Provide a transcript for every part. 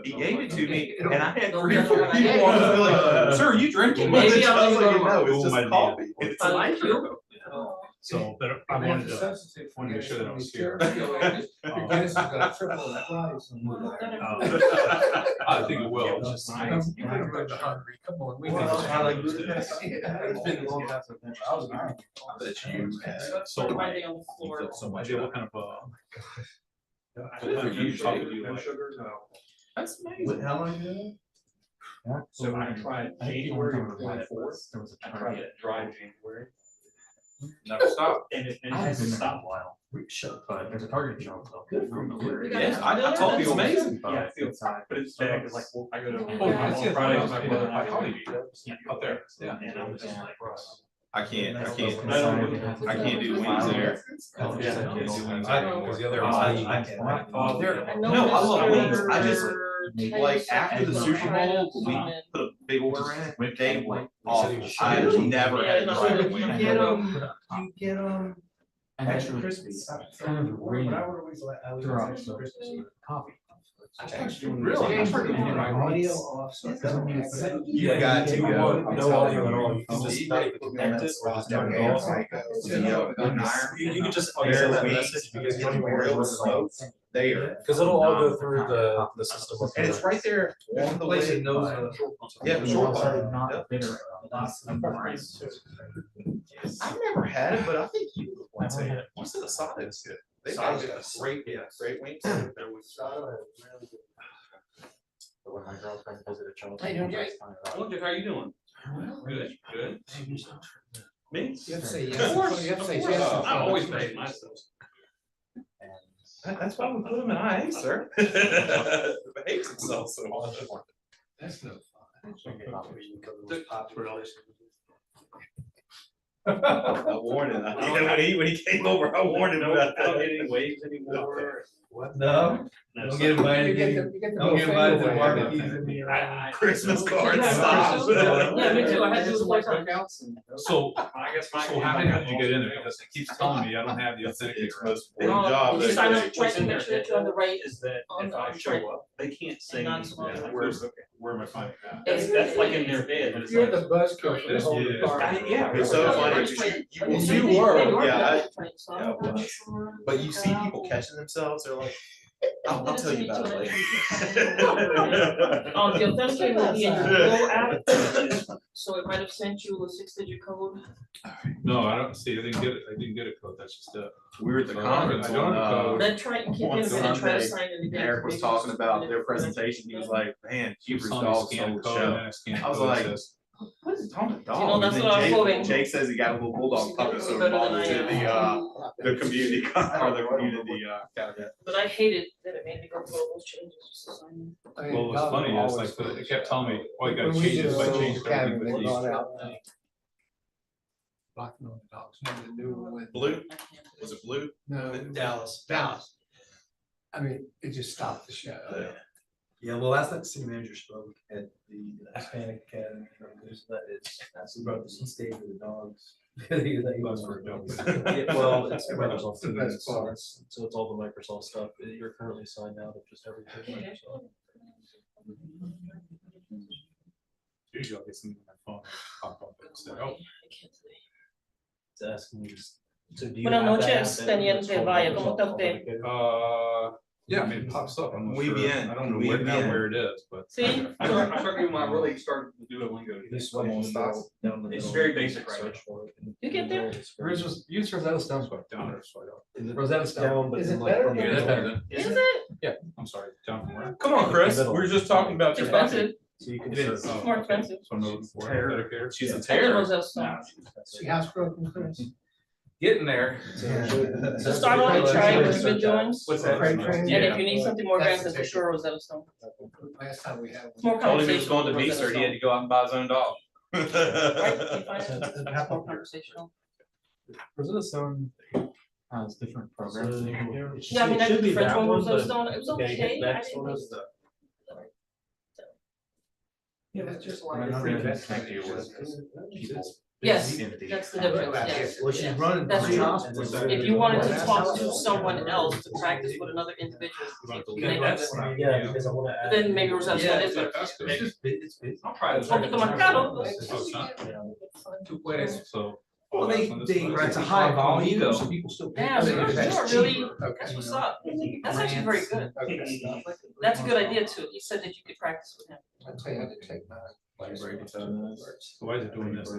He gave it to me, and I had 3 or 4 people on the like, "Sir, are you drinking?" Maybe I was like, I'll "No, it's just coffee. It's I a like nitro." you. So, but I wanted to make sure that I was here. Guinness has got triple the price. I think it will. You put hungry, come on. It's been a long time since I was I bet you had So, Finding on the floor. so much. What kind of That's amazing. How long ago? So I tried January 24th. I tried it dry January. never stop? And it I've been there stopped. a while. But there's a Target show, so. Yes, I told you it's amazing. Yeah, it feels fine, but it's bad, cause like, well, I go to. Oh, yeah, on Friday with my brother and I by go Hollywood. Yeah, Up there, yeah. And I was just like, I can't do wings there. Yeah. I can't do wings anymore. Because the other. I can't. No, I love wings. I just like after the Super Bowl, we put a big order in it. They went off. I never had to try a wing. You get them. Extra crispy. Kind of green. Throughout the coffee. Really? Audio off. You got to go. No audio at all. You can just not even connect it or just turn it off. You can just bear the message because it's real slow there. Because it'll all go through the system. And it's right there on the way. Yeah, the short part. Not bitter. I've never had it, but I think you would want to. What's the Asada is good. They got great wings. When my girlfriend visited Charles. How you doing, Jay? How are you doing? Good, good. Me? You have to say yes. Of course, You have to say of course. yes. I always pay myself. That's why we put them in IA, sir. It behaves itself so much. That's no fun. I warned him. When he came over, I warned him about I don't that. get any waves anymore. What? No. Don't get invited. Don't get invited to barbecues in the. Christmas cards, Yeah, stop. Yeah, me too. I had to do the place on. So, I guess my. so how did you get in there? Because it keeps telling me I don't have the authenticator. Most important job. You sign up that- twice and make sure that you're on the right. Is that On if the- I show up, they can't say. Not so much. Where am I finding that? That's like in their bed, but it's You're like. the buzzkill for the whole Yeah. department. Yeah. It's so funny, because you were, yeah, but you see people catching themselves, they're like, I'll tell you about it later. The authenticator will be in your Go app, so it might have sent you a 6-digit code. No, I don't see, I didn't get a code, that's just it. We were at the I conference don't have a on, code. Then try and get on in and try to Sunday, sign in again. Eric was talking about their presentation, he was like, man, Keeper's dog sold the show. I was like, what is it on the dog? You know, that's And what I was then quoting. Jake says he got a little bulldog puppy, so he bought it to the community, or the community, cabinet. But I hated that it made me go through all those changes just to sign in. Well, what's funny is like, it kept telling me, oh, you gotta change this by changing everything with these. Blocking on the dogs. Nothing to do with. Blue, was it blue? No. Dallas. I mean, it just stopped the show. Yeah, well, last night the city manager spoke at the Hispanic Academy, that is, he brought this, he stayed with the dogs. He was for a joke. Yeah, well, it's Microsoft The best Teams, part. so it's all the Microsoft stuff, you're currently signed out of just everything. Microsoft. Usually I'll get something on my phone, pop up and say, oh. It's asking you, so do you Buenas have that noches, app that teniente it's called Valle, ¿cómo está Microsoft usted? Authenticator? Yeah, I mean, it pops up, I'm not Muy sure, bien, I don't know muy where, now bien. where it is, but. See? I started doing when I really started to do a lingo. This one on stop down the It's middle, very basic right search for it. You get there? Use Rosetta Stone. Down there, so I don't. Is it Rosetta Stone. but Is then it like better from than Yeah, that's better than, Is it? I'm sorry, down from where? Come on, Chris, we were just talking about It's your puppy. expensive. So you can It is. search. It's more expensive. So I'm looking for it. She's a I did terror. Rosetta Stone. See housebroken, Chris? Getting there. So start on and try what you've been doing. What's that? Freight train? And if you need something more advanced, then for sure Rosetta Stone. Last time we had. It's more Told him he was conversational. going to with be, Rosetta sir, he had Stone. to go out and buy his own dog. Right? You find it? It's more conversational. Rosetta Stone has different programs. Yeah, I mean, I did the French one, Rosetta Stone, it was okay. I Next didn't one really- is the. Yeah, it's just I like. don't know if it's connected with people Yes, that's the difference, yes. Well, she's running. That's three, true. and then- If you wanted to talk to someone else to practice with another individual, you may have to. Yeah, because I wanna add. Then maybe Rosal's Yeah, is better. it's just, it's busy. I'll try this. Poquito marcado. Oh, it's not? Two plays, so. Well, That's on this one. it's a high volume, so people still. pay. Damn, I mean, you're that's really, cheaper. that's what's up. That's actually very good. That's a good idea too. He said that you could practice with him. I'd tell you how to take mine. So why is it doing this?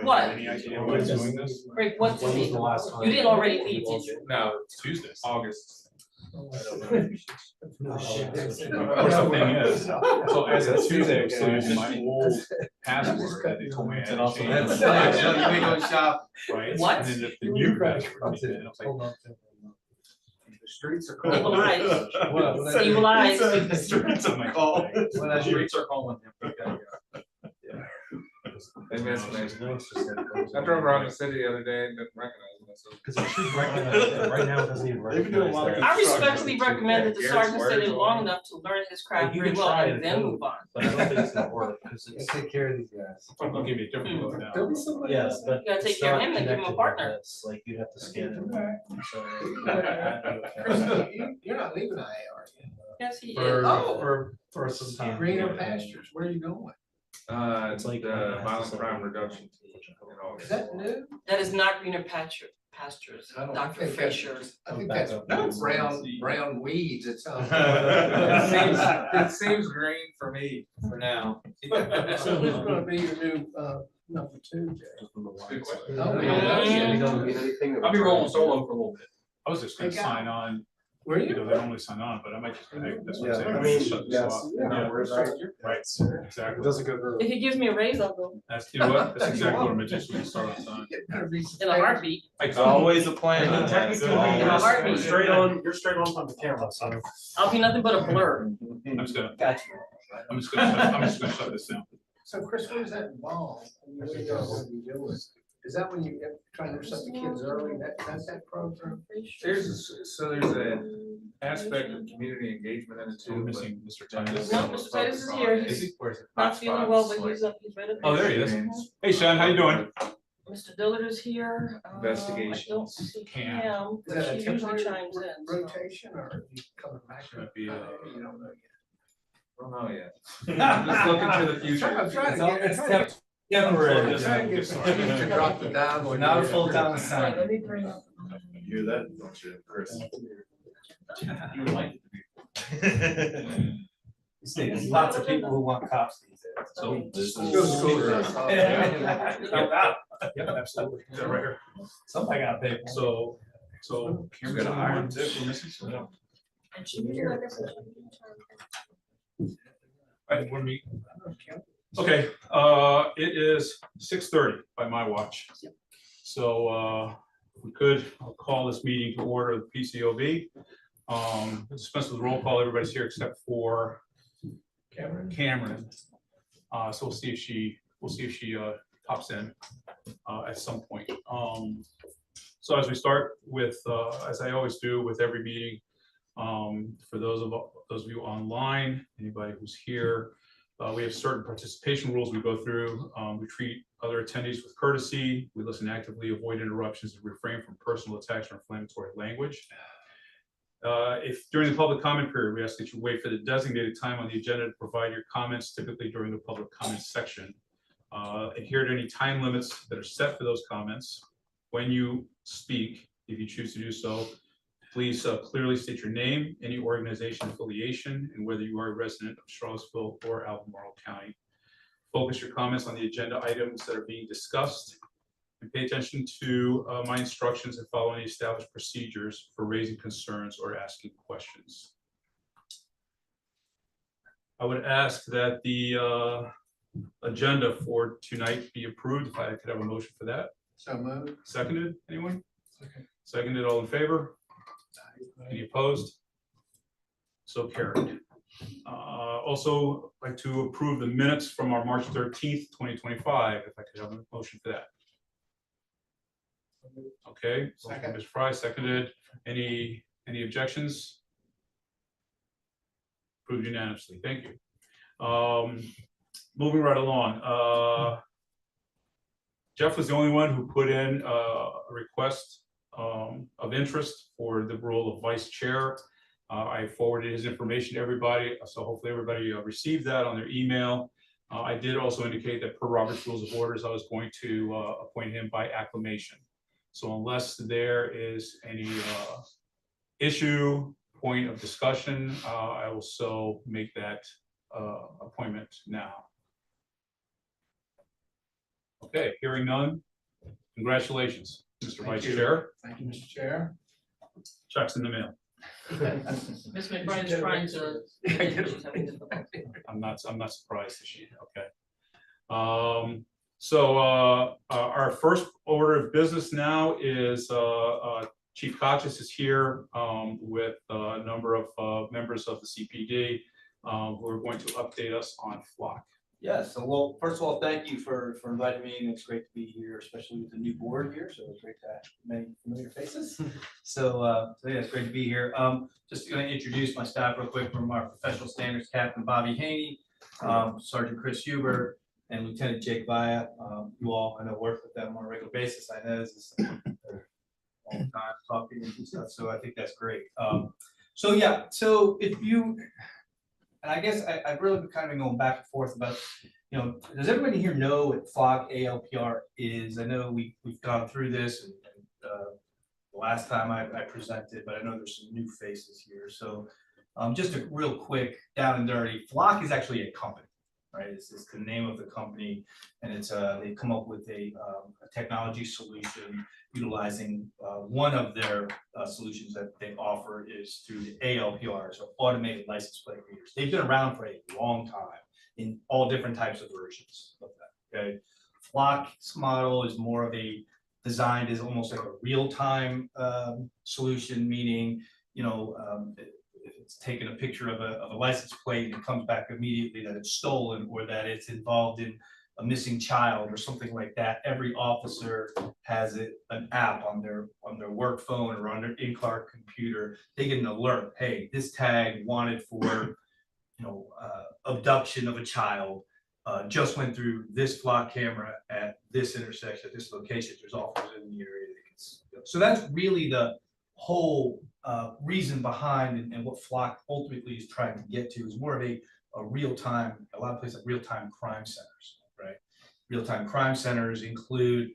What? Any idea why it's doing this? Great, what do you When was mean? the last time? You didn't already leave, did you? No, it's Tuesday, August. Oh, Of course, the thing is, so as of Tuesday, I still using my old password that they told me I had to change. That's nice. So you go shop. Right? What? And then the new password, and I was like, Hold on. The streets are Evil cold. eyes. Well, Evil eyes. The streets are called. When I streets are calling him. They miss me. I drove around the city the other day and didn't recognize myself. Because it should recognize it, right now it doesn't even They've been doing a lot of recognize I respectfully recommend that the sergeant stay there long enough to learn his craft You very can well try and it, then though. move on. But I don't think it's gonna work, because it's. Take care of these guys. They'll give me a different vote now. There'll be somebody. Yes, but. You gotta take it's care of not him and give him a connected partner. like this, like you have to scan Chris, it. you're not leaving IA, are you? Yes, he is. For, Oh, for some time. Greener pastures, where are you going? It's like, Violent crime reduction. Is that new? that is not greener pastures, I don't Dr. think that's- Fisher. I think that's brown weeds, it's. It seems green for me for now. So who's gonna be your new, number two, Jay? Good question. Oh, yeah. I'll be rolling solo for a little bit. I was just gonna sign on, Were you know, you? they normally sign on, but I might just, that's what I'm saying. I I'm mean, gonna shut this off. Right, exactly. Doesn't go very. If he gives me a raise, I'll go That's, you know what, that's exactly what I'm gonna do, so we can start on time. in a heartbeat. It's always a plan. Technically, In a heartbeat. you're straight on the camera, so. I'll be nothing but a blur. I'm just gonna, Gotcha. I'm just gonna shut this down. So Chris, what does that involve? Is that when you get, trying to intercept the kids early, that's that program? There's a aspect of community engagement in it So we're too. missing Mr. Titus. No, Mr. Titus is here. Is he? Where is it? Not feeling well, but he's up, he's ready. Oh, there he is. Hey, Sean, how you doing? Mr. Dillard is here. I don't Investigations. see Cam. him, Is but that a she usually temporary chimes in. so. rotation or are you coming back? Might be, You don't know yet. Don't know yet. Just looking to the future. I'm trying to get. Temporary. I'm trying to get some kids to drop the dime. We're not a full-time Right, assignment. let me bring up. You hear that, don't you, Chris? You would like it to be. You see, there's lots of people who want cops these days. So this Go to school. Yep, absolutely. Is that right here? Somebody got paid. So Karen's got on an iron one, too. We're missing some. All And she knew, like I said, right, one meet. Okay, it is 6:30 by my watch. So, if we could, I'll call this meeting to order, the PCOB. Dispense with roll call, everybody's here except for Cameron. So we'll see if she pops in, at some point. So as we start with, as I always do with every meeting, for those of you online, anybody who's here, we have certain participation rules we go through. We treat other attendees with courtesy. We listen actively, avoid interruptions, and refrain from personal attacks or inflammatory language. If during the public comment period, we ask that you wait for the designated time on the agenda to provide your comments, typically during the public comments section. Adhere to any time limits that are set for those comments. When you speak, if you choose to do so, please clearly state your name, any organization affiliation, and whether you are a resident of Charlottesville or Albemarle County. Focus your comments on the agenda items that are being discussed, and pay attention to my instructions and follow any established procedures for raising concerns or asking questions. I would ask that the agenda for tonight be approved. If I could have a motion for that. So moved. Seconded, anyone? Seconded, all in favor? Any opposed? So carried. Also like to approve the minutes from our March 13th, 2025, if I could have a motion for that. Okay, Second. Ms. Fry seconded. Any objections? Approved unanimously. Thank you. Moving right along. Jeff was the only one who put in a request of interest for the role of vice chair. I forwarded his information to everybody, so hopefully everybody received that on their email. I did also indicate that per Robert's Rules of Orders, I was going to appoint him by acclamation. So unless there is any issue, point of discussion, I will so make that appointment now. Okay, hearing none. Congratulations, Mr. Vice Chair. Thank you, Mr. Chair. Check's in the mail. Ms. McBride's trying to. I'm not surprised that she, okay. So our first order of business now is Chief Kachis is here with a number of members of the CPD who are going to update us on Flock. Yes, so well, first of all, thank you for inviting me, and it's great to be here, especially with the new board here, so it's great to have many familiar faces. So yeah, it's great to be here. Just gonna introduce my staff real quick. From our professional standards, Captain Bobby Haney, Sergeant Chris Huber, and Lieutenant Jake Vaya. You all, I know, work with them on a regular basis. I know this is all the time talking and stuff, so I think that's great. So yeah, so if you, and I guess I've really been kind of going back and forth about, you know, does everybody here know what Flock ALPR is? I know we've gone through this and the last time I presented, but I know there's some new faces here. So just a real quick down and dirty, Flock is actually a company, right? It's the name of the company, and it's they come up with a technology solution utilizing one of their solutions that they offer is through the ALPRs, or automated license plate readers. They've been around for a long time in all different types of versions of that. Okay, Flock's model is more of a designed as almost like a real-time solution, meaning, you know, it's taking a picture of a license plate and it comes back immediately that it's stolen or that it's involved in a missing child or something like that. Every officer has an app on their work phone or on their in-car computer. They get an alert, hey, this tag wanted for, you know, abduction of a child just went through this Flock camera at this intersection, at this location. There's officers in the area that can see. So that's really the whole reason behind and what Flock ultimately is trying to get to is more of a real-time, a lot of places like real-time crime centers, right? Real-time crime centers include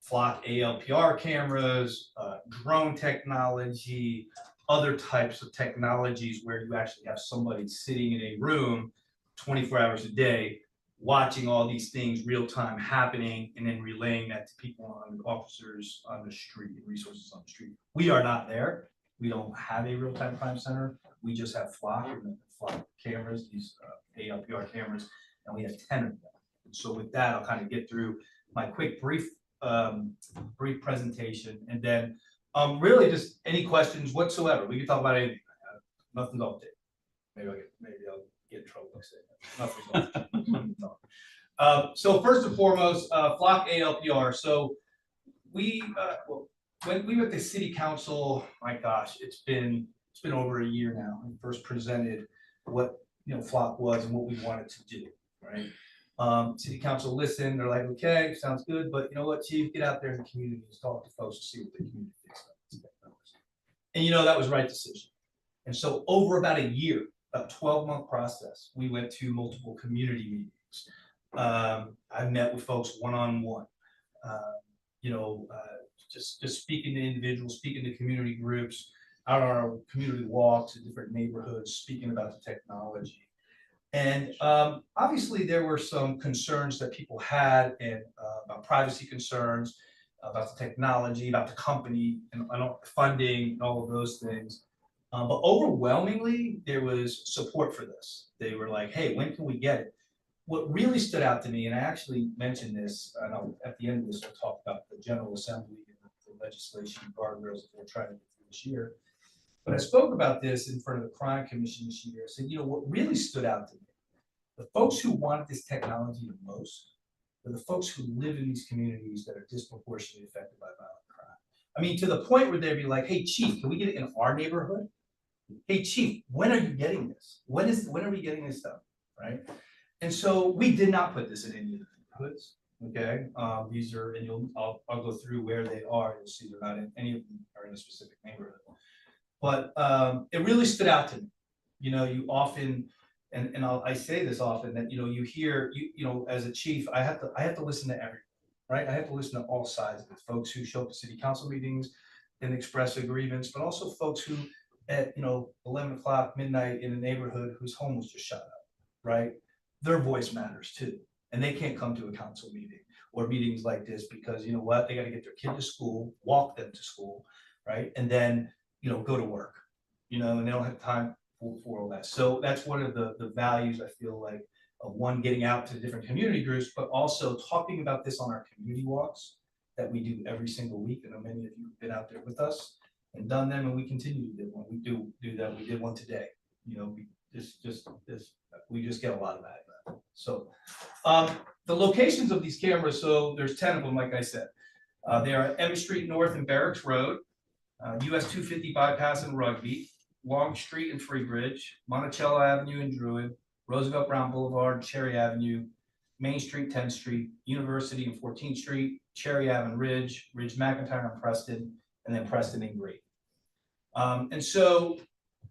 Flock ALPR cameras, drone technology, other types of technologies where you actually have somebody sitting in a room 24 hours a day watching all these things real time happening and then relaying that to people on officers on the street and resources on the street. We are not there. We don't have a real time crime center. We just have Flock and Flock cameras, these ALPR cameras, and we have 10 of them. And so with that, I'll kind of get through my quick brief presentation, and then really just any questions whatsoever. We can talk about anything. Nothing's off the table. Maybe I'll get in trouble by saying that. Nothing's off the table. So first and foremost, Flock ALPR. So we when we were at the city council, my gosh, it's been over a year now. We first presented what, you know, Flock was and what we wanted to do, right? City council listened. They're like, okay, sounds good, but you know what, Chief, get out there in the community and talk to folks to see what the community thinks about this technology. And you know, that was the right decision. And so over about a year, about 12-month process, we went to multiple community meetings. I met with folks one-on-one, you know, just speaking to individuals, speaking to community groups, out on our community walks in different neighborhoods, speaking about the technology. And obviously there were some concerns that people had and about privacy concerns, about the technology, about the company and funding and all of those things. But overwhelmingly, there was support for this. They were like, hey, when can we get it? What really stood out to me, and I actually mentioned this, and at the end of this, we'll talk about the General Assembly and the legislation guardrails that they're trying to get through this year. But I spoke about this in front of the Crime Commission this year. I said, you know, what really stood out to me, the folks who wanted this technology the most are the folks who live in these communities that are disproportionately affected by violent crime. I mean, to the point where they'd be like, hey, Chief, can we get it in our neighborhood? Hey, Chief, when are you getting this? When are we getting this stuff, right? And so we did not put this in any of the neighborhoods. Okay, these are, and I'll go through where they are. You'll see they're not in, any of them are in a specific neighborhood. But it really stood out to me. You know, you often, and I say this often, that, you know, you hear, you know, as a chief, I have to listen to everyone, right? I have to listen to all sides of it, folks who show up to city council meetings and express agreements, but also folks who at, you know, 11 o'clock midnight in a neighborhood whose home was just shut up, right? Their voice matters too. And they can't come to a council meeting or meetings like this because, you know what, they got to get their kid to school, walk them to school, right? And then, you know, go to work, you know, and they don't have time for all that. So that's one of the values I feel like of one, getting out to different community groups, but also talking about this on our community walks that we do every single week. I know many of you have been out there with us and done them, and we continue to do one. We do that. We did one today. You know, we just get a lot of that. So the locations of these cameras, so there's 10 of them, like I said. They are at Emmett Street North and Barracks Road, US 250 bypass in Rugby, Long Street and Freebridge, Monticello Avenue in Druid, Roosevelt Brown Boulevard, Cherry Avenue, Main Street, 10th Street, University and 14th Street, Cherry Avenue Ridge, Ridge McIntyre and Preston, and then Preston and Great. And so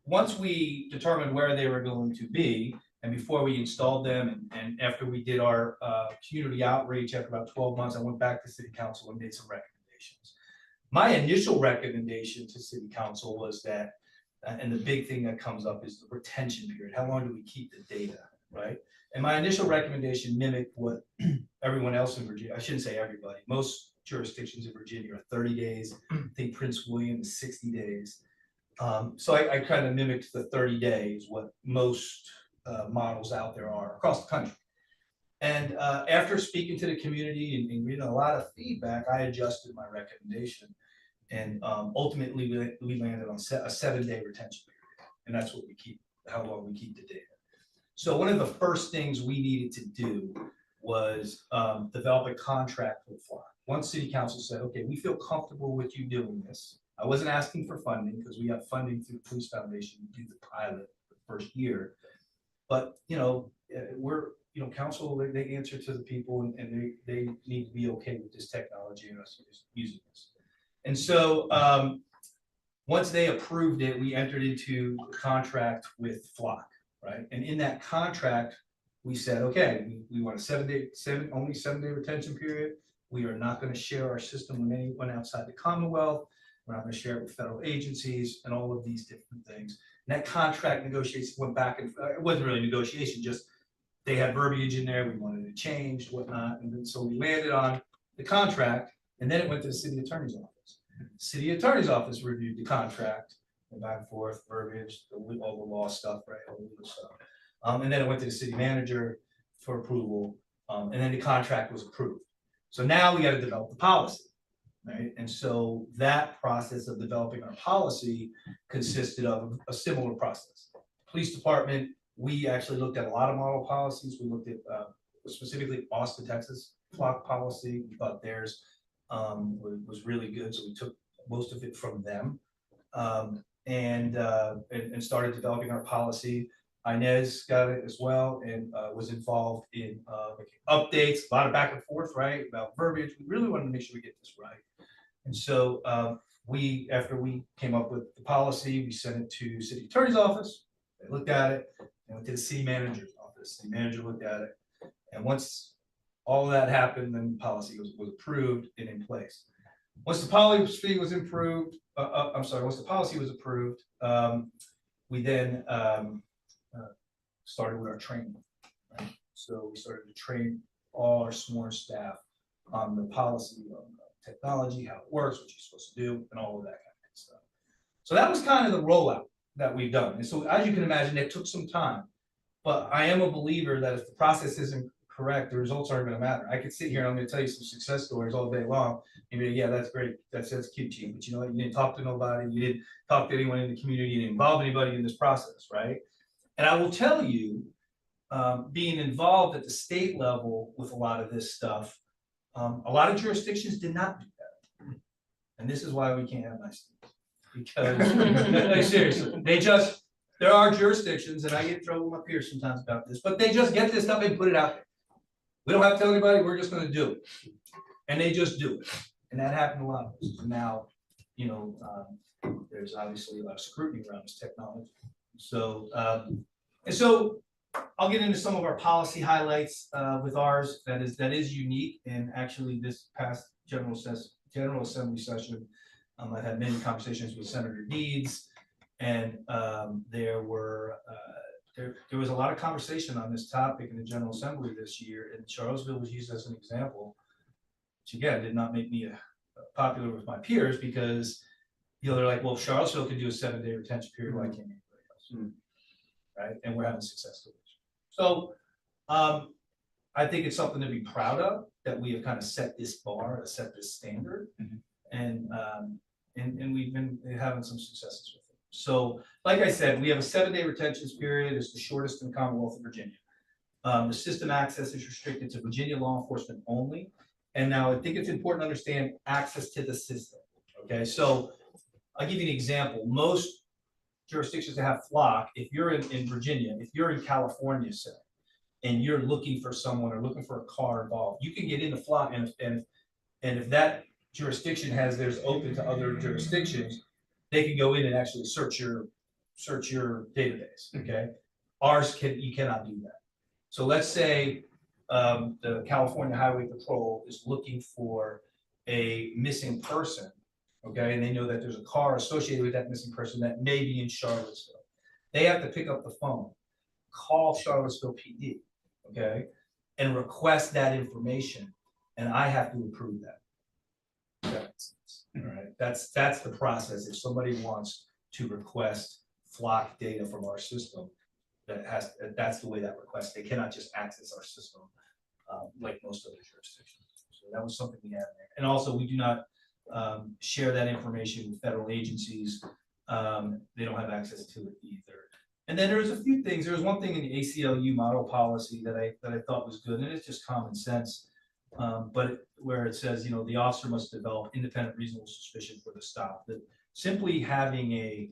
once we determined where they were going to be, and before we installed them, and after we did our community outreach, after about 12 months, I went back to city council and made some recommendations. My initial recommendation to city council was that, and the big thing that comes up is the retention period. How long do we keep the data, right? And my initial recommendation mimicked what everyone else in Virginia, I shouldn't say everybody, most jurisdictions in Virginia are 30 days. I think Prince William is 60 days. So I kind of mimicked the 30 days, what most models out there are across the country. And after speaking to the community and reading a lot of feedback, I adjusted my recommendation. And ultimately, we landed on a 7-day retention period. And that's what we keep, how long we keep the data. So one of the first things we needed to do was develop a contract with Flock. Once city council said, okay, we feel comfortable with you doing this. I wasn't asking for funding because we have funding through the Police Foundation to do the pilot the first year. But, you know, we're, you know, council, they answer to the people and they need to be okay with this technology and us using this. And so once they approved it, we entered into a contract with Flock, right? And in that contract, we said, okay, we want a only 7-day retention period. We are not going to share our system with anyone outside the Commonwealth. We're not going to share it with federal agencies and all of these different things. And that contract negotiation went back and it wasn't really negotiation, just they had verbiage in there. We wanted to change, whatnot. And then so we landed on the contract, and then it went to the city attorney's office. City attorney's office reviewed the contract, and back and forth, verbiage, all the law stuff, right? All the legal stuff. And then it went to the city manager for approval. And then the contract was approved. So now we got to develop the policy. Right. And so that process of developing our policy consisted of a similar process. Police department, we actually looked at a lot of model policies. We looked at specifically Austin, Texas Flock policy. We thought theirs was really good. So we took most of it from them and started developing our policy. Inez got it as well and was involved in updates, a lot of back and forth, right, about verbiage. We really wanted to make sure we get this right. And so after we came up with the policy, we sent it to city attorney's office. They looked at it and went to the city manager's office. The manager looked at it. And once all of that happened, then the policy was approved and in place. Once the policy was improved, once the policy was approved, we then started with our training. Right? So we started to train all our sworn staff on the policy of technology, how it works, what you're supposed to do, and all of that kind of stuff. So that was kind of the rollout that we've done. And so as you can imagine, it took some time, but I am a believer that if the process isn't correct, the results aren't going to matter. I could sit here and I'm going to tell you some success stories all day long. And be like, yeah, that's great. That's cute, Chief. But you know what? You didn't talk to nobody. You didn't talk to anyone in the community. You didn't involve anybody in this process, right? And I will tell you, being involved at the state level with a lot of this stuff, a lot of jurisdictions did not do that. And this is why we can't have nice things. Because, seriously, there are jurisdictions, and I get in trouble with my peers sometimes about this, but they just get this stuff and put it out there. We don't have to tell anybody, we're just gonna do it. And they just do it. And that happened a lot. Now, you know, there's obviously a lot of scrutiny around this technology. So, and so I'll get into some of our policy highlights with ours that is unique. And actually this past General Assembly session, I had many conversations with Senator Deeds, and there was a lot of conversation on this topic in the General Assembly this year, and Charlottesville was used as an example, which again did not make me popular with my peers, because you know they're like, well, if Charlottesville could do a 7-day retention period, why can't anybody else? Right, and we're having success with it. So I think it's something to be proud of, that we have kind of set this bar, set this standard, and we've been having some successes with it. So, like I said, we have a 7-day retention period. It's the shortest in the Commonwealth of Virginia. The system access is restricted to Virginia law enforcement only. And now I think it's important to understand access to the system. Okay, so I'll give you an example. Most jurisdictions that have flock, if you're in Virginia, if you're in California, say, and you're looking for someone or looking for a car involved, you can get into flock, and if that jurisdiction has theirs open to other jurisdictions, they can go in and actually search your database. Okay, ours you cannot do that. So let's say the California Highway Patrol is looking for a missing person, okay, and they know that there's a car associated with that missing person that may be in Charlottesville. They have to pick up the phone, call Charlottesville PD, okay, and request that information, and I have to approve that. All right, that's the process. If somebody wants to request flock data from our system, that's the way that request. They cannot just access our system like most other jurisdictions. So that was something we had there. And also, we do not share that information with federal agencies. They don't have access to it either. And then there's a few things. There was one thing in the ACLU model policy that I thought was good, and it's just common sense. But where it says, you know, the officer must develop independent reasonable suspicion for the stop. That simply having a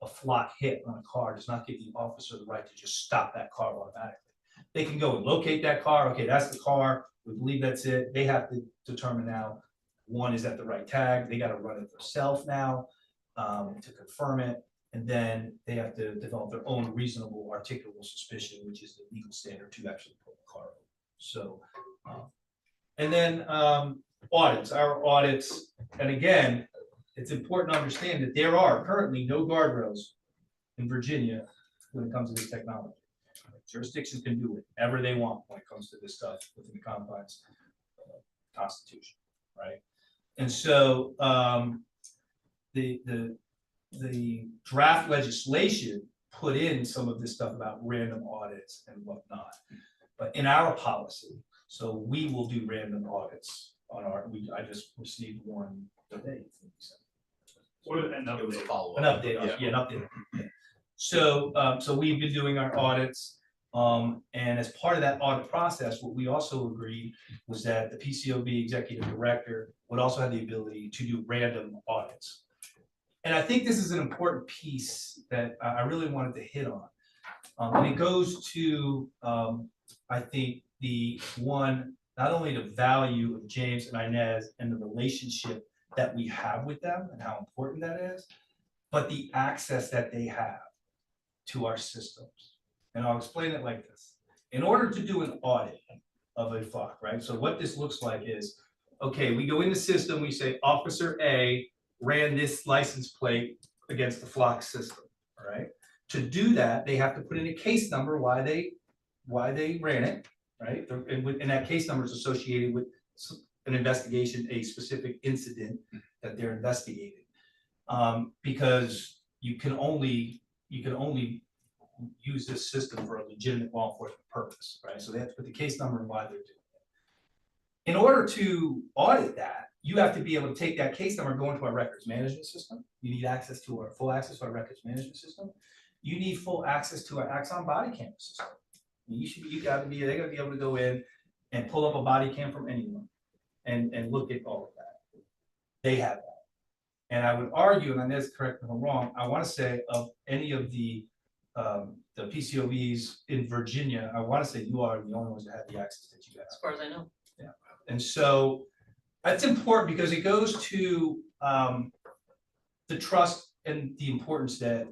flock hit on a car does not give the officer the right to just stop that car automatically. They can go and locate that car. Okay, that's the car. We believe that's it. They have to determine now, one, is that the right tag? They got to run it themselves now to confirm it. And then they have to develop their own reasonable articulable suspicion, which is the legal standard to actually pull the car over. So, and then audits, our audits, and again, it's important to understand that there are currently no guardrails in Virginia when it comes to this technology. Jurisdictions can do whatever they want when it comes to this stuff within the confines of the Constitution, right? And so the draft legislation put in some of this stuff about random audits and whatnot, but in our policy, so we will do random audits on our. I just received one today. What an update. It was a follow-up. An update, yeah, an update. Yeah. So, so we've been doing our audits, and as part of that audit process, what we also agreed was that the PCOB executive director would also have the ability to do random audits. And I think this is an important piece that I really wanted to hit on, and it goes to, I think, the one, not only the value of James and Inez and the relationship that we have with them and how important that is, but the access that they have to our systems. And I'll explain it like this. In order to do an audit of a flock, right? So what this looks like is, okay, we go in the system, we say Officer A ran this license plate against the flock system, all right? To do that, they have to put in a case number why they ran it, right? And that case number is associated with an investigation, a specific incident that they're investigating. Because you can only use this system for a legitimate law enforcement purpose, right? So they have to put the case number and why they're doing it. In order to audit that, you have to be able to take that case number and go into our records management system. You need access to our full access to our records management system. You need full access to our Axon body camera system. They gotta be able to go in and pull up a body cam from anyone and look at all of that. They have that. And I would argue, and Inez, correct me if I'm wrong, I want to say of any of the the PCOBs in Virginia, I want to say you are the only ones that have the access that you have. As far as I know. And so that's important because it goes to the trust and the importance that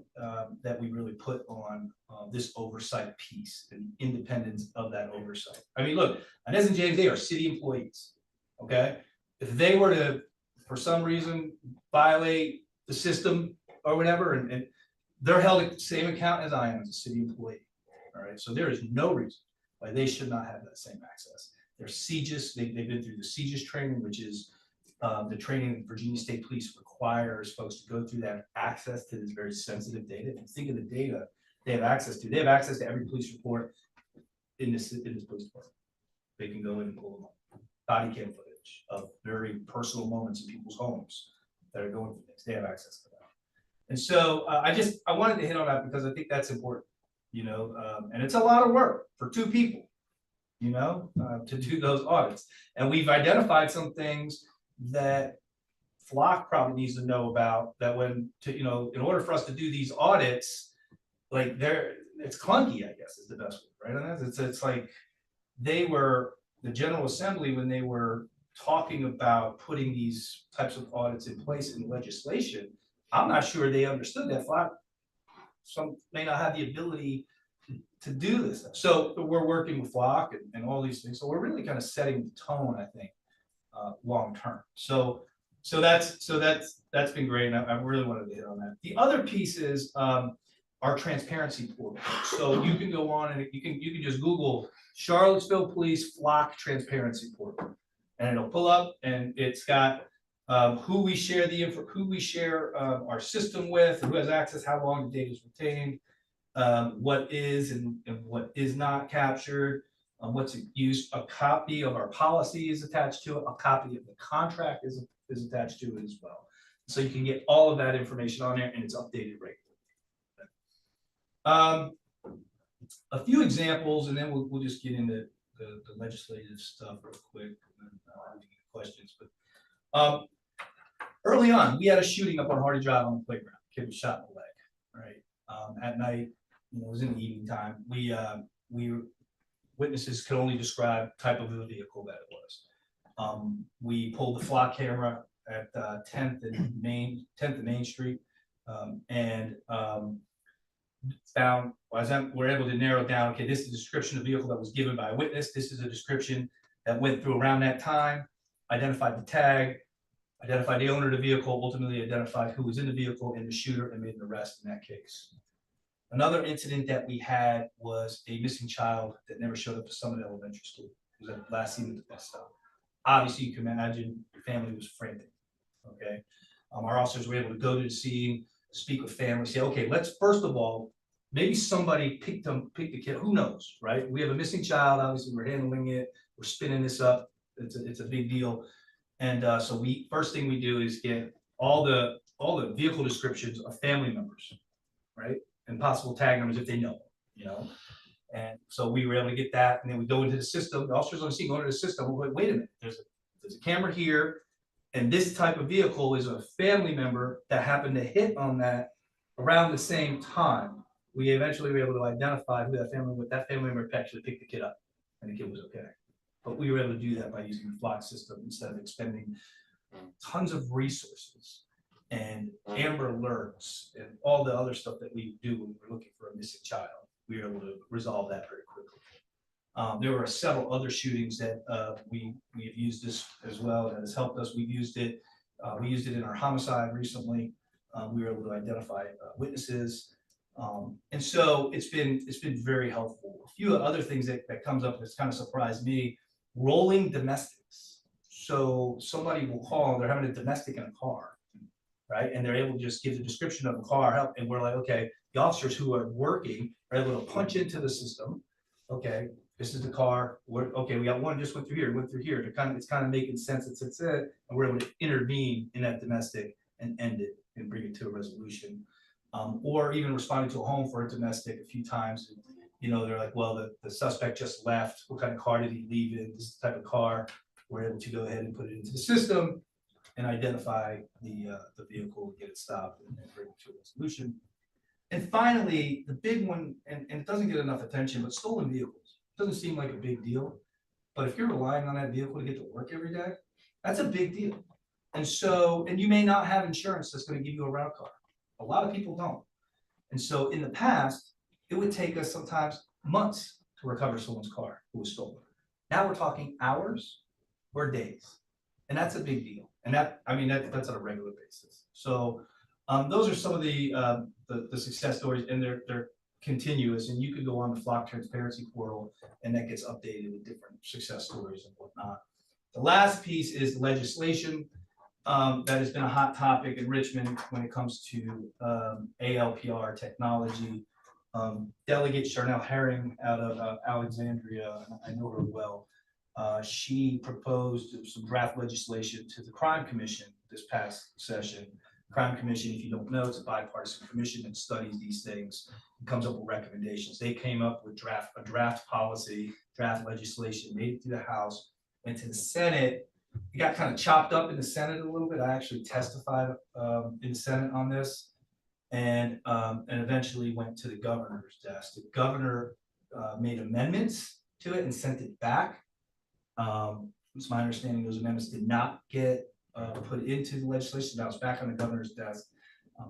that we really put on this oversight piece and independence of that oversight. I mean, look, Inez and James, they are city employees. Okay, if they were to, for some reason, violate the system or whatever, and they're held at the same account as I am as a city employee. All right, so there is no reason why they should not have that same access. They're CJIS, they've been through the CJIS training, which is the training that Virginia State Police requires folks to go through that have access to this very sensitive data. If you think of the data they have access to every police report in this police department. They can go in and pull them up. Body cam footage of very personal moments in people's homes that are going through things. They have access to that. And so I wanted to hit on that because I think that's important, you know, and it's a lot of work for two people, you know, to do those audits. And we've identified some things that Flock probably needs to know about, that when, you know, in order for us to do these audits, like it's clunky, I guess is the best word, right? And it's like the General Assembly, when they were talking about putting these types of audits in place in legislation, I'm not sure they understood that Flock some may not have the ability to do this. So we're working with Flock and all these things. So we're really kind of setting the tone, I think, long term. So that's been great. And I really wanted to hit on that. The other piece is our transparency portal. So you can go on and you can just Google Charlottesville Police Flock Transparency Portal, and it'll pull up, and it's got who we share our system with, who has access, how long the data is retained, what is and what is not captured, what's used. A copy of our policy is attached to it. A copy of the contract is attached to it as well. So you can get all of that information on there, and it's updated regularly. A few examples, and then we'll just get into the legislative stuff real quick, and then we can get questions. But early on, we had a shooting up on Hardy Drive on the playground. Kid was shot in the leg. Right at night, you know, it was in the evening time. We witnesses could only describe type of the vehicle that it was. We pulled the Flock camera at 10th and Main Street, and found, we're able to narrow down, okay, this is the description of the vehicle that was given by a witness. This is a description that went through around that time, identified the tag, identified the owner of the vehicle, ultimately identified who was in the vehicle and the shooter, and made an arrest in that case. Another incident that we had was a missing child that never showed up to Summit Elementary School. It was last seen at the bus stop. Obviously, you can imagine the family was frantic. Okay, our officers were able to go to the scene, speak with family, say, okay, let's first of all, maybe somebody picked the kid. Who knows, right? We have a missing child. Obviously, we're handling it. We're spinning this up. It's a big deal. And so first thing we do is get all the vehicle descriptions of family members, right? And possible tag numbers if they know, you know. And so we were able to get that, and then we go into the system. The officers on the scene go into the system. We're like, wait a minute, there's a camera here, and this type of vehicle is a family member that happened to hit on that around the same time. We eventually were able to identify who that family member actually picked the kid up, and the kid was okay. But we were able to do that by using the Flock system instead of expending tons of resources and Amber Alerts and all the other stuff that we do when we're looking for a missing child. We were able to resolve that very quickly. There were several other shootings that we have used this as well. That has helped us. We've used it. We used it in our homicide recently. We were able to identify witnesses. And so it's been very helpful. A few other things that comes up that's kind of surprised me: rolling domestics. So somebody will call, they're having a domestic in a car, right? And they're able to just give the description of the car, and we're like, okay, the officers who are working are able to punch into the system. Okay, this is the car. Okay, we got one just went through here, it's kind of making sense. It's it, and we're able to intervene in that domestic and end it and bring it to a resolution. Or even responding to a home for a domestic a few times. You know, they're like, well, the suspect just left. What kind of car did he leave in? This is the type of car. We're able to go ahead and put it into the system and identify the vehicle, get it stopped, and bring it to a resolution. And finally, the big one, and it doesn't get enough attention, but stolen vehicles. Doesn't seem like a big deal. But if you're relying on that vehicle to get to work every day, that's a big deal. And so, and you may not have insurance that's gonna give you a rental car. A lot of people don't. And so in the past, it would take us sometimes months to recover someone's car who was stolen. Now we're talking hours or days. And that's a big deal. And that, I mean, that's on a regular basis. So those are some of the success stories, and they're continuous, and you could go on the Flock Transparency Portal and that gets updated with different success stories and whatnot. The last piece is legislation that has been a hot topic in Richmond when it comes to ALPR technology. Delegate Charnel Herring out of Alexandria, I know her well. She proposed some draft legislation to the Crime Commission this past session. Crime Commission, if you don't know, it's a bipartisan commission that studies these things and comes up with recommendations. They came up with a draft policy, draft legislation, made it through the House, went to the Senate. It got kind of chopped up in the Senate a little bit. I actually testified in the Senate on this, and eventually went to the governor's desk. The governor made amendments to it and sent it back. It's my understanding those amendments did not get put into the legislation. Now it's back on the governor's desk.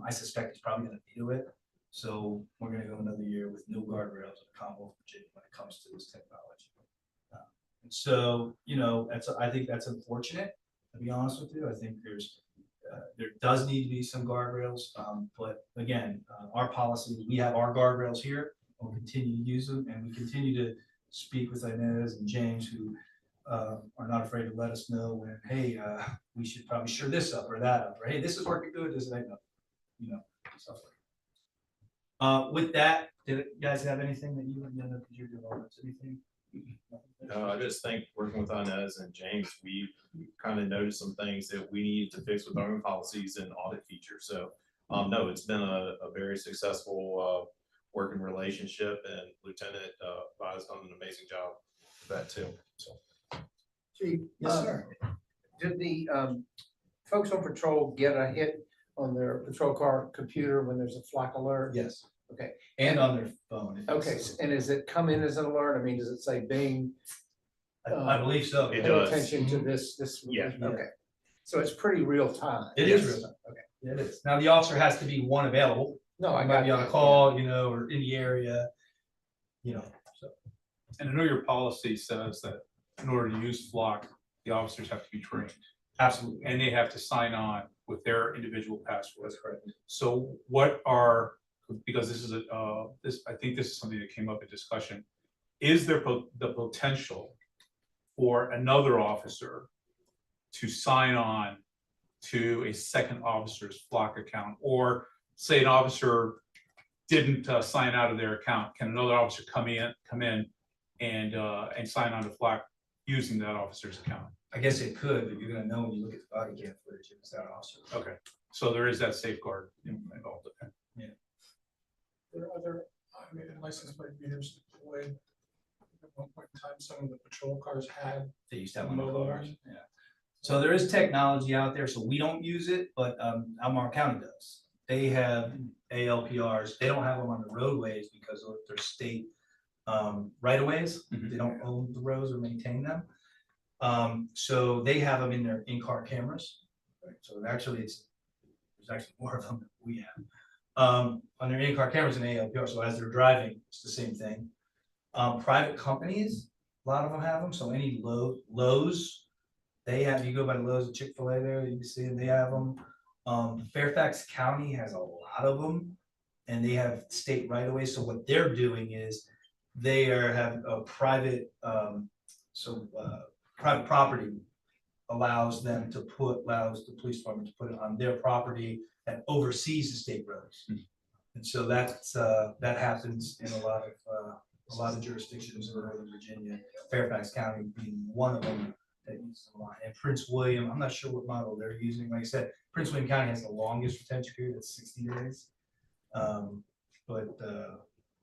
I suspect it's probably going to veto it. So we're going to go another year with no guardrails in the Commonwealth of Virginia when it comes to this technology. And so, you know, I think that's unfortunate, to be honest with you. I think there does need to be some guardrails. But again, our policy, we have our guardrails here. We'll continue to use them, and we continue to speak with Inez and James, who are not afraid to let us know when, hey, we should probably shore this up or that up, or hey, this is working good, this is not, you know, stuff like that. With that, did you guys have anything that you want to know? Did you develop anything? No, I just think working with Inez and James, we kind of noticed some things that we need to fix with our own policies and audit features. So no, it's been a very successful working relationship, and Lieutenant has done an amazing job with that too. So. Chief, Yes, sir. did the folks on patrol get a hit on their patrol car computer when there's a flock alert? Yes. Okay. And on their phone. Okay, and does it come in as an alert? I mean, does it say Bing? I believe so. It Pay does. attention to this. Yeah. Okay. So it's pretty real time. It is Yes. real time. Okay. It is. Now, the officer has to be one available. No, I I got might be on a that. call, you know, or in the area, you know, so. And I know your policy says that in order to use Flock, the officers have to be trained, Absolutely. and they have to sign on with their individual passwords. That's correct. So what are, because this is I think this is something that came up in discussion, is there the potential for another officer to sign on to a second officer's Flock account? Or say an officer didn't sign out of their account, can another officer come in and sign on to Flock using that officer's account? I guess it could, but you're gonna know when you look at the body cam footage if it's that officer. Okay, so there is that safeguard involved. Okay. There are other automated license plate readers deployed. At one point in time, some of the patrol cars had. They used to have on the Mobile cars. one. Yeah. So there is technology out there, so we don't use it, but Albemarle County does. They have ALPRs. They don't have them on the roadways because of their state right of ways. Mhm. They don't own the roads or maintain them. So they have them in their in-car cameras. Right? So actually, there's actually more of them than we have. On their in-car cameras and ALPR. So as they're driving, it's the same thing. Private companies, a lot of them have them. So any Lowe's, they have. You go by the Lowe's and Chick-fil-A there, you can see them. They have them. Fairfax County has a lot of them, and they have state right of way. So what they're doing is they have a private, private property allows the police department to put it on their property that oversees the state roads. And so that happens in a lot of jurisdictions in Northern Virginia, Fairfax County being one of them that uses a lot. And Prince William, I'm not sure what model they're using. Like I said, Prince William County has the longest retention period, it's 60 days. But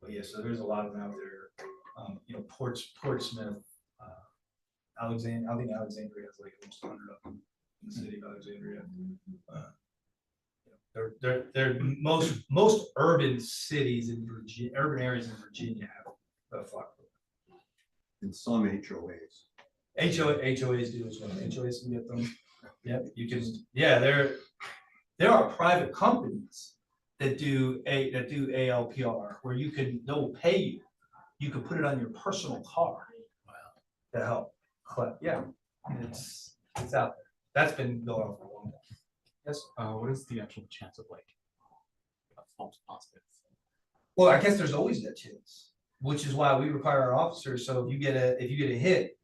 yeah, so there's a lot of them out there. You know, Portsmouth, Alexandria, I think Alexandria has like almost 100 of them in the city of Alexandria. They're most urban cities in Virginia, urban areas in Virginia have a flock program. In some HOAs. HOAs do as well. HOAs can get them. Yep, you can, yeah, there are private companies that do ALPR where they'll pay you. You can put it on your personal car. To help collect, yeah, it's out there. That's been going on for a long time. Yes. What is the actual chance of like a false positive? Well, I guess there's always that chance, which is why we require our officers. So if you get a hit,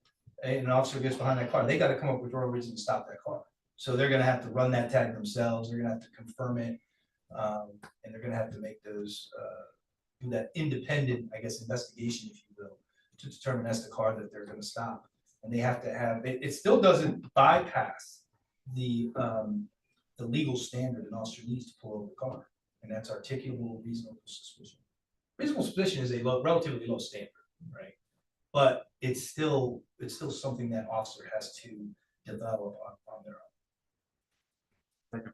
and an officer gets behind that car, they got to come up with real reason to stop that car. So they're going to have to run that tag themselves. They're going to have to confirm it, and they're going to have to make those do that independent, I guess, investigation, if you will, to determine that's the car that they're going to stop. And they have to have it still doesn't bypass the legal standard an officer needs to pull over the car, and that's articulable reasonable suspicion. Reasonable suspicion is a relatively low standard, right? But it's still something that officer has to develop on their own.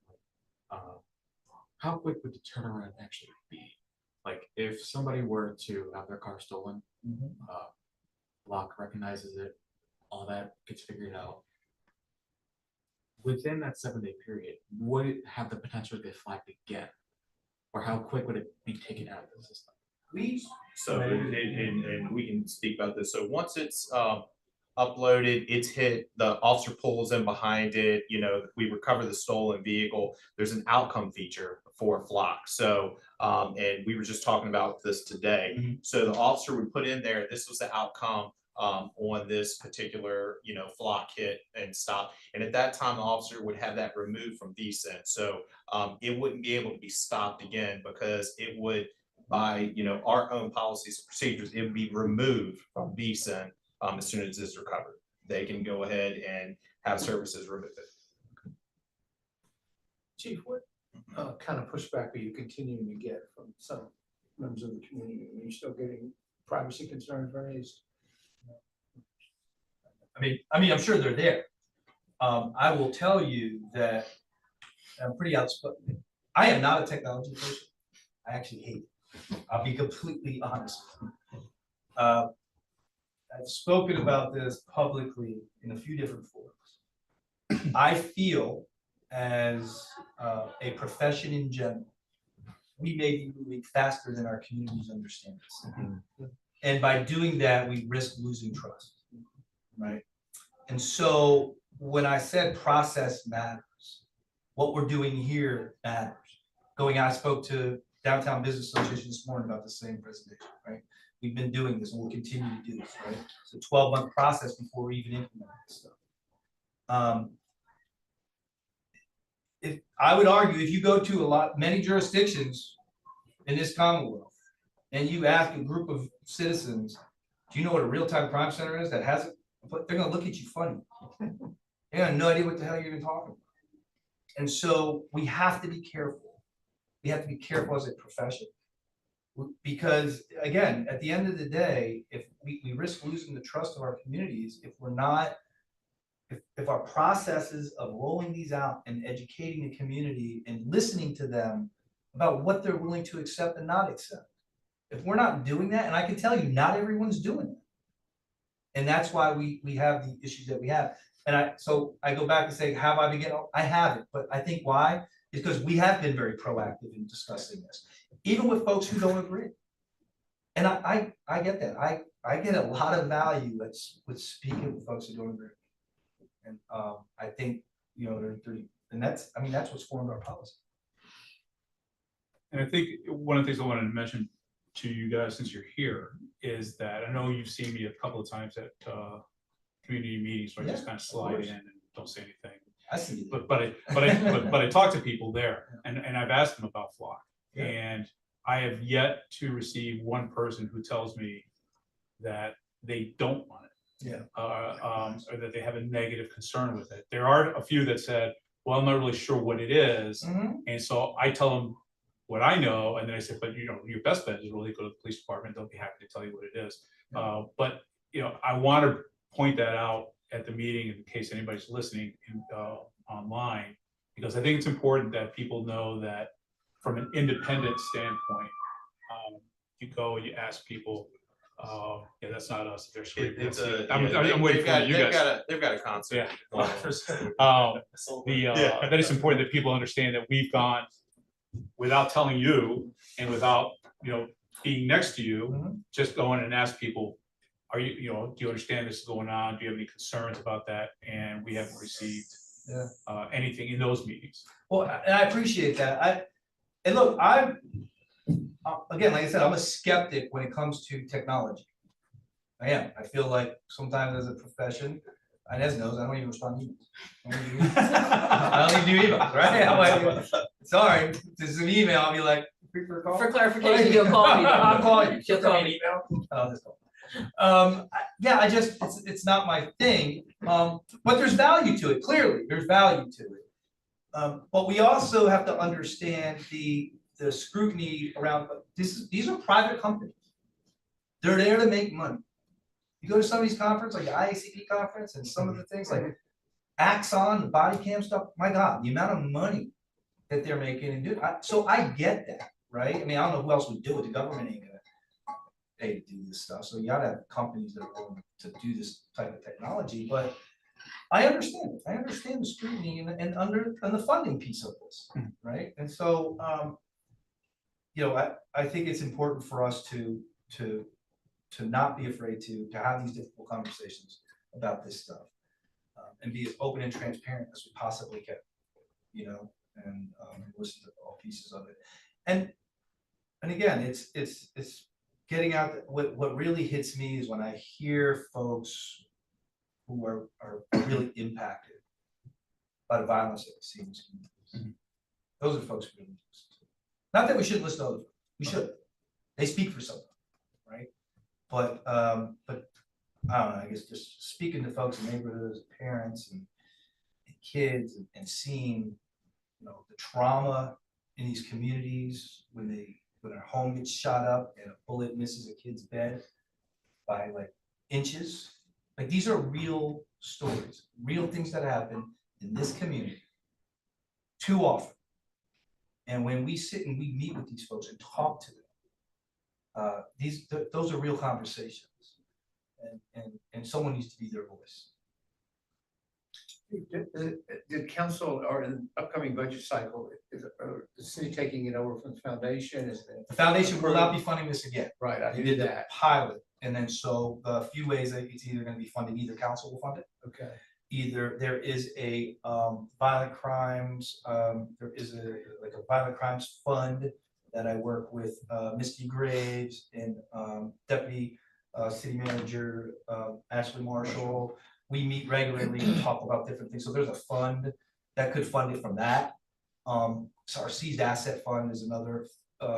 How quick would the turnaround actually be? Like if somebody were to have their car stolen, lock recognizes it, all that gets figured out. Within that 7-day period, would it have the potential to get flagged again? Or how quick would it be taken out of the system? So, and we can speak about this. So once it's uploaded, it's hit, the officer pulls in behind it, we recover the stolen vehicle. There's an outcome feature for flock. So, and we were just talking about this today. So the officer would put in there, this was the outcome on this particular, flock hit and stop. And at that time, the officer would have that removed from VSEN. So it wouldn't be able to be stopped again because it would, by our own policies and procedures, it would be removed from VSEN as soon as it's recovered. They can go ahead and have services remove it. Chief, what kind of pushback are you continuing to get from some members of the community? Are you still getting privacy concerns raised? I mean, I'm sure they're there. I will tell you that I'm pretty outspoken. I am not a technology person. I actually hate it. I'll be completely honest. I've spoken about this publicly in a few different forums. I feel as a profession in general, we may be moving faster than our communities understand this. And by doing that, we risk losing trust, right? And so when I said process matters, what we're doing here matters. Going out, I spoke to Downtown Business Association this morning about the same presentation, right? We've been doing this and we'll continue to do this, right? It's a 12-month process before we even implement this stuff. If I would argue, if you go to many jurisdictions in this Commonwealth and you ask a group of citizens, do you know what a real-time crime center is that hasn't, they're gonna look at you funny. They have no idea what the hell you're even talking about. And so we have to be careful. We have to be careful as a profession. Because again, at the end of the day, if we risk losing the trust of our communities, if we're not, if our processes of rolling these out and educating the community and listening to them about what they're willing to accept and not accept, if we're not doing that, and I can tell you, not everyone's doing it. And that's why we have the issues that we have. And so I go back and say, have I begun? I haven't, but I think why is because we have been very proactive in discussing this, even with folks who don't agree. And I get that. I get a lot of value with speaking with folks who don't agree. And I think, and that's what's formed our policy. And I think one of the things I wanted to mention to you guys since you're here is that I know you've seen me a couple of times at community meetings where I just kind of slide in and don't say anything. I see you. But I talk to people there and I've asked them about flock. Yeah. And I have yet to receive one person who tells me that they don't want it. Yeah. Or that they have a negative concern with it. There are a few that said, well, I'm not really sure what it is. And so I tell them what I know, and then I said, but your best bet is really go to the police department. They'll be happy to tell you what it is. Yeah. But I want to point that out at the meeting in case anybody's listening online, Because I think it's important that people know that from an independent standpoint, you go, you ask people, yeah, that's not us, they're screaming. It's that's- a, I'm yeah, waiting for you guys. they've got a concept. Yeah. That it's important that people understand that we've gone without telling you and without, being next to you, just going and ask people, are you, do you understand this is going on? Do you have any concerns about that? And we haven't received anything in those meetings. Well, and I appreciate that. And look, again, like I said, I'm a skeptic when it comes to technology. I am. I feel like sometimes as a profession, Inez knows, I don't even respond to emails. I don't even do emails, right? I'm like, sorry, this is an email, I'll be like, free for a call? For clarification, you'll call me. I'll call you. She'll call me. I'll just call. Yeah, it's not my thing, but there's value to it, clearly, there's value to it. But we also have to understand the scrutiny around, these are private companies. They're there to make money. You go to some of these conferences, like the IACP conference, and some of the things like Axon, the body cam stuff, my God, the amount of money that they're making and so I get that, right? I mean, I don't know who else would do it, the government ain't gonna pay to do this stuff, so you gotta have companies that are willing to do this type of technology, but I understand it, I understand the scrutiny and the funding piece of this, right? And so, I think it's important for us to not be afraid to have these difficult conversations about this stuff, and be as open and transparent as we possibly can, and listen to all pieces of it. And again, it's getting out. What really hits me is when I hear folks who are really impacted by the violence that we see in these communities. Those are folks we really listen to. Not that we shouldn't listen to others. We should. They speak for something, right? But I don't know, I guess just speaking to folks in neighborhoods, parents and kids and seeing, the trauma in these communities when a home gets shot up and a bullet misses a kid's bed by like inches. Like these are real stories, real things that happen in this community too often. And when we sit and we meet with these folks and talk to them, those are real conversations, and someone needs to be their voice. Did council or in the upcoming budget cycle, is the city taking it over from the foundation? The foundation will not be funding this again. Right, I They did did that. the pilot, and then so the few ways that it's either going to be funded, either council will fund it, Okay. either there is a violent crimes, there is a violent crimes fund that I work with Misty Graves and Deputy City Manager Ashley Marshall. We meet regularly to talk about different things. So there's a fund that could fund it from that. So our seized asset fund is another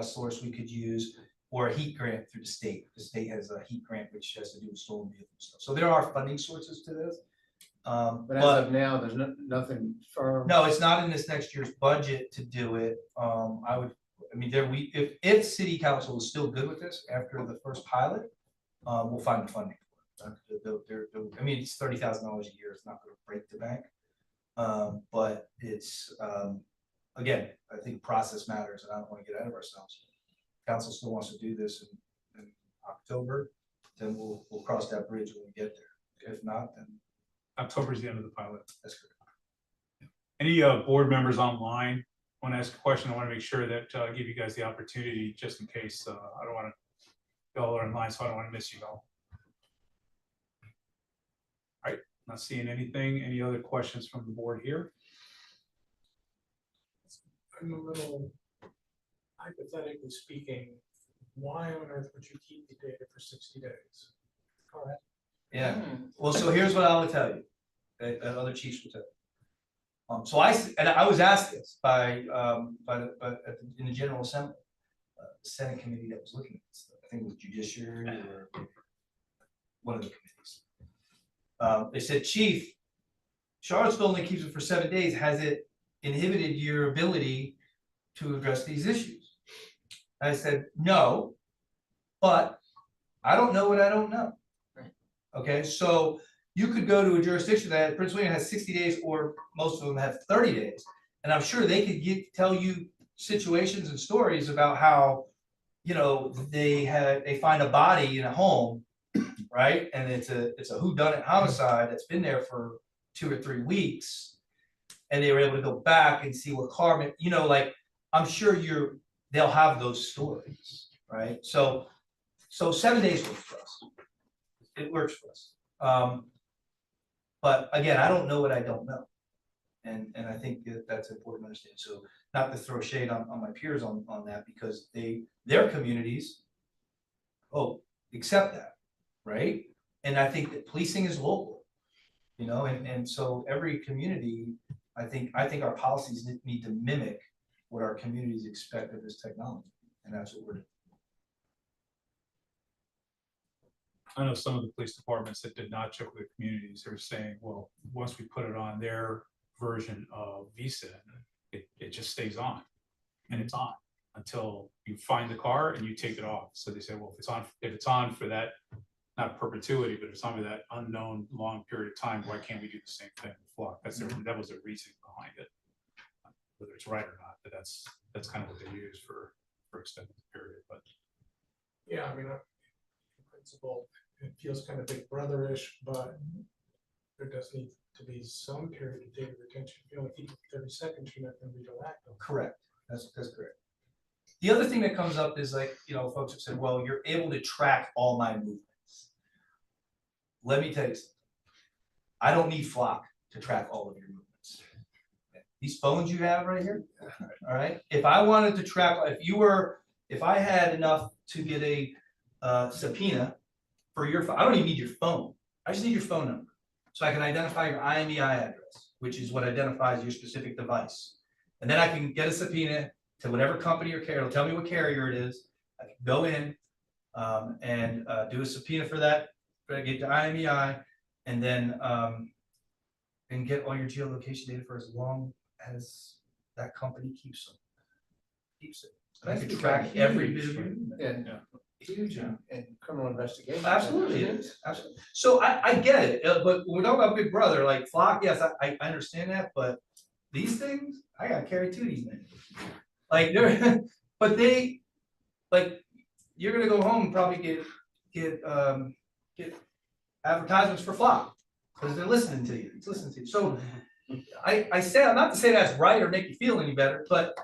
source we could use, or a heat grant through the state. The state has a heat grant which has to do with stolen vehicles stuff. So there are funding sources to this. But as of now, there's nothing firm. No, it's not in this next year's budget to do it. If city council is still good with this after the first pilot, we'll find the funding. It's $30,000 a year. It's not going to break the bank, but it's again, I think process matters, and I don't want to get ahead of ourselves. Council still wants to do this in October, then we'll cross that bridge when we get there. If not, then October is the end of the pilot. that's good. Any board members online want to ask a question? I want to make sure that give you guys the opportunity just in case. I don't want to, y'all are in line, so I don't want to miss you all. All right, not seeing anything. Any other questions from the board here? I'm a little, hypothetically speaking, why on earth would you keep the data for 60 days? Correct. Yeah. Well, so here's what I will tell you, and other chiefs will tell you. So I was asked this by in the General Assembly, the Senate committee that was looking at this. I think it was Judiciary or one of the committees. They said, Chief, Charlottesville only keeps it for 7 days. Has it inhibited your ability to address these issues? I said, no, but I don't know what I don't know. Okay, so you could go to a jurisdiction that Prince William has 60 days, or most of them have 30 days, And I'm sure they could tell you situations and stories about how, they find a body in a home, right? And it's a whodunit homicide that's been there for 2 or 3 weeks. And they were able to go back and see what car, like, I'm sure they'll have those stories, right? So 7 days works for us. It works for us. But again, I don't know what I don't know. And I think that's important to understand. So not to throw shade on my peers on that, because their communities, accept that, right? And I think that policing is local, and so every community, I think our policies need to mimic what our communities expect of this technology, and that's what we're doing. I know some of the police departments that did not check with the communities, they're saying, well, once we put it on their version of VSIN, it just stays on, and it's on until you find the car and you take it off. So they say, well, if it's on for that, not perpetuity, but if it's on for that unknown long period of time, why can't we do the same thing with Flock? That was the reasoning behind it. Whether it's right or not, but that's kind of what they use for extended period. But Yeah, I mean, in principle, it feels kind of big brotherish, but there does need to be some period of data retention. If you only keep it 30 seconds, you're not going to be retroactive. Correct. That's correct. The other thing that comes up is, like, folks have said, well, you're able to track all my movements. Let me tell you something. I don't need Flock to track all of your movements. These phones you have right here, all right? If I wanted to track, if I had enough to get a subpoena for your phone, I don't even need your phone. I just need your phone number. So I can identify your IMEI address, which is what identifies your specific device. And then I can get a subpoena to whatever company or carrier, it'll tell me what carrier it is. I can go in and do a subpoena for that, get the IMEI, and then and get all your geolocation data for as long as that company keeps it. And I can track every bit of it. And huge in criminal investigation. Absolutely, it is. Absolutely. So I get it, but when we're talking about Big Brother, like Flock, yes, I understand that, but these things, I gotta carry 2 of these things. Like but they, like, you're gonna go home and probably get advertisements for Flock, because they're listening to you. It's listening to you. So I say, not to say that's right or make you feel any better, but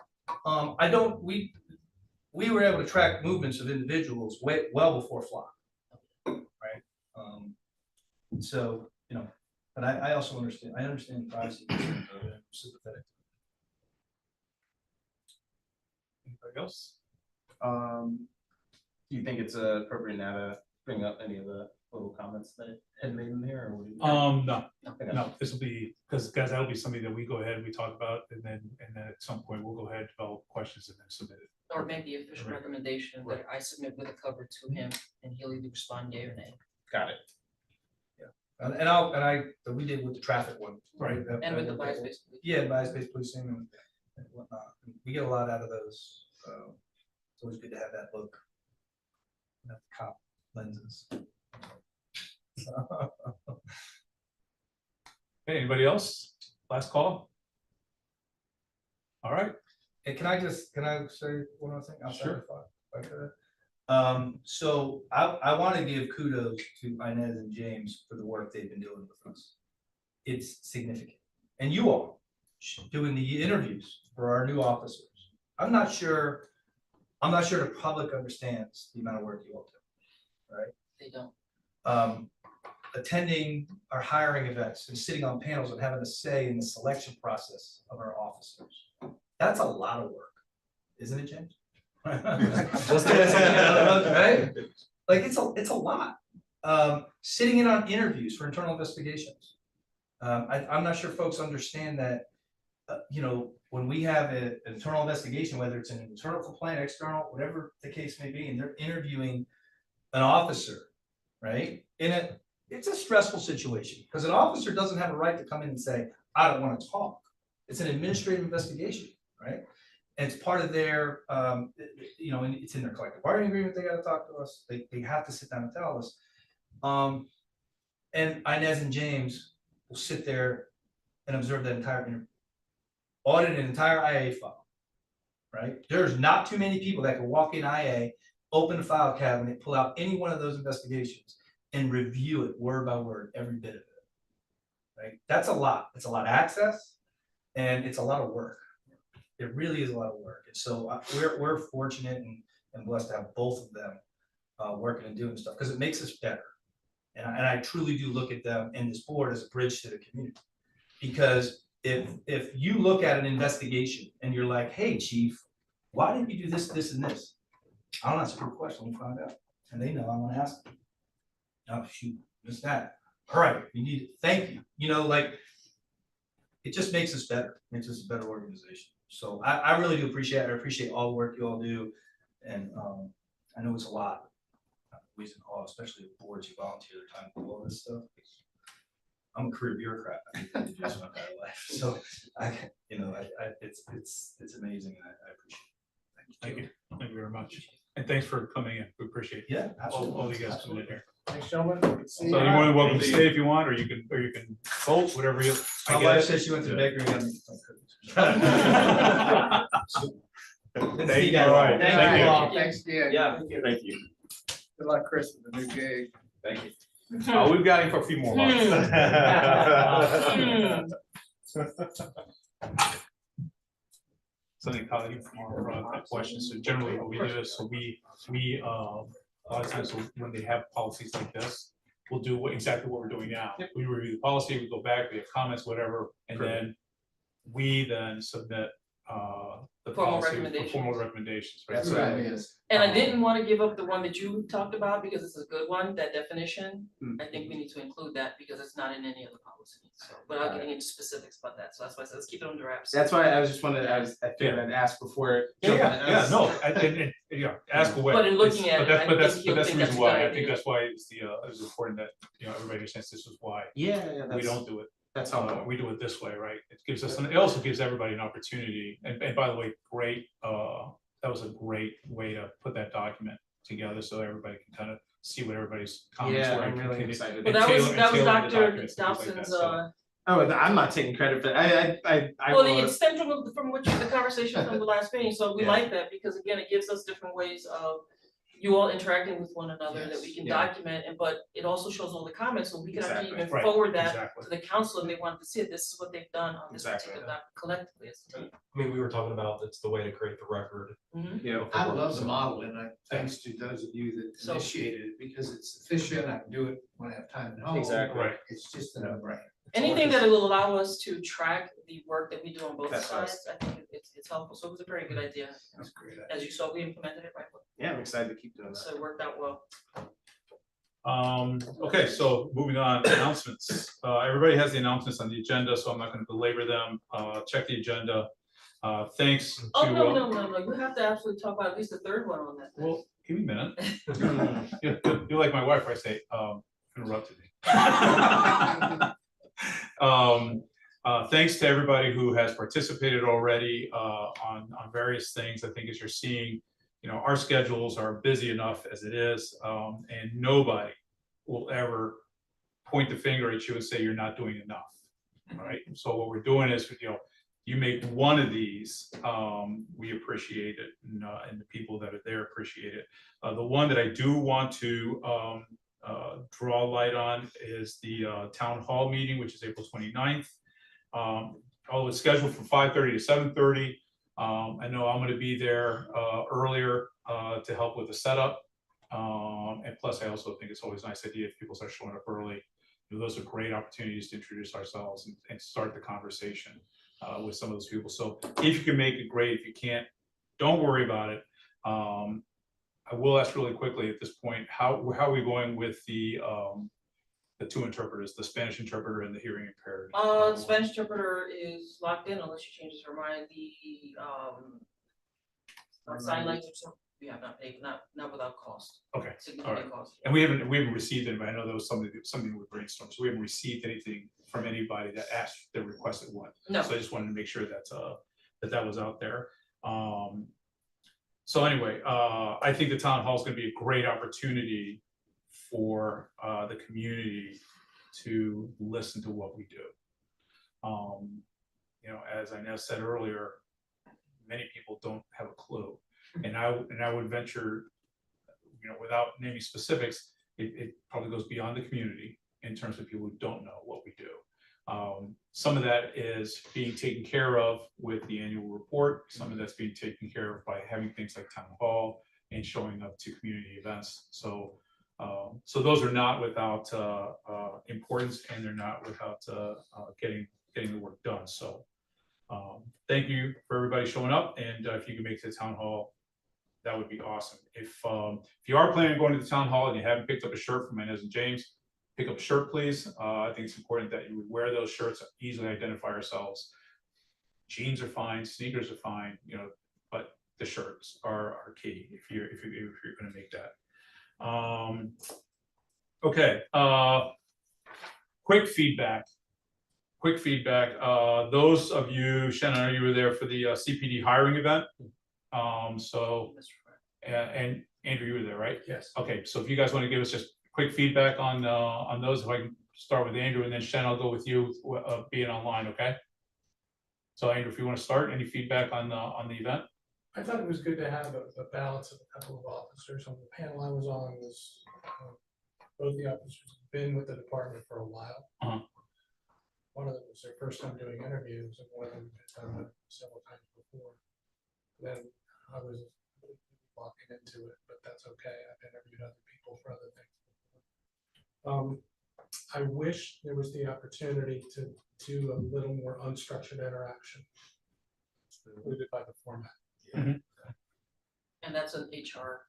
we were able to track movements of individuals well before Flock, right? So, but I also understand. I understand privacy. I'm sympathetic. anybody else? Do you think it's appropriate now to bring up any of the little comments that had made in there, or would you? No, this will be, because that'll be something that we go ahead and we talk about, and then at some point we'll go ahead, develop questions and then submit it. Or make the official Right. recommendation that I submit with a cover to him, and he'll either respond yea or nay. Got it. And we did with the traffic one, right? And with the bias-based. Yeah, bias-based policing and whatnot. We get a lot out of those. It's always good to have that look. Not the cop lenses. Hey, anybody else? Last call? All right. Hey, can I say one other thing? outside Sure. of Flock, if I could? So I want to give kudos to Inez and James for the work they've been doing with us. It's significant. And you all doing the interviews for our new officers. I'm not sure the public understands the amount of work you all do, right? They don't. Attending our hiring events and sitting on panels and having a say in the selection process of our officers. That's a lot of work, isn't it, James? Right? Like it's a lot. Sitting in on interviews for internal investigations. I'm not sure folks understand that, when we have an internal investigation, whether it's an internal complaint, external, whatever the case may be, and they're interviewing an officer, right? It's a stressful situation because an officer doesn't have a right to come in and say, I don't want to talk. It's an administrative investigation, right? And it's part of their, and it's in their collective bargaining agreement. They got to talk to us. They have to sit down and tell us. And Inez and James will sit there and observe that entire interview. audit an entire IA file, right? There's not too many people that can walk in IA, open the file cabinet, pull out any one of those investigations and review it word by word, every bit of it, right? That's a lot. It's a lot of access and it's a lot of work. It really is a lot of work. And so we're fortunate and blessed to have both of them working and doing stuff because it makes us better. And I truly do look at them and this board as a bridge to the community. Because if you look at an investigation and you're like, hey, chief, why didn't you do this, this, and this? I don't ask a good question, let me find out. And they know I'm gonna ask them. Oh, shoot, missed that. All right, you need it, thank you. You know, like, it just makes us better, makes us a better organization. So I really do appreciate it. I appreciate all the work you all do. And I know it's a lot. I'm always in awe, especially the boards you volunteer their time to do all this stuff. I'm a career bureaucrat. I think I do this my entire life. So it's amazing and I appreciate it. Thank you. Thank you very much. And thanks for coming in. We appreciate it. Yeah, All you guys coming in here. Thanks, gentlemen. So you're more than welcome to stay if you want, or you can vote, whatever you. My wife says she went to the bakery and got me some cookies. Thank you. All right. Thank you. All. Thanks again. Yeah. Thank you. Good luck, Chris, with the new gig. Thank you. We've got him for a few more months. Something caught you from our questions. So generally what we do is, so we a lot of times when they have policies like this, we'll do exactly what we're doing now. We review the policy, we go back, we have comments, whatever, and then we then submit the Formal policy for recommendations. formal recommendations. Right? That's So- what it is. And I didn't want to give up the one that you talked about because it's a good one, that definition. I think we need to include that because it's not in any of the policies. So without getting into specifics about that. So that's why I said, let's keep it under wraps. That's why I was just wanted, I figured I'd ask before. Ask away. But in looking at it, I But that's think you'll the think reason that's a why, good I think idea. that's why it's it's important that, everybody understands this is why Yeah, we don't do it. that's helpful. We do it this way, right? It gives us, it also gives everybody an opportunity, and by the way, great, that was a great way to put that document together, so everybody can kind of see what everybody's comments Yeah, were. I'm and really continue- excited. Well, and that was tailor- and tailor the Dr. documents and things like that, Dobson's, so- Oh, I'm not taking credit for that. I well, will- it stemmed from what the conversation from the last meeting, so we Yeah. like that, because again, it gives us different ways of you all interacting with one another that we can Yeah. document, but it also shows all the comments, so we can actually Exactly. even Right, forward that exactly. to the council, and they wanted to see it, this is what they've done on this Exactly. particular doc collectively as a team. I mean, we were talking about it's the way to create the record. Mhm. Yeah. I love the model and thanks to those of you that So- initiated it because it's efficient. I can do it when I have time at home. Exactly. Right. It's just a no-brainer. Anything that will allow us to track the work that we do on both That's sides, I think it's helpful, so it was a very good idea. That's great. As you saw, we implemented it right, Yeah, I'm excited to keep doing that. so it worked out well. Okay, so moving on, announcements. Everybody has the announcements on the agenda, so I'm not gonna belabor them. Check the agenda. Thanks to. Oh, no, you have to absolutely talk about at least the third one on that. Well, give me a minute. You're like my wife, I say, interrupted me. Thanks to everybody who has participated already on various things. I think as you're seeing, our schedules are busy enough as it is, and nobody will ever point the finger at you and say you're not doing enough. All right. So what we're doing is, you make one of these, we appreciate it, and the people that are there appreciate it. The one that I do want to draw light on is the town hall meeting, which is April 29th. It's scheduled from 5:30 to 7:30. I know I'm going to be there earlier to help with the setup. And plus, I also think it's always a nice idea if people start showing up early. Those are great opportunities to introduce ourselves and start the conversation with some of those people. So if you can make it, great. If you can't, don't worry about it. I will ask really quickly at this point, how are we going with the two interpreters, the Spanish interpreter and the hearing impaired? Spanish interpreter is locked in unless she changes her mind, sign language, we have not paid, not without cost. Okay, Significant cost. and we haven't received it, but I know there was something with brainstorm, so we haven't received anything from anybody that asked, that requested one. No. So I just wanted to make sure that was out there. So anyway, I think the town hall is going to be a great opportunity for the community to listen to what we do. as I now said earlier, many people don't have a clue. And I would venture, without naming specifics, it probably goes beyond the community in terms of people who don't know what we do. Some of that is being taken care of with the annual report. Some of that's being taken care of by having things like town hall and showing up to community events. So those are not without importance, and they're not without getting the work done. So thank you for everybody showing up, and if you can make it to the town hall, that would be awesome. If you are planning on going to the town hall and you haven't picked up a shirt from Inez and James, pick up a shirt, please. I think it's important that you would wear those shirts, easily identify ourselves. Jeans are fine, sneakers are fine, but the shirts are key if you're going to make that. Okay. Quick feedback. Those of you, Shannon, you were there for the CPD hiring event. And Andrew, you were there, right? Yes. Okay, so if you guys want to give us just quick feedback on those, if I can start with Andrew, and then Shannon, I'll go with you being online, okay? So Andrew, if you want to start, any feedback on the event? I thought it was good to have a balance of a couple of officers. On the panel I was on was both the officers have been with the department for a while. One of them was their first time doing interviews, and one of them had done it several times before. Then I was walking into it, but that's okay. I've interviewed other people for other things before. I wish there was the opportunity to do a little more unstructured interaction included by the format. And that's an HR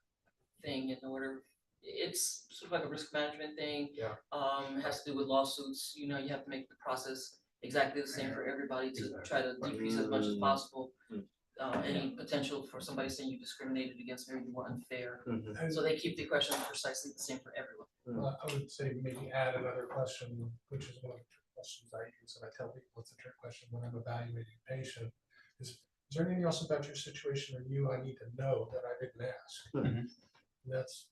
thing in order. It's sort of like a risk management thing. Yeah. It has to do with lawsuits. You have to make the process exactly the same for everybody to try to decrease as much as possible. Any potential for somebody saying you discriminated against me or you were unfair. So they keep the questions precisely the same for everyone. I would say maybe add another question, which is one of the trick questions I use, and I tell people it's a trick question when I'm evaluating a patient. Is there anything else about your situation or you I need to know that I didn't ask? And that's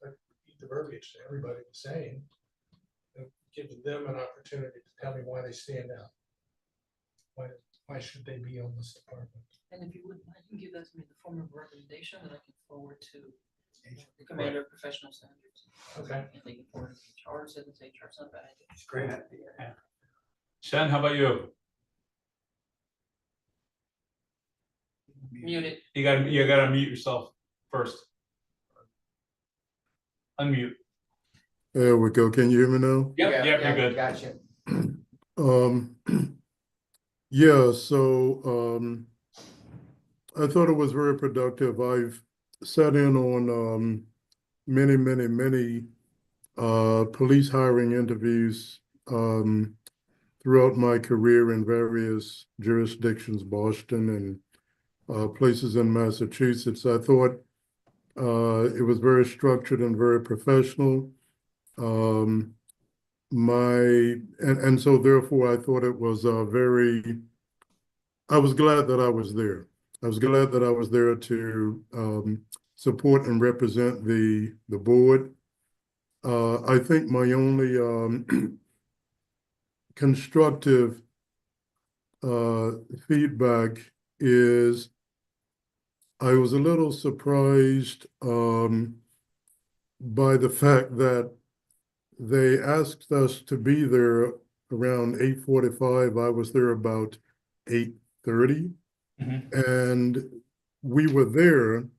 like repeat the verbiage to everybody the same, and give them an opportunity to tell me why they stand out. Why should they be on this department? And if you wouldn't mind, you can give that to me in the form of a recommendation that I can forward to the commander of professional standards. Okay. And they can forward it to HR, said it's HR, it's not a bad idea. It's great idea. Shannon, how about you? Muted. You gotta mute yourself first. Unmute. There we go. Can you hear me now? Yep, you're good. Gotcha. Yeah, so I thought it was very productive. I've sat in on many police hiring interviews throughout my career in various jurisdictions, Boston and places in Massachusetts. I thought it was very structured and very professional. And so therefore I thought it was I was glad that I was there. I was glad that I was there to support and represent the board. I think my only constructive feedback is I was a little surprised by the fact that they asked us to be there around 8:45. I was there about 8:30. And we were there,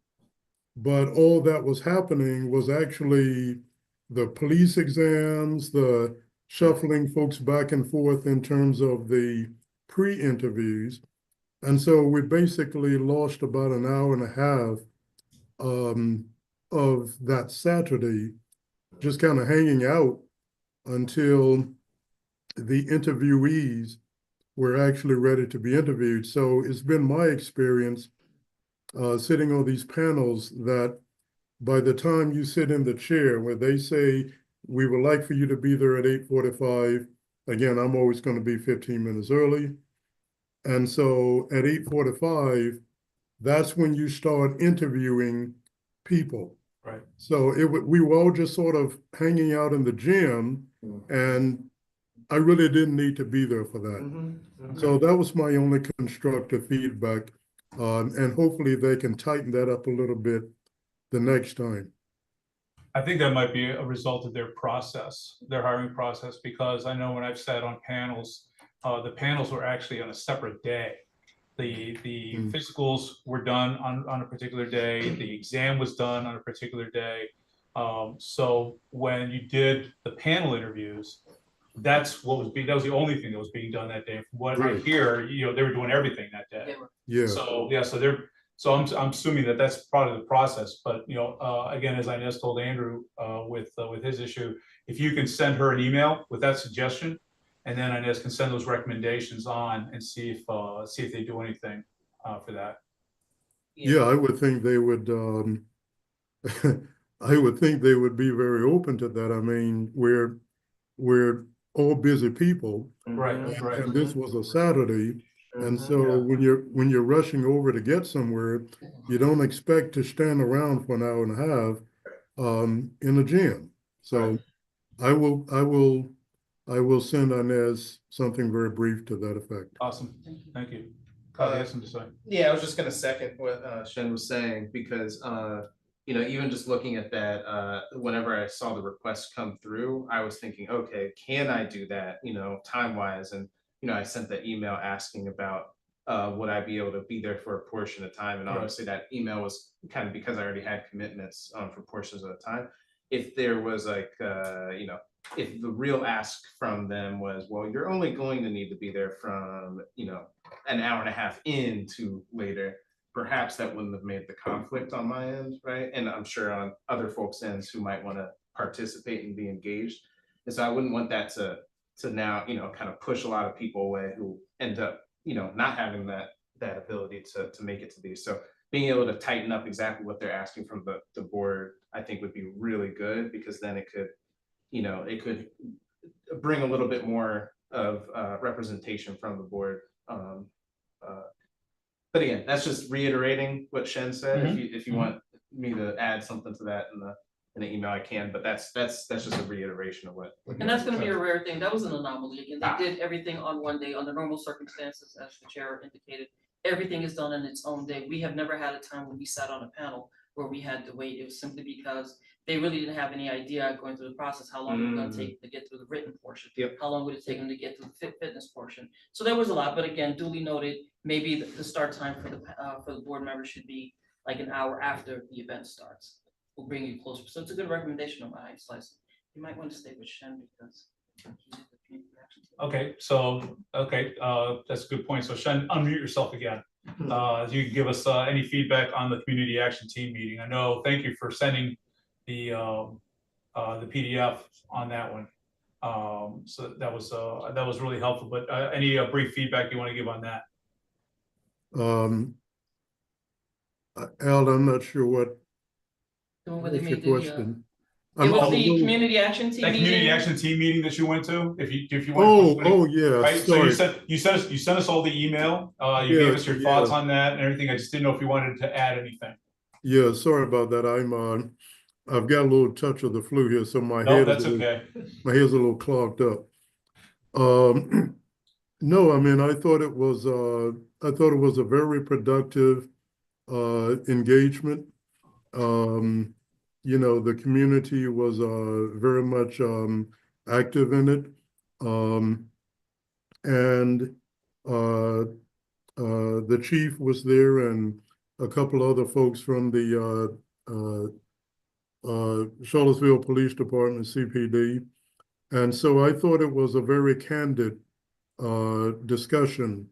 but all that was happening was actually the police exams, the shuffling folks back and forth in terms of the pre-interviews. And so we basically lost about an hour and a half of that Saturday, just kind of hanging out until the interviewees were actually ready to be interviewed. So it's been my experience sitting on these panels that by the time you sit in the chair where they say, we would like for you to be there at 8:45, again, I'm always going to be 15 minutes early. And so at 8:45, that's when you start interviewing people. Right. So we were all just sort of hanging out in the gym, and I really didn't need to be there for that. Mm-hmm. So that was my only constructive feedback. And hopefully they can tighten that up a little bit the next time. I think that might be a result of their process, their hiring process, because I know when I've sat on panels, the panels were actually on a separate day. The physicals were done on a particular day, the exam was done on a particular day. So when you did the panel interviews, that was the only thing that was being done that day. From what I Right. hear, they were doing everything that day. They were. Yeah. So I'm assuming that that's part of the process, but again, as Inez told Andrew, with his issue, if you can send her an email with that suggestion, and then Inez can send those recommendations on and see if they do anything for that. Yeah, I would think they would, I would think they would be very open to that. I mean, we're all busy people. Right, And right. and this was a Saturday, and so Yeah. when you're rushing over to get somewhere, you don't expect to stand around for an hour and a half in a gym. So I will send Inez something very brief to that effect. Awesome, thank you. Kyle, you have something to say? Yeah, I was just gonna second what Shen was saying, because even just looking at that, whenever I saw the request come through, I was thinking, okay, can I do that, time wise? And I sent the email asking about would I be able to be there for a portion of time? And Right. obviously that email was kind of because I already had commitments for portions of the time. If there was like if the real ask from them was, well, you're only going to need to be there from an hour and a half in to later, perhaps that wouldn't have made the conflict on my end, right? And I'm sure on other folks' ends who might want to participate and be engaged. And so I wouldn't want that to now, kind of push a lot of people away who end up, not having that ability to make it to these. So being able to tighten up exactly what they're asking from the board, I think would be really good, because then it could bring a little bit more of representation from the board. But again, that's just reiterating what Shen said. If you want me to add something to that in the email, I can. But that's just a reiteration of what. And that's gonna be a rare thing. That was an anomaly. Again, they did everything on one day under normal circumstances, as the chair indicated. Everything is done in its own day. We have never had a time when we sat on a panel where we had to wait. It was simply because they really didn't have any idea going through the process, how long it was gonna take to get through the written portion. Yep. How long would it take them to get through the fitness portion? So there was a lot, but again, duly noted, maybe the start time for the board members should be like an hour after the event starts. Will bring you closer. So it's a good recommendation on my slice. You might want to stay with Shen because he did the community action team. That's a good point. So Shen, unmute yourself again. You can give us any feedback on the community action team meeting. I know, thank you for sending the PDF on that one. So that was really helpful, but any brief feedback you want to give on that? Al, I'm not sure The one where they what's your made the, question. it was I'm a the little- community action team That community meeting. action team meeting that you went to, if you went. Oh, yeah, Right, so sorry. you sent us all the email, you gave us your Yeah. thoughts on that and everything. I just didn't know if you wanted to add anything. Yeah, sorry about that. I've got a little touch of the flu here, so my No, head that's is okay. my head's a little clogged up. No, I mean, I thought it was a very productive engagement. The community was very much active in it. And the chief was there and a couple other folks from the Charlottesville Police Department, CPD. And so I thought it was a very candid discussion.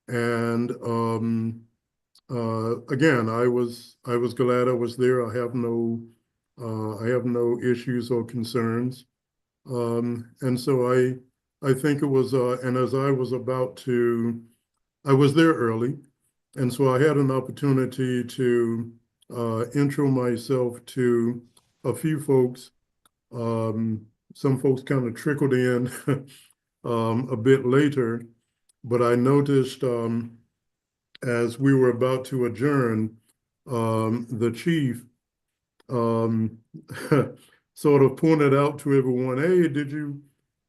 And again, I was glad I was there. I have no issues or concerns. And so I think it was, and as I was I was there early, and so I had an opportunity to intro myself to a few folks. Some folks kind of trickled in a bit later, but I noticed as we were about to adjourn, the chief sort of pointed out to everyone, hey, did you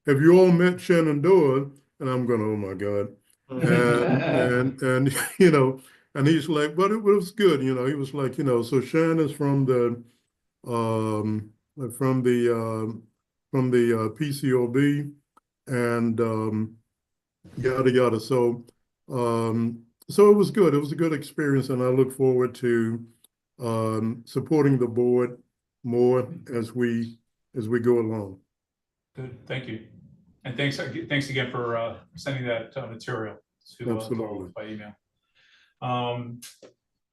have you all met Shenandoah? And I'm going, oh my God. And you know, and he's like, but it was good, you know. He was like, you know, so Shan is um from the PCOB and yada yada. So it was good. It was a good experience, and I look forward to supporting the board more as we go along. Good, thank you. And thanks again for sending that material to Absolutely. by email.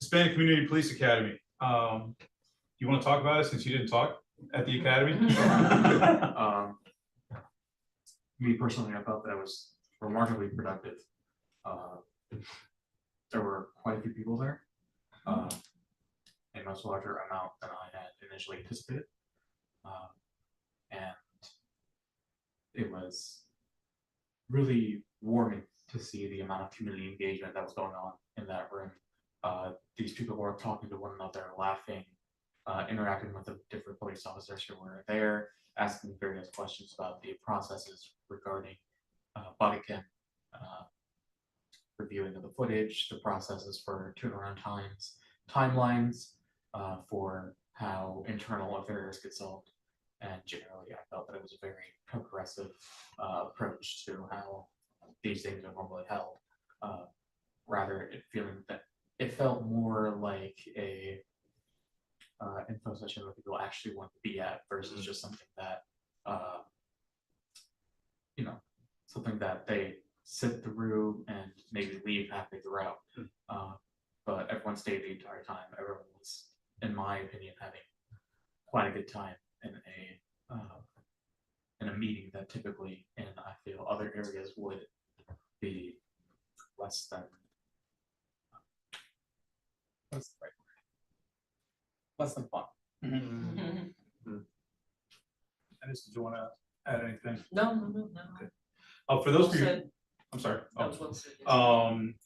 Hispanic Community Police Academy. You want to talk about it since you didn't talk at the academy? Me personally, I felt that it was remarkably productive. There were quite a few people there, a much larger amount than I had initially anticipated. And it was really warming to see the amount of community engagement that was going on in that room. These people were talking to one another, laughing, interacting with the different police officers who were there, asking various questions about the processes regarding body cam, reviewing of the footage, the processes for turnaround times, timelines for how internal affairs get solved. And generally, I felt that it was a very progressive approach to how these things are normally held. Rather, it felt more like a info session where people actually want to be at versus just something that something that they sit through and maybe leave halfway throughout. But everyone stayed the entire time. Everyone was, in my opinion, having quite a good time in a meeting that typically, and I feel other areas would be less than what's the right word? Less than fun. Dennis, did you want to add anything? No. For those Well of you, said. I'm sorry. That was well said, yes.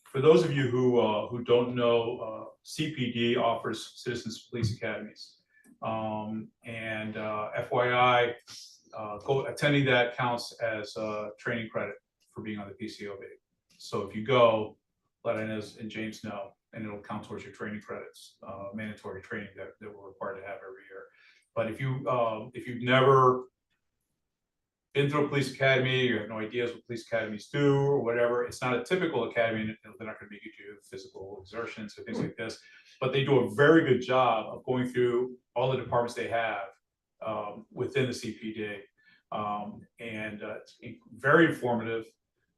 For those of you who don't know, CPD offers Citizens Police Academies. And FYI, attending that counts as training credit for being on the PCOB. So if you go, let Inez and James know, and it'll count towards your training credits, mandatory training that we're required to have every year. But if you've never been through a police academy, you have no ideas what police academies do or whatever, it's not a typical academy. They're not going to make you do physical exertions or things like this, but they do a very good job of going through all the departments they have within the CPD. And it's very informative.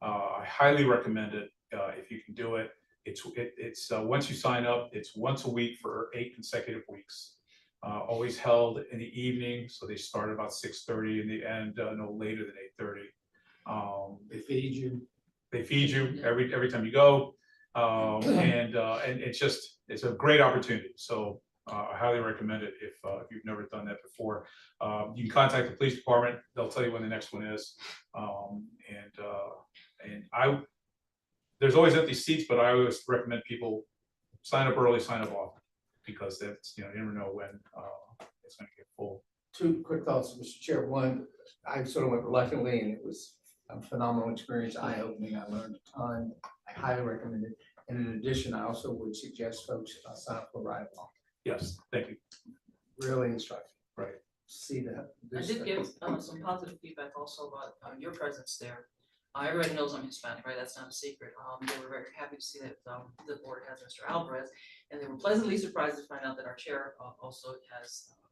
I highly recommend it if you can do it. It's once you sign up, it's once a week for 8 consecutive weeks. Always held in the evening, so they start about 6:30 and they end no later than 8:30. They feed you. They feed you every time you go, and it's a great opportunity. So I highly recommend it if you've never done that before. You can contact the police department; they'll tell you when the next one is. There's always empty seats, but I always recommend people sign up early, sign up often, because that's, you never know when it's going to get full. 2 quick thoughts, Mr. Chair. One, I sort of went reluctantly, and it was a phenomenal experience, eye-opening. I learned a ton. I highly recommend it. And in addition, I also would suggest folks sign up for ride along. Yes, thank you. Really instructive. Right. See that. I did give some positive feedback also about your presence there. Everybody knows I'm Hispanic, right? That's not a secret. They were very happy to see that the board has Mr. Alvarez, and they were pleasantly surprised to find out that our chair also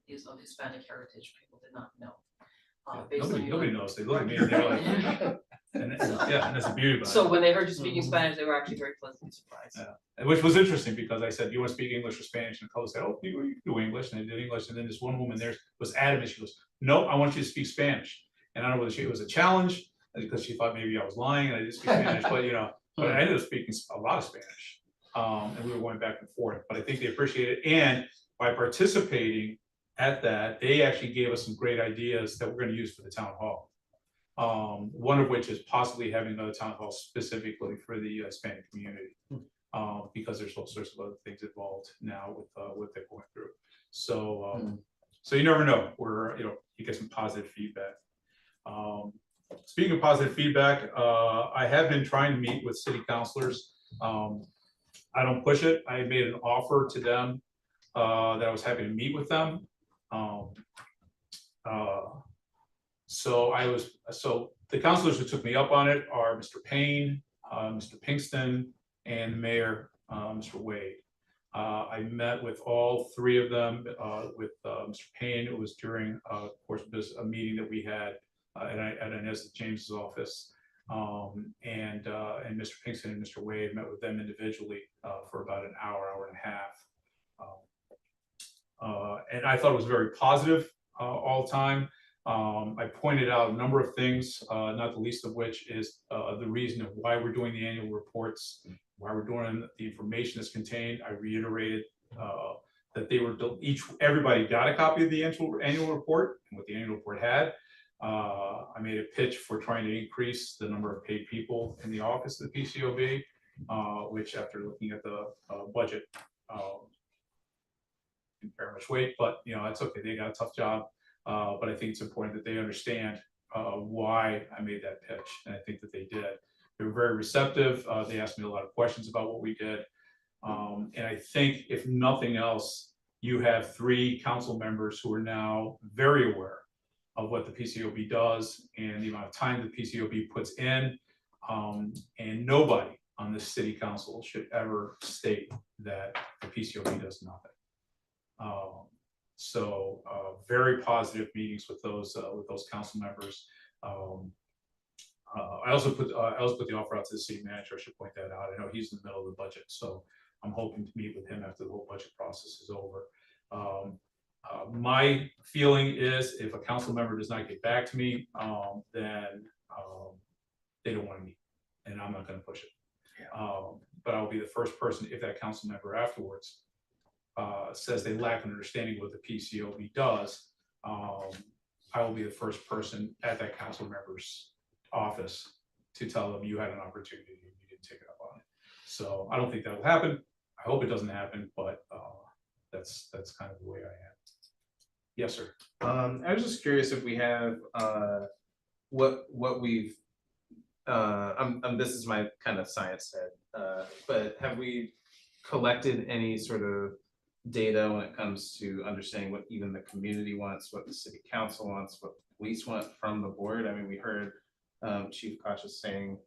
is of Hispanic heritage. People did not know. Nobody knows. They look at me and they're like, and that's the beauty about it. So when they heard you speaking Spanish, they were actually very pleasantly surprised. Yeah. Which was interesting because I said, "Do you want to speak English or Spanish?" And Nicole said, "Oh, you do English," and they did English. And then this one woman there was adamant. She goes, "No, I want you to speak Spanish." And I don't know whether it was a challenge because she thought maybe I was lying and I didn't speak Spanish, but I ended up speaking a lot of Spanish, and we were going back and forth. But I think they appreciate it, and by participating at that, they actually gave us some great ideas that we're going to use for the town hall. One of which is possibly having another town hall specifically for the Hispanic community, because there's all sorts of other things involved now with what they're going through. So, so you never know. You get some positive feedback. Speaking of positive feedback, I have been trying to meet with city councilors. I don't push it. I made an offer to them that I was happy to meet with them. So the councilors who took me up on it are Mr. Payne, Mr. Pinkston, and the mayor, Mr. Wade. I met with all three of them. With Mr. Payne, it was during, of course, a meeting that we had at Inez James's office. And Mr. Pinkston and Mr. Wade met with them individually for about an hour, hour and a half. And I thought it was very positive all the time. I pointed out a number of things, not the least of which is the reason of why we're doing the annual reports, why we're doing the information that's contained. I reiterated that everybody got a copy of the annual report and what the annual report had. I made a pitch for trying to increase the number of paid people in the office of the PCOB, which after looking at the budget, didn't very much weight, but that's okay. They got a tough job. But I think it's important that they understand why I made that pitch. And I think that they did. They were very receptive. They asked me a lot of questions about what we did. And I think if nothing else, you have 3 council members who are now very aware of what the PCOB does and the amount of time the PCOB puts in. And nobody on this city council should ever state that the PCOB does nothing. So very positive meetings with those council members. I also put the offer out to the city manager. I should point that out. I know he's in the middle of the budget, so I'm hoping to meet with him after the whole budget process is over. My feeling is if a council member does not get back to me, then they don't want to meet, and I'm not going to push it. But I'll be the first person, if that council member afterwards says they lack an understanding what the PCOB does, I will be the first person at that council member's office to tell them you had an opportunity and you didn't take it up on it. So I don't think that will happen. I hope it doesn't happen, but that's kind of the way I am. Yes, sir. I was just curious if we have what we've this is my kind of science head, but have we collected any sort of data when it comes to understanding what even the community wants, what the city council wants, what the police want from the board? I mean, we heard Chief Cautious saying,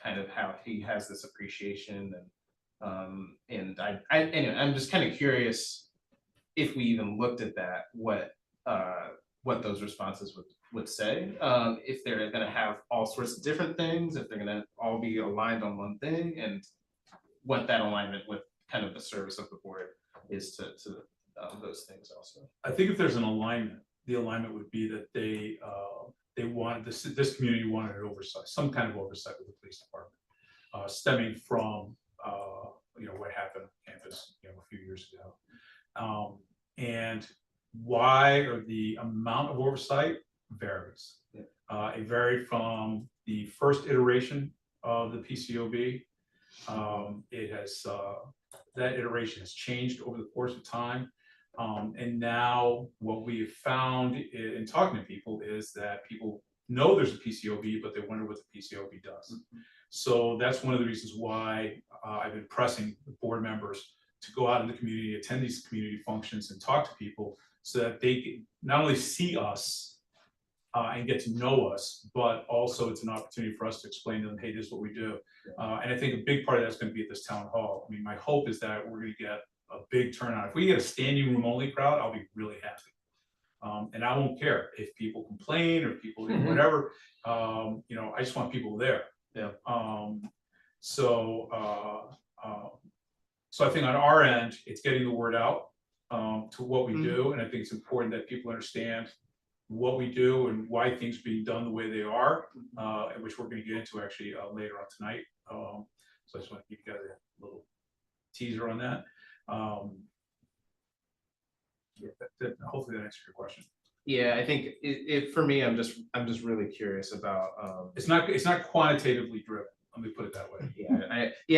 kind of how he has this appreciation, and anyway, I'm just kind of curious if we even looked at that, what those responses would say, if they're going to have all sorts of different things, if they're going to all be aligned on one thing, and what that alignment with kind of the service of the board is to those things also. I think if there's an alignment, the alignment would be that they wanted this community wanted an oversight, some kind of oversight with the police department, stemming from what happened on campus a few years ago, and why or the amount of oversight varies. It varied from the first iteration of the PCOB. It has that iteration has changed over the course of time. And now what we have found in talking to people is that people know there's a PCOB, but they wonder what the PCOB does. Mm-hmm. So that's one of the reasons why I've been pressing the board members to go out in the community, attend these community functions and talk to people so that they can not only see us and get to know us, but also it's an opportunity for us to explain to them, hey, this is what we do. And I think a big part of that's going to be at this town hall. I mean, my hope is that we're going to get a big turnout. If we get a standing room only crowd, I'll be really happy. And I won't care if people complain or people whatever. I just want people there. Yeah. So I think on our end, it's getting the word out to what we do, and I think it's important that people understand what we do and why things are being done the way they are, and which we're going to get into actually later on tonight. So I just want to give you guys a little teaser on that. Hopefully that answers your question. Yeah, I think it for me, I'm just really curious about. It's not quantitatively driven. Let me put it that way.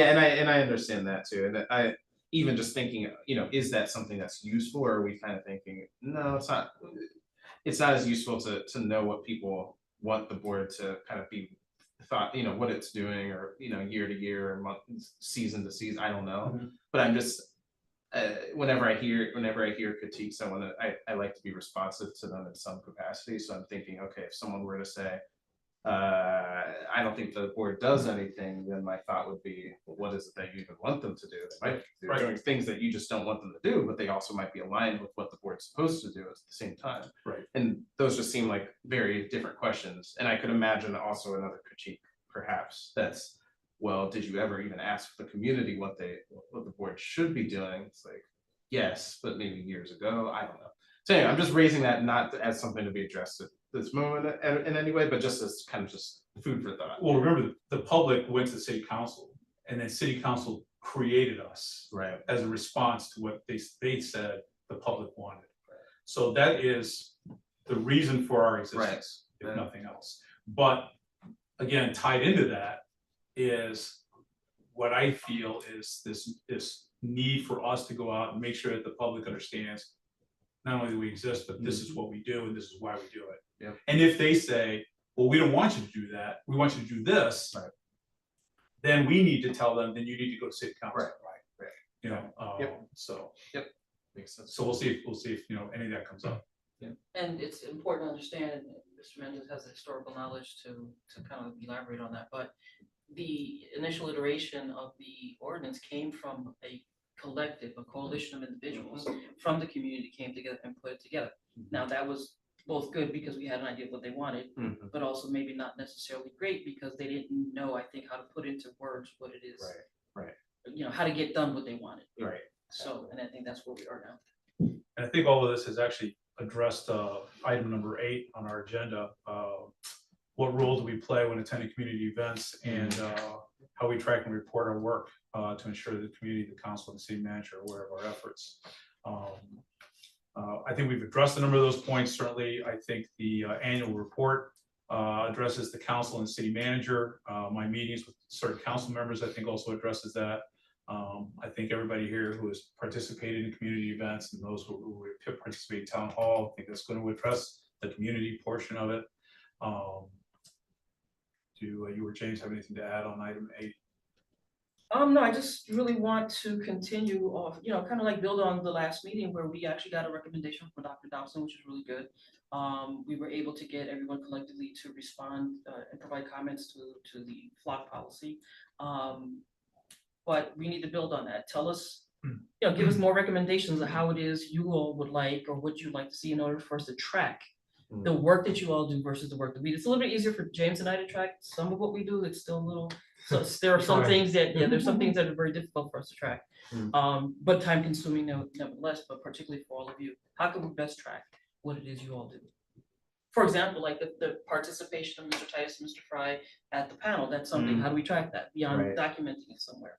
And I understand that too. And I even just thinking, is that something that's useful, or are we kind of thinking, no, it's not. It's not as useful to know what people want the board to kind of be thought, what it's doing, or, year to year, or month, season to season, I don't know. But I'm just, whenever I hear critiques, I like to be responsive to them in some capacity. So I'm thinking, okay, if someone were to say, I don't think the board does anything, then my thought would be, well, what is it that you even want them to do? They might be doing things that you just don't want them to do, but they also might be aligned with what the board's supposed to do at the same time. Right. And those just seem like very different questions. And I could imagine also another critique, perhaps, that's, well, did you ever even ask the community what the board should be doing? It's like, yes, but maybe years ago, I don't know. So anyway, I'm just raising that not as something to be addressed at this moment in any way, but just as kind of just food for thought. Well, remember, the public went to city council, and then city council created us Right. as a response to what they said the public wanted. So that is the reason for our existence, if nothing else. But again, tied into that is what I feel is this need for us to go out and make sure that the public understands not only do we exist, but this is what we do and this is why we do it. Yeah. And if they say, well, we don't want you to do that, we want you to do this, Right. then we need to tell them, then you need to go to city council. Right. You know, Yep. So. Yep. Makes sense. So we'll see if any of that comes up. And it's important to understand, and Mr. Mendez has the historical knowledge to kind of elaborate on that, but the initial iteration of the ordinance came from a collective, a coalition of individuals from the community came together and put it together. Now, that was both good because we had an idea of what they wanted, but also maybe not necessarily great because they didn't know, I think, how to put into words what it is. Right. How to get done what they wanted. Right. So, and I think that's where we are now. And I think all of this has actually addressed item number 8 on our agenda. What role do we play when attending community events, and how we track and report our work to ensure that the community, the council, and the city manager are aware of our efforts. I think we've addressed a number of those points. Certainly, I think the annual report addresses the council and city manager. My meetings with certain council members, I think, also addresses that. I think everybody here who has participated in community events and those who participate in town hall, I think that's going to address the community portion of it. Do you or James have anything to add on item 8? No, I just really want to continue off, kind of like build on the last meeting where we actually got a recommendation from Dr. Dobson, which is really good. We were able to get everyone collectively to respond and provide comments to the flock policy. But we need to build on that. Tell us, give us more recommendations of how it is you all would like, or what you'd like to see in order for us to track the work that you all do versus the work that we do. It's a little bit easier for James and I to track some of what we do. It's still a little, so there are some things that, there's some things that are very difficult for us to track. But time consuming nevertheless, but particularly for all of you. How can we best track what it is you all do? For example, like the participation of Mr. Titus and Mr. Fry at the panel, that's something, how do we track that beyond documenting it somewhere?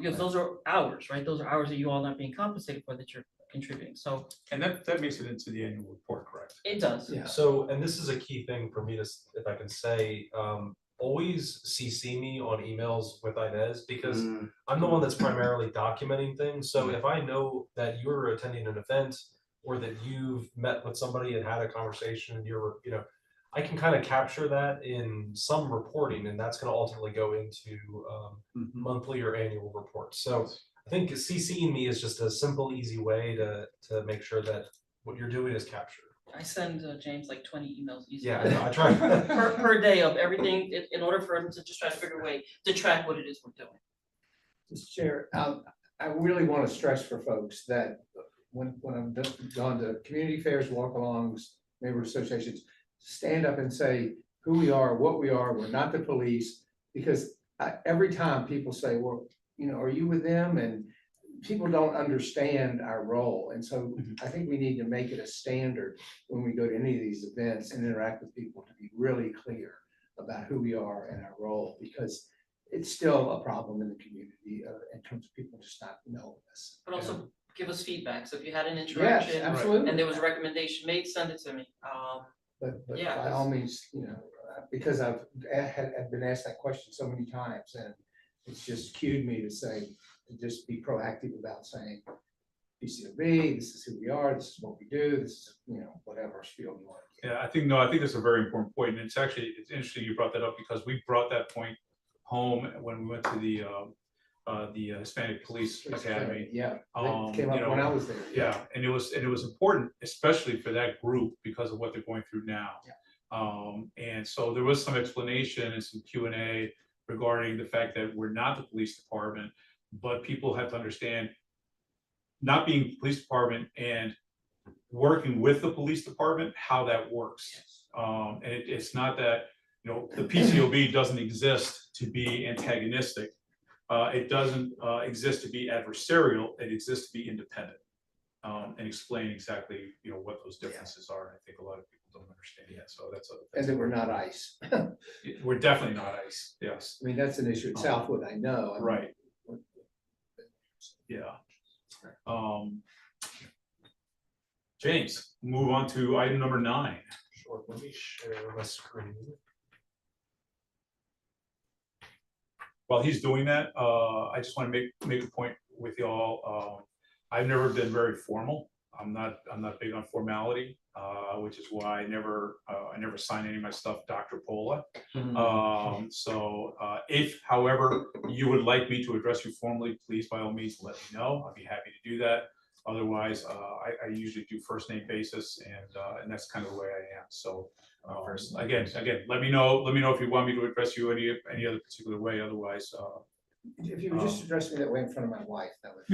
Because those are hours, right? Those are hours that you all not being compensated for that you're contributing. So, and that makes it into the annual report, correct? It does. Yeah. So, and this is a key thing for me to, if I can say, always CC me on emails with Inez, because I'm the one that's primarily documenting things. So if I know that you're attending an event or that you've met with somebody and had a conversation, and I can kind of capture that in some reporting, and that's going to ultimately go into monthly or annual reports. So I think CCing me is just a simple, easy way to make sure that what you're doing is captured. I send James like 20 emails easily. Yeah, I try. per day of everything in order for him to just try to figure a way to track what it is we're doing. Mr. Chair, I really want to stress for folks that when I'm gone to community fairs, walk-alongs, neighborhood associations, stand up and say who we are, what we are. We're not the police, because every time people say, well, are you with them? And people don't understand our role. And so I think we need to make it a standard when we go to any of these events and interact with people to be really clear about who we are and our role, because it's still a problem in the community in terms of people just not knowing us. But also give us feedback. So if you had an interaction, yes, absolutely, and there was a recommendation made, send it to me. But yeah, by all means, because I've been asked that question so many times, and it's just cued me to say, to just be proactive about saying, PCOB, this is who we are, this is what we do, this is, whatever spiel you want. Yeah, I think that's a very important point, and it's interesting you brought that up, because we brought that point home when we went to the Hispanic Police Academy. Yeah, Um, that came up you when know, I was there. Yeah, and it was important, especially for that group, because of what they're going through now. And so there was some explanation and some Q&A regarding the fact that we're not the police department, but people have to understand, not being the police department and working with the police department, how that works. And it's not that, the PCOB doesn't exist to be antagonistic. It doesn't exist to be adversarial. It exists to be independent, and explain exactly, what those differences are. And I think a lot of people don't understand that. So that's And then we're not ICE. we're definitely not ICE. Yes. I mean, that's an issue at Southwood, I know. Right. Yeah. James, move on to item number 9. Sure, let me share my screen. While he's doing that, I just want to make a point with y'all. I've never been very formal. I'm not big on formality, which is why I never sign any of my stuff Dr. Pola. So if, however, you would like me to address you formally, please by all means let me know. I'll be happy to do that. Otherwise, I usually do first name basis, and that's kind of the way I am. So again, let me know if you want me to address you any other particular way. Otherwise, If you would just address me that way in front of my wife, that would.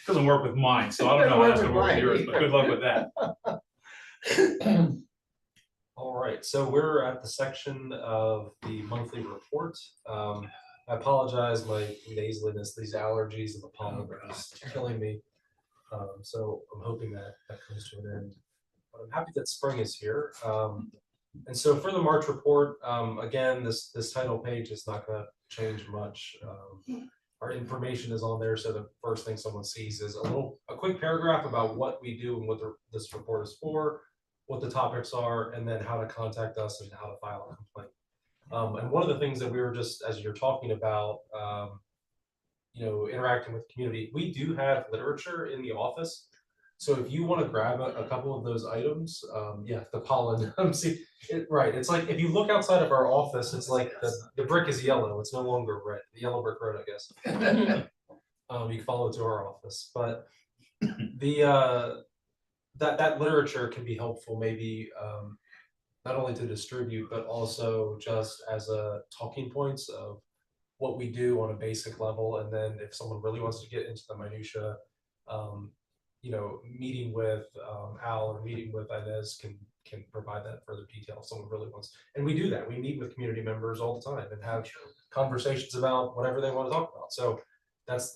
doesn't work with mine, so I don't know how that's gonna work with yours, but good luck with that. All right, so we're at the section of the monthly report. I apologize, my nasaliness, these allergies and the pollen are just killing me. So I'm hoping that comes to an end. But I'm happy that spring is here. And so for the March report, again, this title page is not going to change much. Our information is on there, so the first thing someone sees is a quick paragraph about what we do and what this report is for, what the topics are, and then how to contact us and how to file a complaint. And one of the things that we were just, as you're talking about, interacting with the community, we do have literature in the office. So if you want to grab a couple of those items, the pollen, right. It's like, if you look outside of our office, it's like the brick is yellow. It's no longer red, the yellow brick road, I guess. You can follow it to our office, but that literature can be helpful, maybe, not only to distribute, but also just as a talking points of what we do on a basic level. And then if someone really wants to get into the minutia, meeting with Al or meeting with Inez can provide that further detail if someone really wants. And we do that. We meet with community members all the time and have conversations about whatever they want to talk about. So that's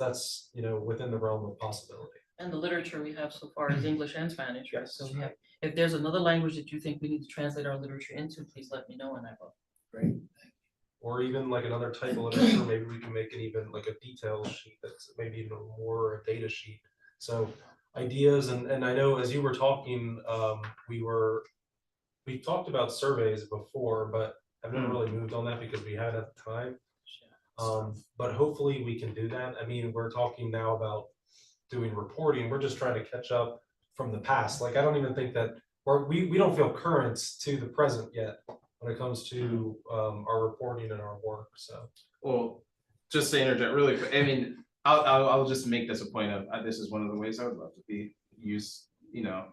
within the realm of possibility. And the literature we have so far is English and Spanish, right? Yes. So we have, if there's another language that you think we need to translate our literature into, please let me know and I will. Great. Or even like another type of literature, maybe we can make it even like a detail sheet that's maybe even more a data sheet. So ideas, and I know as you were talking, we talked about surveys before, but I've never really moved on that because we had at the time. But hopefully we can do that. I mean, we're talking now about doing reporting. We're just trying to catch up from the past. Like, I don't even think that we don't feel current to the present yet when it comes to our reporting and our work. So, Well, just to interject really quick, I mean, I'll just make this a point of this is one of the ways I would love to use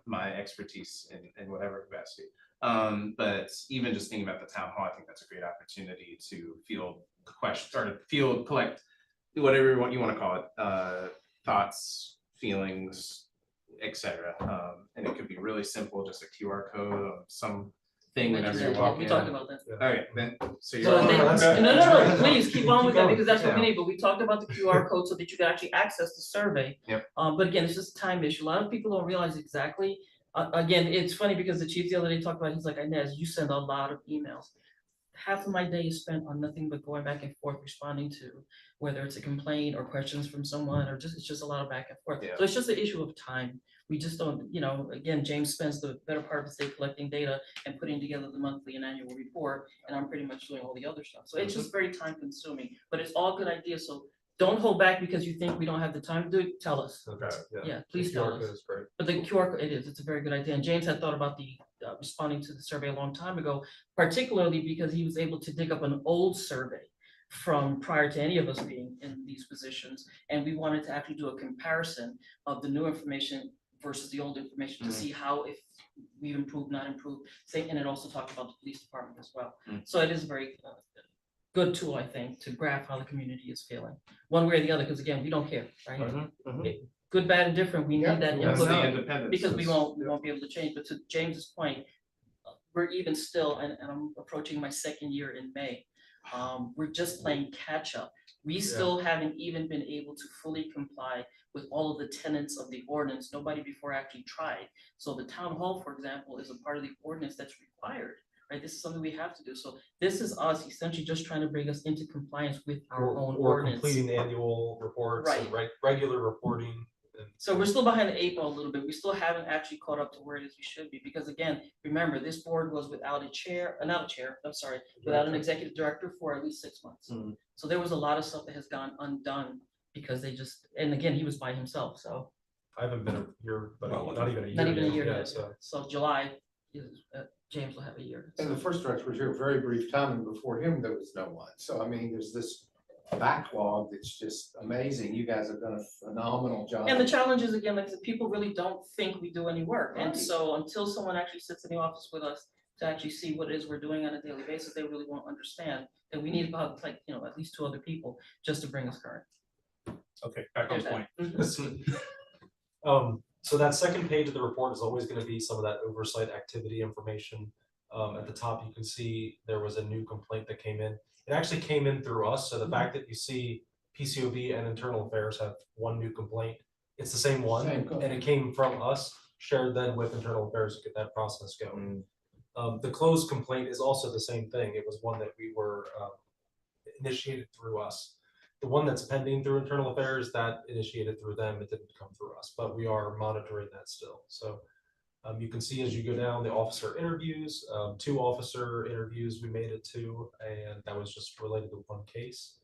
my expertise in whatever capacity. But even just thinking about the town hall, I think that's a great opportunity to field questions or collect whatever you want to call it, thoughts, feelings, etc. And it could be really simple, just a QR code or some thing whenever you walk in. We talked about that. Okay, then, so you're. No, please keep on with that because that's what we Yeah. need, but we talked about the QR code so that you can actually access the survey. Yep. But again, it's just a time issue. A lot of people don't realize exactly. Again, it's funny because the chief the other day talked about, he's like, Inez, you send a lot of emails. Half of my day is spent on nothing but going back and forth responding to whether it's a complaint or questions from someone or it's just a lot of back and forth. Yeah. So it's just an issue of time. We just don't, again, James spends the better part of his day collecting data and putting together the monthly and annual report, and I'm pretty much doing all the other stuff. So it's just very time consuming, but it's all good ideas. So don't hold back because you think we don't have the time to do it, tell us. Okay, yeah. Yeah, please The QR tell code us. is great. But the QR code, it's a very good idea. And James had thought about the responding to the survey a long time ago, particularly because he was able to dig up an old survey from prior to any of us being in these positions. And we wanted to actually do a comparison of the new information versus the old information to see how, if we've improved, not improved. And it also talked about the police department as well. So it is a very good tool, I think, to graph how the community is feeling, one way or the other, because again, we don't care, right? Good, bad, and different, we Yeah, need that That's input the independence. because we won't be able to change. But to James's point, we're even still, and I'm approaching my second year in May. We're just playing catch up. We still haven't even been able to fully comply with all of the tenets of the ordinance. Nobody before actually tried. So the town hall, for example, is a part of the ordinance that's required, right? This is something we have to do. So this is us essentially just trying to bring us into compliance with our own Or ordinance. completing the annual reports and regular reporting. So we're still behind the 8 ball a little bit. We still haven't actually caught up to where it is we should be, because again, remember, this board was without a chair, without an executive director for at least 6 months. So there was a lot of stuff that has gone undone because they just, and again, he was by himself, so. I haven't been a year, but not even a year. Not even a year Yeah, yet. So July, James will have a year. And the first director was here a very brief time, and before him, there was no one. So I mean, there's this backlog that's just amazing. You guys have done a phenomenal job. And the challenge is, again, like I said, people really don't think we do any work. And Right. so until someone actually sits in the office with us to actually see what it is we're doing on a daily basis, they really won't understand that we need about at least 2 other people just to bring us current. Okay, back on point. So that second page of the report is always going to be some of that oversight activity information. At the top, you can see there was a new complaint that came in. It actually came in through us. So the fact that you see PCOB and Internal Affairs have one new complaint, it's the same one, and it came from us, shared then with Internal Affairs to get that process going. The closed complaint is also the same thing. It was one that we were initiated through us. The one that's pending through Internal Affairs, that initiated through them, it didn't come through us, but we are monitoring that still. So you can see as you go down the officer interviews, 2 officer interviews we made it to, and that was just related to 1 case.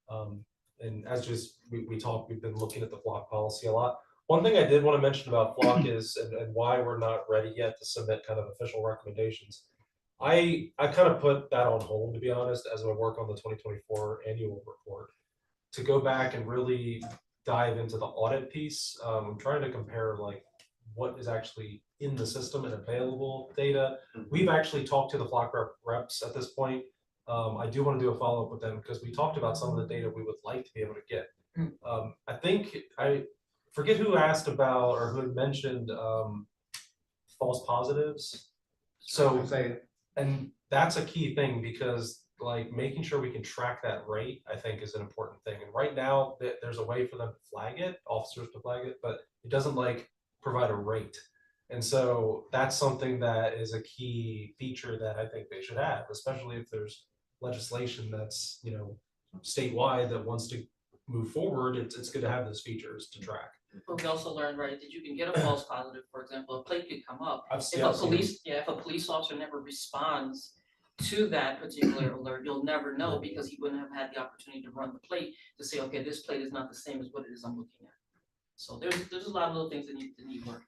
And as we talked, we've been looking at the flock policy a lot. One thing I did want to mention about flock is, and why we're not ready yet to submit kind of official recommendations. I kind of put that on hold, to be honest, as I work on the 2024 annual report, to go back and really dive into the audit piece. I'm trying to compare like what is actually in the system and available data. We've actually talked to the flock reps at this point. I do want to do a follow-up with them because we talked about some of the data we would like to be able to get. I think I forget who asked about or who had mentioned false positives. So, and that's a key thing because like making sure we can track that rate, I think is an important thing. And right now there's a way for them to flag it, officers to flag it, but it doesn't like provide a rate. And so that's something that is a key feature that I think they should have, especially if there's legislation that's, statewide that wants to move forward. It's good to have those features to track. But we also learned, right, that you can get a false positive, for example, a plate could come up. I've If a police officer never responds to that particular alert, you'll never know because he wouldn't have had the opportunity to run the plate to say, okay, this plate is not the same as what it is I'm looking at. So there's a lot of little things that need work.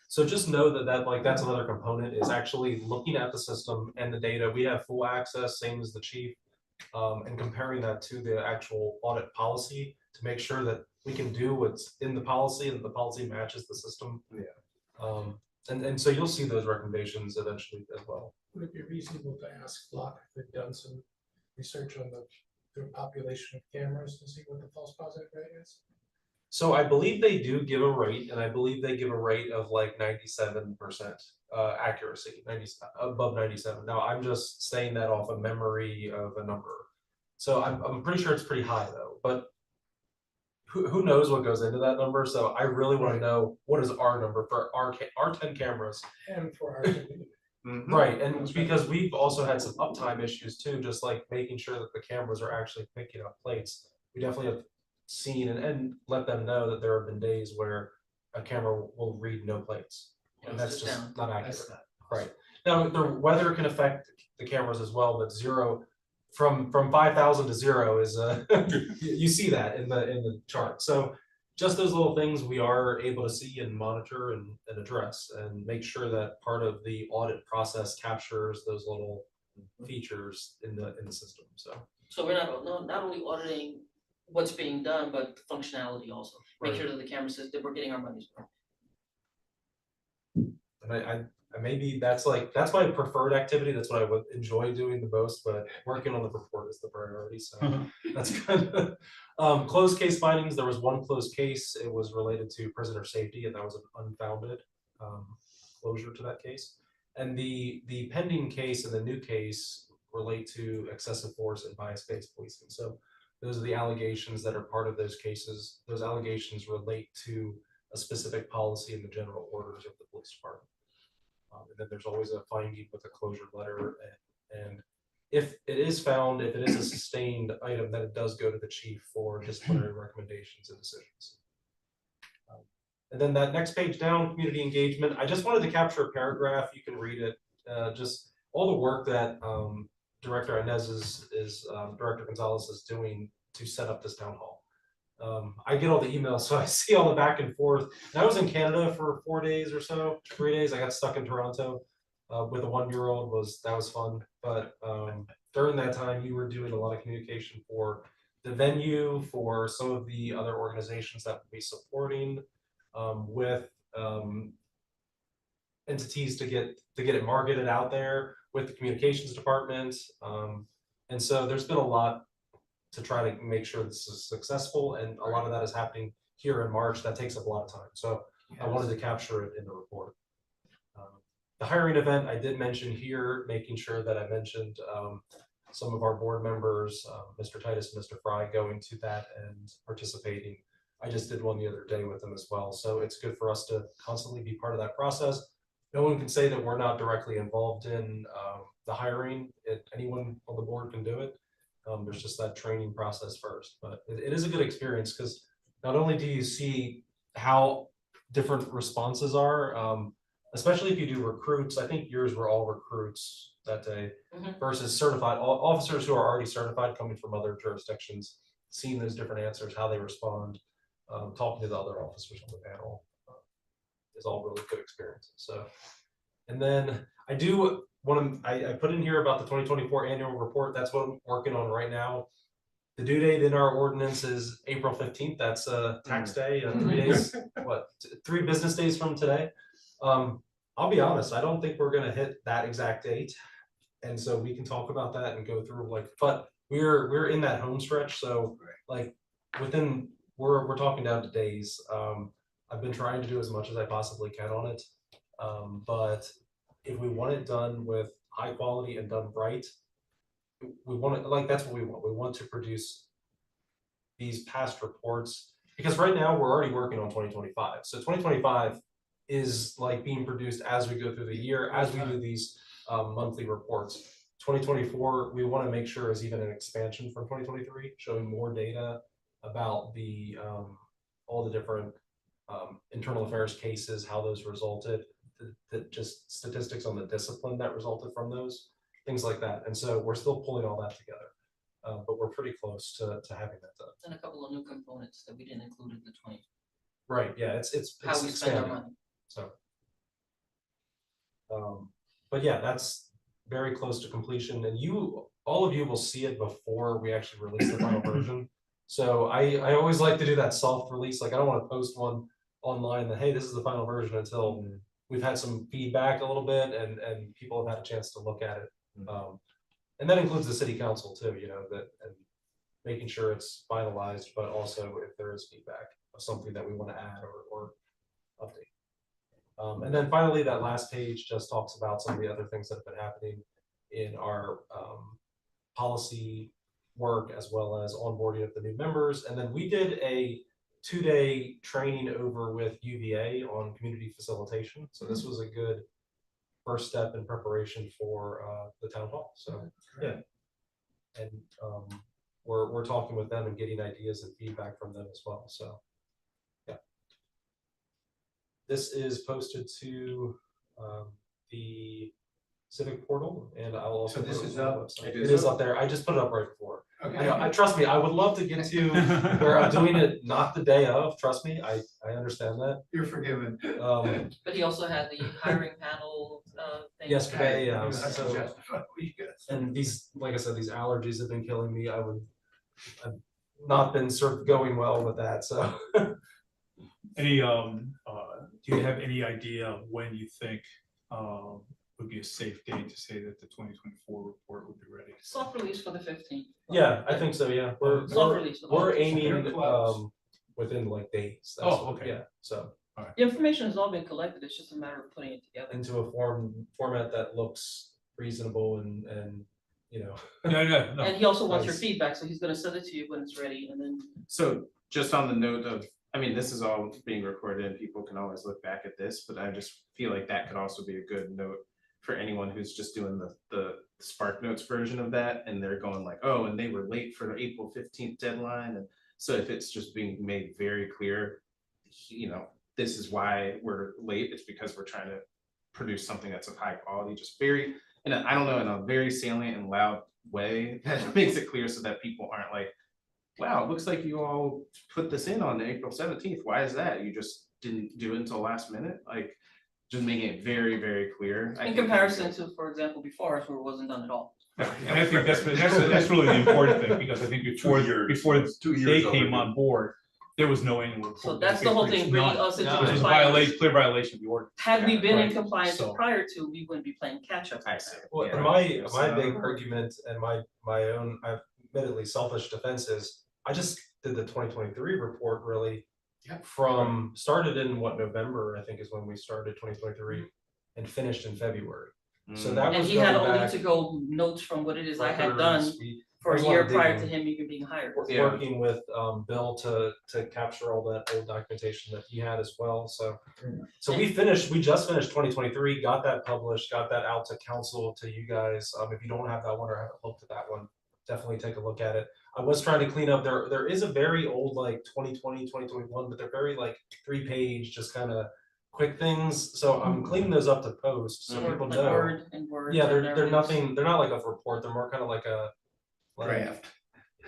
So just know that that's another component is actually looking at the system and the data. We have full access, same as the chief, and comparing that to the actual audit policy to make sure that we can do what's in the policy and the policy matches the system. And so you'll see those recommendations eventually as well. Would it be reasonable to ask Flock if they've done some research on the population of cameras to see what the false positive rate is? So I believe they do give a rate, and I believe they give a rate of like 97% accuracy, above 97. Now I'm just saying that off a memory of a number. So I'm pretty sure it's pretty high though, but who knows what goes into that number? So I really want to know what is our number for our 10 cameras. And for our community. Right, and because we've also had some uptime issues too, just like making sure that the cameras are actually picking up plates. We definitely have seen and let them know that there have been days where a camera will read no plates. And that's just not accurate. Right. Now, the weather can affect the cameras as well, but zero, from 5,000 to 0 is you see that in the chart. So just those little things we are able to see and monitor and address and make sure that part of the audit process captures those little features in the system. So we're not only auditing what's being done, but the functionality also. Make Right. sure that the camera says that we're getting our money's worth. And I maybe that's my preferred activity. That's what I would enjoy doing the most, but working on the report is the priority. So that's good. Closed case findings. There was one closed case. It was related to prisoner safety, and that was an unfounded closure to that case. And the pending case and the new case relate to excessive force and bias-based policing. So those are the allegations that are part of those cases. Those allegations relate to a specific policy in the general orders of the police department. And then there's always a finding with a closure letter. And if it is found, if it is a sustained item, then it does go to the chief for disciplinary recommendations and decisions. And then that next page down, community engagement. I just wanted to capture a paragraph. You can read it. Just all the work that Director Inez Director Gonzalez is doing to set up this town hall. I get all the emails, so I see all the back and forth. And I was in Canada for 4 days or so, 3 days. I got stuck in Toronto with a 1-year-old. That was fun. But during that time, we were doing a lot of communication for the venue, for some of the other organizations that would be supporting, with entities to get it marketed out there, with the communications department. And so there's been a lot to try to make sure this is successful, and a lot of that is happening here in March. That takes up a lot of time, so yes. I wanted to capture it in the report. The hiring event I did mention here, making sure that I mentioned some of our board members, Mr. Titus and Mr. Fry, going to that and participating. I just did one the other day with them as well, so it's good for us to constantly be part of that process. No one can say that we're not directly involved in the hiring. Anyone on the board can do it. There's just that training process first, but it is a good experience because not only do you see how different responses are, especially if you do recruits. I think yours were all recruits that day versus certified officers who are already certified coming from other jurisdictions, seeing those different answers, how they respond, talking to the other officers on the panel is all really good experiences. So, and then I do I put in here about the 2024 annual report. That's what I'm working on right now. The due date in our ordinance is April 15th. That's a tax day, 3 days, 3 business days from today. I'll be honest, I don't think we're gonna hit that exact date. And so we can talk about that and go through but we're in that home stretch. So we're talking down to days. I've been trying to do as much as I possibly can on it. But if we want it done with high quality and done right, we want it, that's what we want. We want to produce these past reports, because right now we're already working on 2025. So 2025 is being produced as we go through the year, as we do these monthly reports. 2024, we want to make sure is even an expansion from 2023, showing more data about the all the different internal affairs cases, how those resulted, just statistics on the discipline that resulted from those, things like that. And so we're still pulling all that together, but we're pretty close to having that done. And a couple of new components that we didn't include in the 20. Right. Yeah. It's how we spend our expanding. money. So, but yeah, that's very close to completion, and all of you will see it before we actually release the final version. So I always like to do that soft release. I don't want to post one online that, hey, this is the final version, until we've had some feedback a little bit and people have had a chance to look at it. And that includes the city council too, and making sure it's finalized, but also if there is feedback of something that we want to add or update. And then finally, that last page just talks about some of the other things that have been happening in our policy work, as well as onboarding of the new members. And then we did a 2-day training over with UVA on community facilitation. So this was a good first step in preparation for the town hall. So yeah, and we're talking with them and getting ideas and feedback from them as well. So yeah, this is posted to the civic portal, and I'll also. So this put it is on the up? website. It It is is up there. I just put it up right before. Okay. I know, trust me, I would love to get to where I'm doing it not the day of, trust me, I understand that. You're forgiven. But he also had the hiring panel, thing. Yesterday, You have to so, justify what you got. and these, like I said, these allergies have been killing me, I've not been sort of going well with that, so. Any, do you have any idea of when you think, would be a safe date to say that the 2024 report would be ready? Soft release for the 15th. Yeah, I think so, yeah, we're, Soft we're, release. we're They're aiming, close. within like days. Oh, That's- okay. Yeah, so, The information has all been collected, it's just a matter of putting it together. into a format that looks reasonable and, you know. No. And he also wants your Nice. feedback, so he's gonna send it to you when it's ready, and then So just on the note of, I mean, this is all being recorded and people can always look back at this, but I just feel like that could also be a good note for anyone who's just doing the Spark Notes version of that, and they're going like, oh, and they were late for the April 15th deadline, and so if it's just being made very clear, you know, this is why we're late, it's because we're trying to produce something that's of high quality, just very, and I don't know, in a very salient and loud way that makes it clear so that people aren't like, wow, it looks like you all put this in on April 17th. Why is that? You just didn't do it until last minute? Like, just making it very, very clear. I in think comparison to, for example, before, where it wasn't done at all. And I think that's really the important thing, because I think before they came on board, there was no annual report. So that's the whole thing, bringing us into Which was a compliance. clear violation of the ordinance. Had we been in Right. compliance So- prior to, we wouldn't be playing catch up. I see. Well, Yeah. and my Yeah. big argument and my own, admittedly selfish defense is, I just did the 2023 report really. Yep. From, started in what, November, I think is when we started 2023, and finished in February. So that And was he had going only back, to go notes from what it is I had done records, we- for there's a a lot year of prior to digging. him even being hired. Yeah. working with Bill to capture all that old documentation that he had as well, so. So we just finished 2023, got that published, got that out to council, to you guys, if you don't have that one or haven't looked at that one, definitely take a look at it. I was trying to clean up, there is a very old, like 2020, 2021, but they're very like 3-page, just kind of quick things, so I'm cleaning those up to post, so people Like know. Word and Word. Yeah, and they're narratives. nothing, they're not like a report, they're more kind of like a. like- Draft.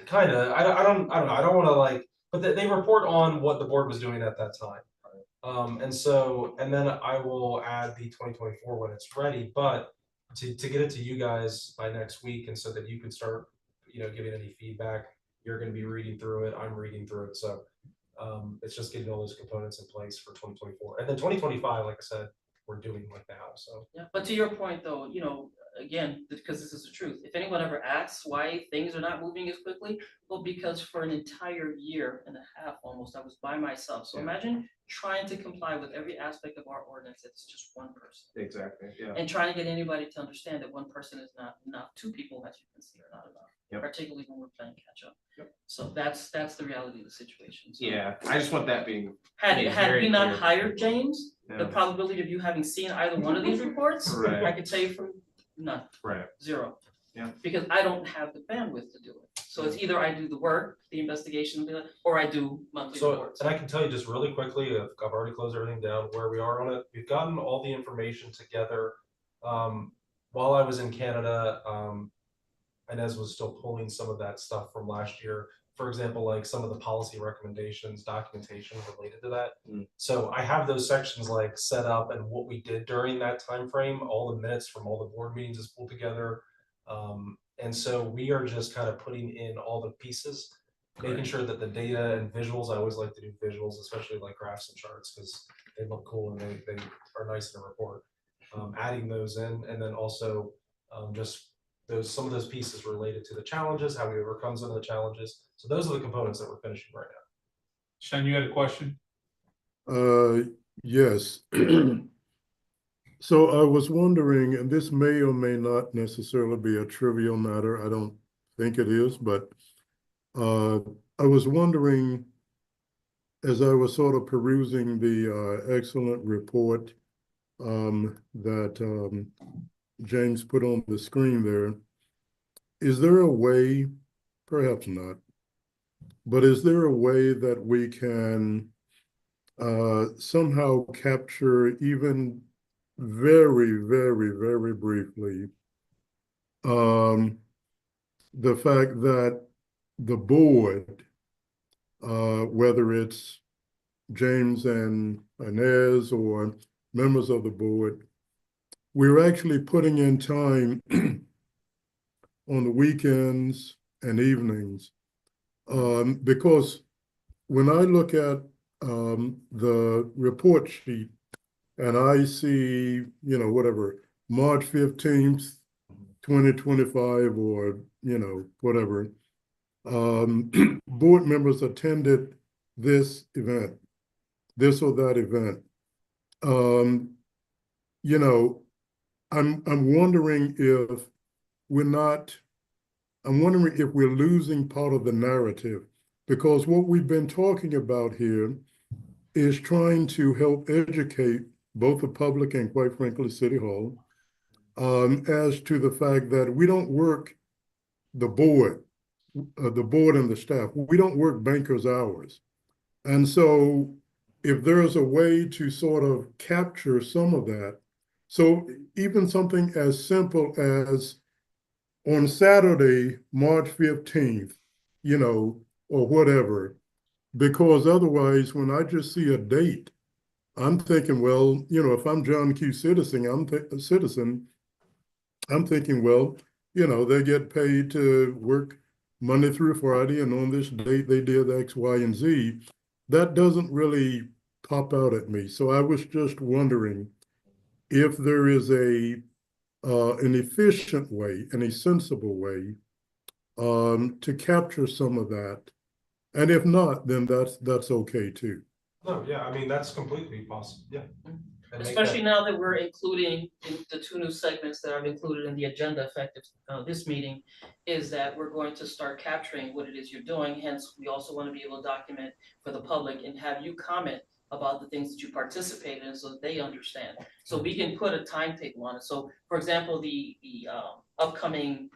Kind of, I don't know, I don't wanna like, but they report on what the board was doing at that time. And then I will add the 2024 when it's ready, but to get it to you guys by next week, and so that you can start, you know, giving any feedback, you're gonna be reading through it, I'm reading through it, so. It's just getting all those components in place for 2024, and then 2025, like I said, we're doing like now, so. Yeah, but to your point though, you know, again, because this is the truth, if anyone ever asks why things are not moving as quickly, well, because for an entire year and a half almost, I was by myself. So Yeah. imagine trying to comply with every aspect of our ordinance, it's just one person. Exactly, yeah. And trying to get anybody to understand that one person is not enough, two people, as you can see, are not enough. Yep. Particularly when we're playing catch up. Yep. So that's the reality of the situation. So Yeah, I just want that being, Had made had very we not clear. hired James, the Yeah. probability of you having seen either one of these reports, Right. I could tell you from none. right, Zero. Yeah. Because I don't have the bandwidth to do it. So it's either I do the work, the investigation, or I do monthly So, reports. and I can tell you just really quickly, I've already closed everything down where we are on it. We've gotten all the information together. While I was in Canada, Inez was still pulling some of that stuff from last year. For example, like some of the policy recommendations, documentation related to that. So I have those sections like set up, and what we did during that time frame, all the minutes from all the board meetings is pulled together. And so we are just kind of putting in all the pieces, making sure that the data and visuals, I always like to do visuals, especially like graphs and charts, because they look cool and they are nice in a report. Adding those in, and then also just some of those pieces related to the challenges, how we overcome some of the challenges. So those are the components that we're finishing right now. Sean, you had a question? Yes. So I was wondering, and this may or may not necessarily be a trivial matter, I don't think it is, but I was wondering, as I was sort of perusing the excellent report that James put on the screen there, is there a way, perhaps not, but is there a way that we can somehow capture even very, very, very briefly, the fact that the board, whether it's James and Inez or members of the board, we're actually putting in time on the weekends and evenings. Because when I look at the report sheet and I see, whatever, March 15th, 2025, or, whatever, board members attended this event, this or that event. I'm wondering if we're not, I'm wondering if we're losing part of the narrative, because what we've been talking about here is trying to help educate both the public and, quite frankly, City Hall, as to the fact that we don't work the board and the staff, we don't work bankers' hours. And so if there's a way to sort of capture some of that, so even something as simple as on Saturday, March 15th, or whatever, because otherwise, when I just see a date, I'm thinking, well, if I'm John Q. Citizen, I'm thinking, well, they get paid to work Monday through Friday, and on this date they did X, Y, and Z. That doesn't really pop out at me. So I was just wondering if there is an efficient way and a sensible way to capture some of that. And if not, then that's okay too. No, yeah, I mean, that's completely possible, yeah. And make Especially that- now that we're including the two new segments that I've included in the agenda effective this meeting, is that we're going to start capturing what it is you're doing. Hence, we also want to be able to document for the public and have you comment about the things that you participated in so that they understand. So we can put a timetable on it. So for example, the upcoming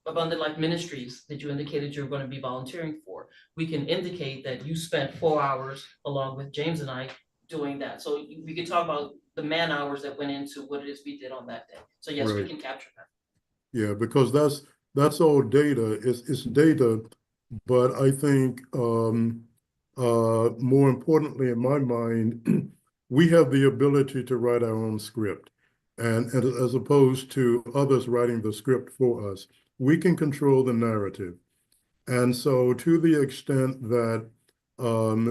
Abundant Life Ministries that you indicated you're going to be volunteering for, we can indicate that you spent 4 hours along with James and I doing that. So we could talk about the man hours that went into what it is we did on that day. So yes, we Right. can capture that. Yeah, because that's all data. It's data, but I think more importantly in my mind, we have the ability to write our own script. And as opposed to others writing the script for us, we can control the narrative. And so to the extent that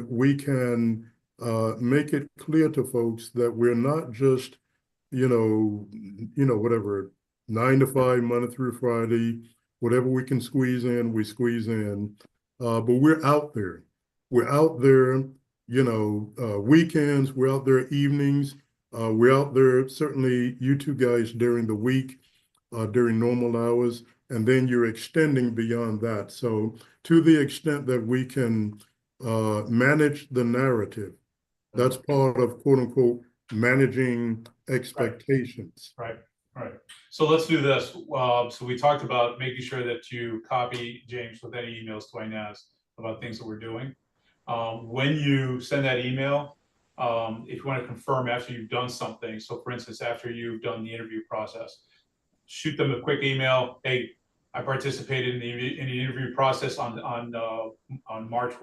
we can make it clear to folks that we're not just, whatever, 9 to 5, Monday through Friday, whatever we can squeeze in, we squeeze in. But we're out there. We're out there, weekends, we're out there evenings. We're out there, certainly you two guys during the week, during normal hours, and then you're extending beyond that. So to the extent that we can manage the narrative, that's part of quote unquote managing expectations. Right. So let's do this. So we talked about making sure that you copy James with any emails to Inez about things that we're doing. When you send that email, if you want to confirm after you've done something, so for instance, after you've done the interview process, shoot them a quick email. Hey, I participated in the interview process on March.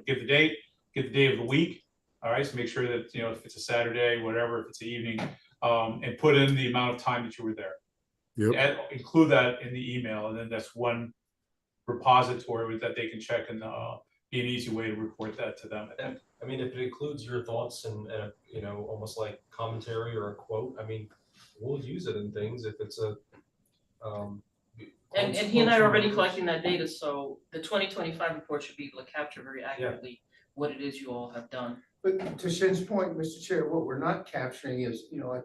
Give the date, give the day of the week. All right, so make sure that if it's a Saturday, whatever, if it's an evening, and put in the amount of time that you were there. Yep. Include that in the email, and then that's one repository that they can check, and be an easy way to report that to them. And I mean, if it includes your thoughts and almost like commentary or a quote, I mean, we'll use it in things if it's a. And he and I are already collecting that data, so the 2025 report should be able to capture very accurately what it is you all have done. But to Shin's point, Mr. Chair, what we're not capturing is, like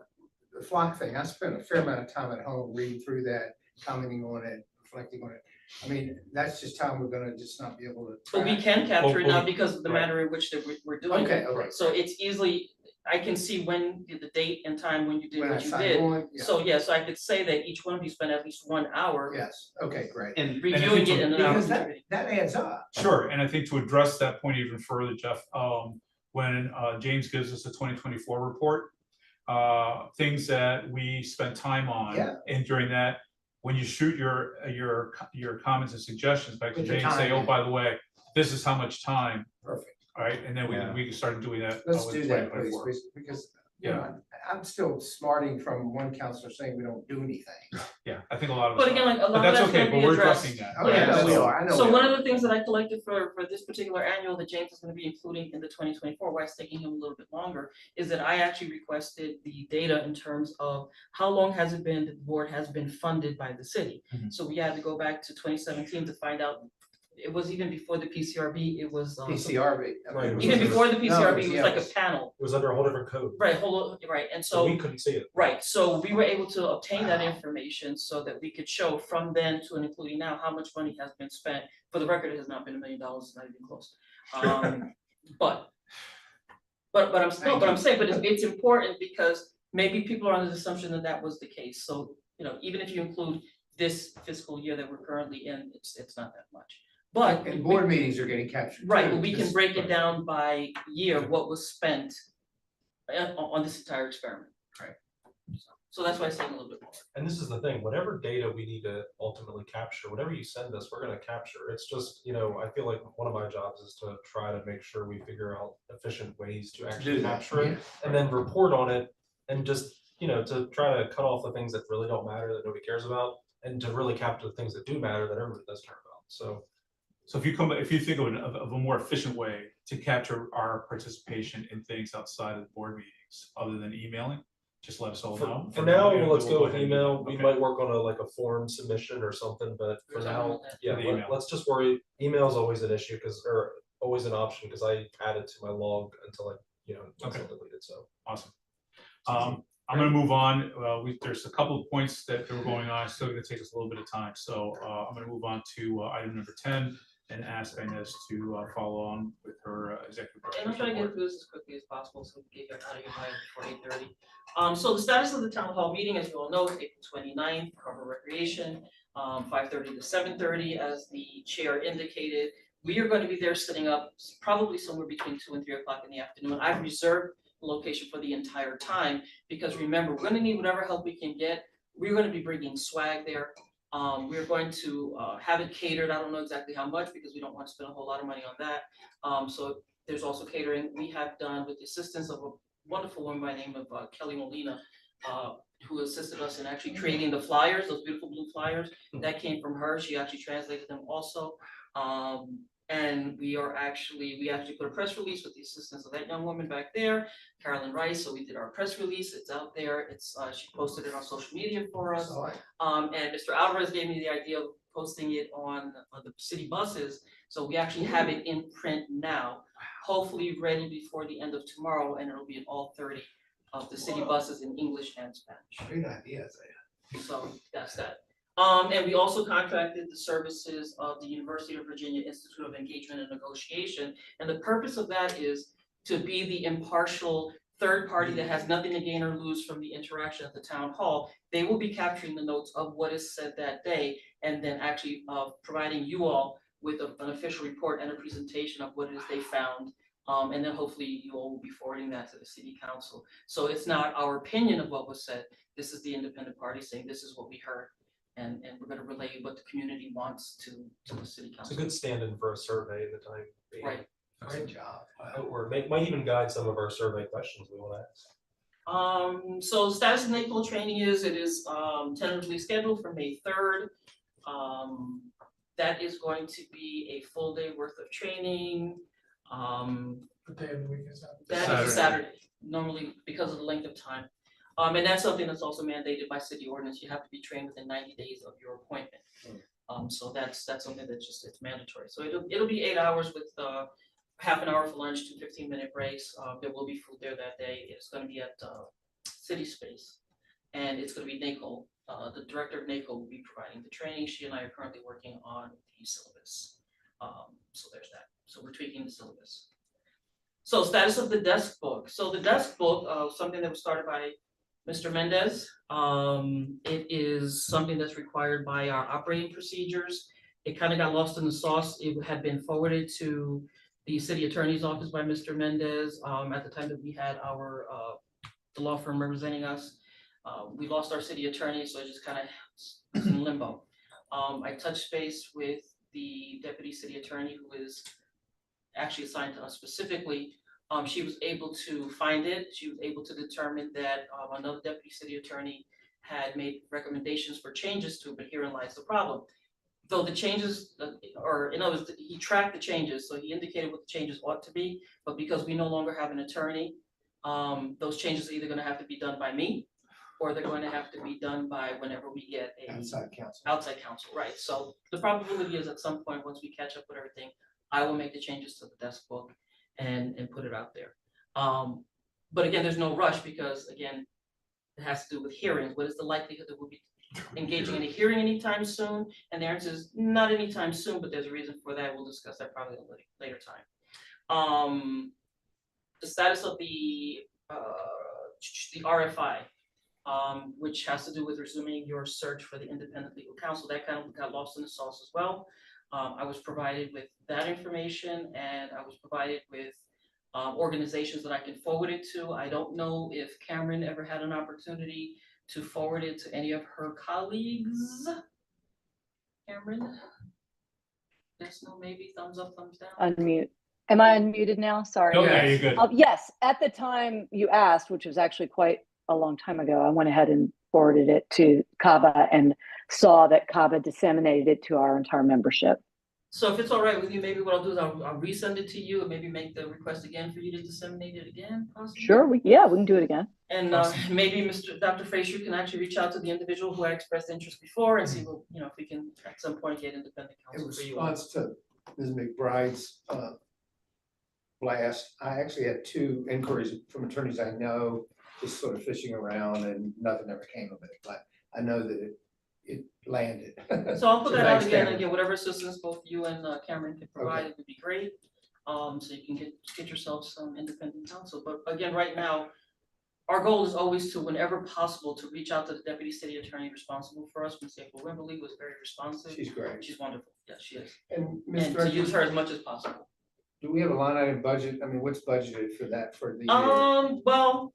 the flock thing. I spent a fair amount of time at home reading through that, commenting on it, reflecting on it. I mean, that's just time we're gonna just not be able to. But we can capture it now because of the manner in which that we're doing it. Okay. So it's easily, I can see when the date and time when you did When I what you signed did. on, yeah. So yes, I could say that each one of you spent at least 1 hour Yes, okay, great. And reviewing it and an hour Because contributing. that adds up. Sure, and I think to address that point even further, Jeff, when James gives us the 2024 report, things that we spent time on. Yeah. And during that, when you shoot your comments and suggestions back to Put the Jay and say, time oh, in. by the way, this is how much time, Perfect. all right? And then Yeah. we can start doing that. Let's with do that, please, 2024. because, you know, I'm still smarting from one counselor saying we don't do anything. Yeah, I think a lot of us But again, are. like, a lot But of that's that's okay, gonna but be we're addressed. addressing that. Oh, yeah, Yeah, no, we so- are, I know. So we one are. of the things that I collected for this particular annual that James is gonna be including in the 2024, why it's taking him a little bit longer, is that I actually requested the data in terms of how long has it been that the board has been funded by the city? Mhm. So we had to go back to 2017 to find out, it was even before the PCRB, it was. PCRB. Right, Even before the No, PCRB, it was like a yes. panel, It was under a whole different code. right, right, and So we so. couldn't see it. Right, so we were able to obtain that Wow. information so that we could show from then to and including now how much money has been spent. For the record, it has not been $1 million, it's not even close. But I'm still, but I'm saying, but it's important because maybe people are under the assumption that that was the case. So, you know, even if you include this fiscal year that we're currently in, it's not that much. But. And board meetings are getting captured. Right, too, but we can just- break it down by year, what was spent on this entire experiment. Right. So that's why it's taking a little bit more. And this is the thing, whatever data we need to ultimately capture, whatever you send us, we're gonna capture. It's just, you know, I feel like one of my jobs is to try to make sure we figure out efficient ways to actually do that, capture it and then report on it and just, you know, to try to cut off the things that really don't matter, that nobody cares about, and to really capture the things that do matter, that everybody does care about. So if you think of a more efficient way to capture our participation in things outside of board meetings, other than emailing, just let us all know. for and now, then, you know, let's we'll go with ahead and do email. that. We Okay. might work on a form submission or something, but for There's now, nothing on that. yeah, For the email. let's just worry. Email is always an issue or always an option because I add it to my log until I, you know, until deleted. So Awesome. I'm gonna move on. There's a couple of points that were going on. It's still gonna take us a little bit of time. So I'm gonna move on to item number 10 and ask Inez to follow on with her executive. And I'm trying to director's get report. through this as quickly as possible, so we can get out of here by before 8:30. So the status of the town hall meeting, as you all know, is April 29th, Harbor Recreation, 5:30 to 7:30, as the chair indicated. We are going to be there setting up probably somewhere between 2 and 3 o'clock in the afternoon. I've reserved the location for the entire time, because remember, we're gonna need whatever help we can get. We're gonna be bringing swag there. We're going to have it catered. I don't know exactly how much because we don't want to spend a whole lot of money on that. So there's also catering. We have done with the assistance of a wonderful woman by the name of Kelly Molina, who assisted us in actually creating the flyers, those beautiful blue flyers. That came from her. She actually translated them also. And we actually put a press release with the assistance of that young woman back there, Carolyn Rice. So we did our press release. It's out there. She posted it on social media for us. So And Mr. Alvarez gave me the idea of posting it on the city buses. So we actually have it in print now, hopefully ready before the end of tomorrow, and it'll be in all 30 of the city buses in English and Spanish. Great idea, Isaiah. So that's that. And we also contracted the services of the University of Virginia Institute of Engagement and Negotiation. And the purpose of that is to be the impartial third party that has nothing to gain or lose from the interaction at the town hall. They will be capturing the notes of what is said that day, and then actually providing you all with an official report and a presentation of what it is they found. And then hopefully you all will be forwarding that to the city council. So it's not our opinion of what was said. This is the independent party saying this is what we heard. And we're gonna relay what the community wants to the city it's a council. good stand-in for a survey at the time being. Right. Great job. Or might even guide some of our survey questions we want to ask. So the status of NAPOL training is, it is tentatively scheduled for May 3rd. That is going to be a full day worth of training. What day of the week is that? That is a Saturday, normally because of the length of time. And that's something that's also mandated by city ordinance. You have to be trained within 90 days of your appointment. So that's something that's just, it's mandatory. So it'll be 8 hours with half an hour for lunch, 2 15-minute breaks. There will be food there that day. It's gonna be at City Space. And it's gonna be NACO. The director of NACO will be providing the training. She and I are currently working on the syllabus. So there's that. So we're tweaking the syllabus. So status of the desk book. So the desk book, something that was started by Mr. Mendez. It is something that's required by our operating procedures. It kind of got lost in the sauce. It had been forwarded to the city attorney's office by Mr. Mendez at the time that we had our the law firm representing us. We lost our city attorney, so it just kind of is in limbo. I touched base with the deputy city attorney who is actually assigned to us specifically. She was able to find it. She was able to determine that another deputy city attorney had made recommendations for changes to, but herein lies the problem. Though the changes, or in other words, he tracked the changes, so he indicated what the changes ought to be, but because we no longer have an attorney, those changes are either gonna have to be done by me, or they're going to have to be done by whenever we get a Outside counsel. outside counsel, right? So the probability is at some point, once we catch up with everything, I will make the changes to the desk book and put it out there. But again, there's no rush because again, it has to do with hearings. What is the likelihood that we'll be engaging in a hearing anytime soon? And the answer is not anytime soon, but there's a reason for that. We'll discuss that probably at a later time. The status of the RFI, which has to do with resuming your search for the independent legal counsel, that kind of got lost in the sauce as well. I was provided with that information, and I was provided with organizations that I can forward it to. I don't know if Cameron ever had an opportunity to forward it to any of her colleagues. Cameron? Yes, no, maybe, thumbs up, thumbs down. Unmute. Am I unmuted now? Sorry. Oh, yeah, you're good. Yes, at the time you asked, which was actually quite a long time ago, I went ahead and forwarded it to CABA and saw that CABA disseminated it to our entire membership. So if it's all right with you, maybe what I'll do is I'll resend it to you and maybe make the request again for you to disseminate it again, possibly? Sure, we can do it again. And maybe Dr. Frazier can actually reach out to the individual who had expressed interest before and see what, if we can at some point get independent In counsel for you all. response to Ms. McBride's blast, I actually had 2 inquiries from attorneys I know, just sort of fishing around, and nothing ever came of it, but I know that it landed. So I'll put that out Thanks, again, Cameron. whatever assistance both you and Cameron can provide, it would be great. So you can get yourself some independent counsel, but again, right now, our goal is always to, whenever possible, to reach out to the deputy city attorney responsible for us. Ms. April Wimberly was very responsive. She's great. She's wonderful, yes, she is. And Ms. And to Director, use her as much as possible. do we have a line item budget? I mean, what's budgeted for that for the year? Well,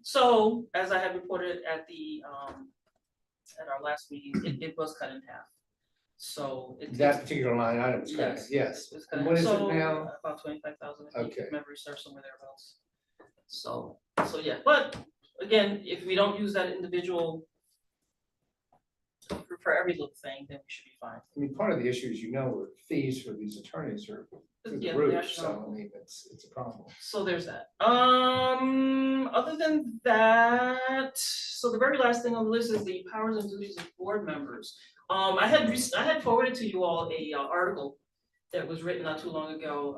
so as I had reported at the at our last meeting, it was cut in half. So That particular line item is cut, yes. it's cut And in what half. is it So, now? about 25,000, I think, Okay. if memory serves, somewhere thereabouts. So yeah, but again, if we don't use that individual for every little thing, then we should be fine. I mean, part of the issue is, are fees for these attorneys are through the Yeah, roof, they're so I astronomical. mean, it's a problem. So there's that. Other than that, so the very last thing on the list is the powers and duties of board members. I had forwarded to you all a article that was written not too long ago,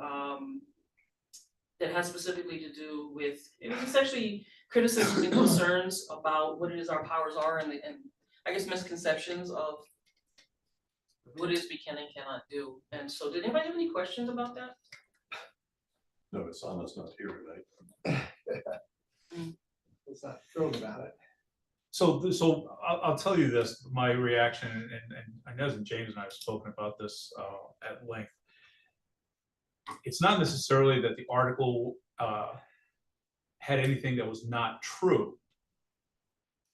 that has specifically to do with, it was essentially criticisms and concerns about what it is our powers are and I guess misconceptions of what it is we can and cannot do. And so did anybody have any questions about that? No, it's on us not here tonight. It's not thrilled about it. So I'll tell you this, my reaction, and I know that James and I have spoken about this at length. It's not necessarily that the article had anything that was not true.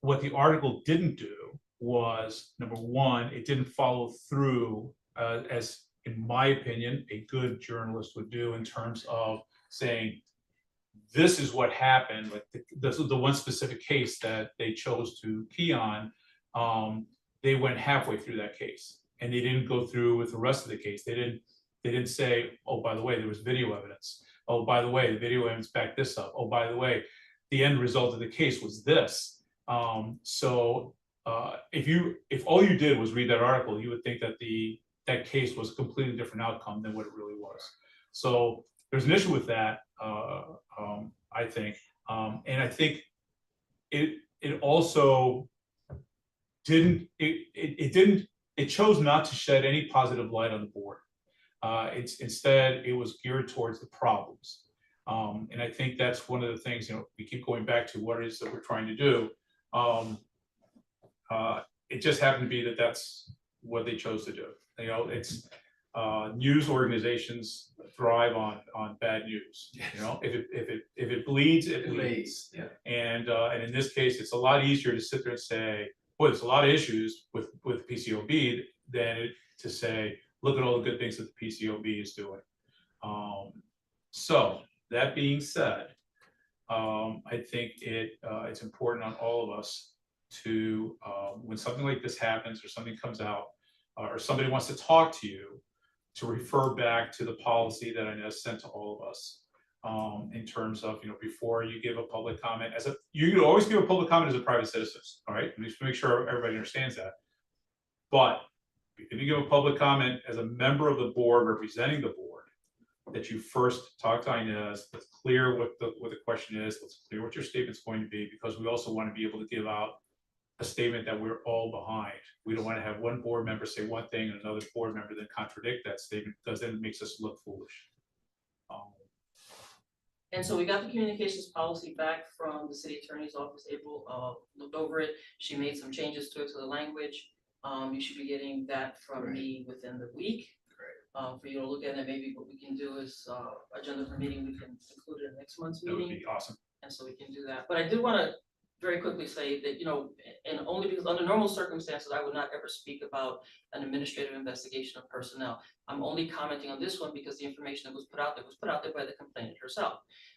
What the article didn't do was, number one, it didn't follow through as, in my opinion, a good journalist would do in terms of saying, this is what happened, like the one specific case that they chose to key on, they went halfway through that case and they didn't go through with the rest of the case. They didn't say, oh, by the way, there was video evidence. Oh, by the way, the video evidence backed this up. Oh, by the way, the end result of the case was this. If all you did was read that article, you would think that that case was a completely different outcome than what it really was. So there's an issue with that, I think, and I think it also it chose not to shed any positive light on the board. Instead, it was geared towards the problems. And I think that's one of the things, we keep going back to what it is that we're trying to do. It just happened to be that that's what they chose to do. news organizations thrive on bad news. You know, if it bleeds, it leads. Yeah. And in this case, it's a lot easier to sit there and say, well, there's a lot of issues with PCOB than to say, look at all the good things that the PCOB is doing. So that being said, I think it's important on all of us to, when something like this happens or something comes out, or somebody wants to talk to you, to refer back to the policy that I know sent to all of us. In terms of, before you give a public comment, you can always give a public comment as a private citizen, all right? Just to make sure everybody understands that. But if you give a public comment as a member of the board representing the board, that you first talk to Inez, let's clear what the question is, let's clear what your statement's going to be, because we also want to be able to give out a statement that we're all behind. We don't want to have one board member say one thing and another board member then contradict that statement, because then it makes us look foolish. And so we got the communications policy back from the city attorney's office. April looked over it. She made some changes to the language. You should be getting that from me within the week. For you to look at it. Maybe what we can do is agenda for meeting, we can include it in next month's That would meeting. be awesome. And so we can do that. But I did want to very quickly say that, and only because under normal circumstances, I would not ever speak about an administrative investigation of personnel. I'm only commenting on this one because the information that was put out there by the complainant herself.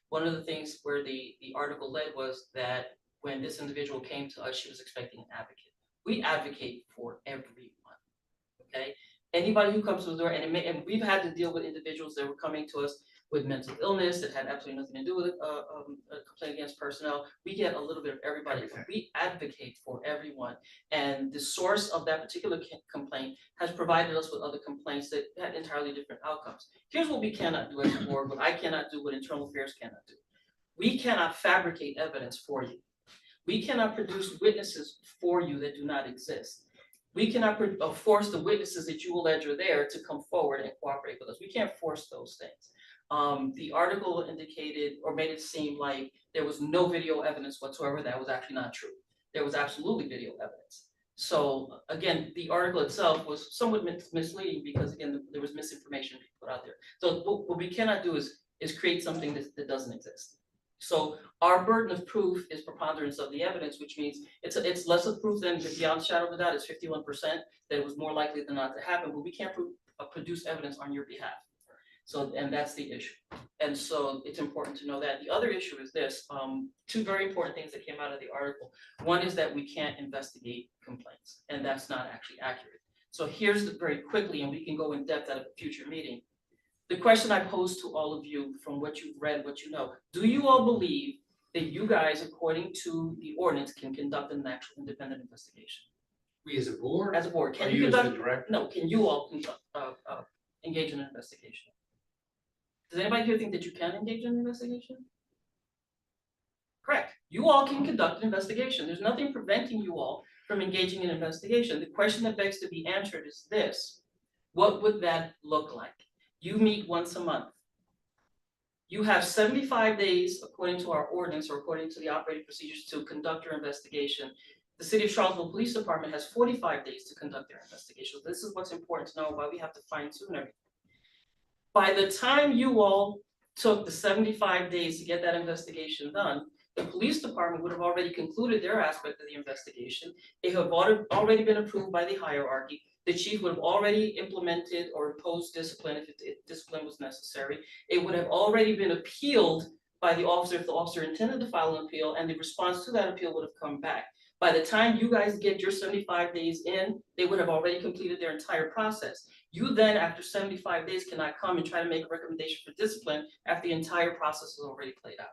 One of the things where the article led was that when this individual came to us, she was expecting an advocate. We advocate for everyone, okay? Anybody who comes to the door, and we've had to deal with individuals that were coming to us with mental illness that had absolutely nothing to do with a complaint against personnel. We get a little bit of everybody. We advocate for everyone. And the source of that particular complaint has provided us with other complaints that had entirely different outcomes. Here's what we cannot do as a board, what I cannot do, what internal affairs cannot do. We cannot fabricate evidence for you. We cannot produce witnesses for you that do not exist. We cannot force the witnesses that you allege are there to come forward and cooperate with us. We can't force those things. The article indicated or made it seem like there was no video evidence whatsoever. That was actually not true. There was absolutely video evidence. So again, the article itself was somewhat misleading because again, there was misinformation put out there. So what we cannot do is create something that doesn't exist. So our burden of proof is preponderance of the evidence, which means it's less of proof than beyond shadow of a doubt. It's 51% that it was more likely than not to happen, but we can't produce evidence on your behalf. So, and that's the issue. And so it's important to know that. The other issue is this, two very important things that came out of the article. One is that we can't investigate complaints, and that's not actually accurate. So here's very quickly, and we can go in depth at a future meeting. The question I pose to all of you from what you've read, what you know, do you all believe that you guys, according to the ordinance, can conduct an actual independent investigation? We as a board? As a board, can Are you you as the conduct, director? no, can you all conduct, engage in an investigation? Does anybody here think that you can engage in an investigation? Correct. You all can conduct an investigation. There's nothing preventing you all from engaging in an investigation. The question that begs to be answered is this: what would that look like? You meet once a month. You have 75 days, according to our ordinance or according to the operating procedures, to conduct your investigation. The City of Charlottesville Police Department has 45 days to conduct their investigation. This is what's important to know, why we have to fine tune everything. By the time you all took the 75 days to get that investigation done, the police department would have already concluded their aspect of the investigation. It have already been approved by the hierarchy. The chief would have already implemented or imposed discipline if discipline was necessary. It would have already been appealed by the officer if the officer intended to file an appeal, and the response to that appeal would have come back. By the time you guys get your 75 days in, they would have already completed their entire process. You then, after 75 days, cannot come and try to make a recommendation for discipline after the entire process is already played out.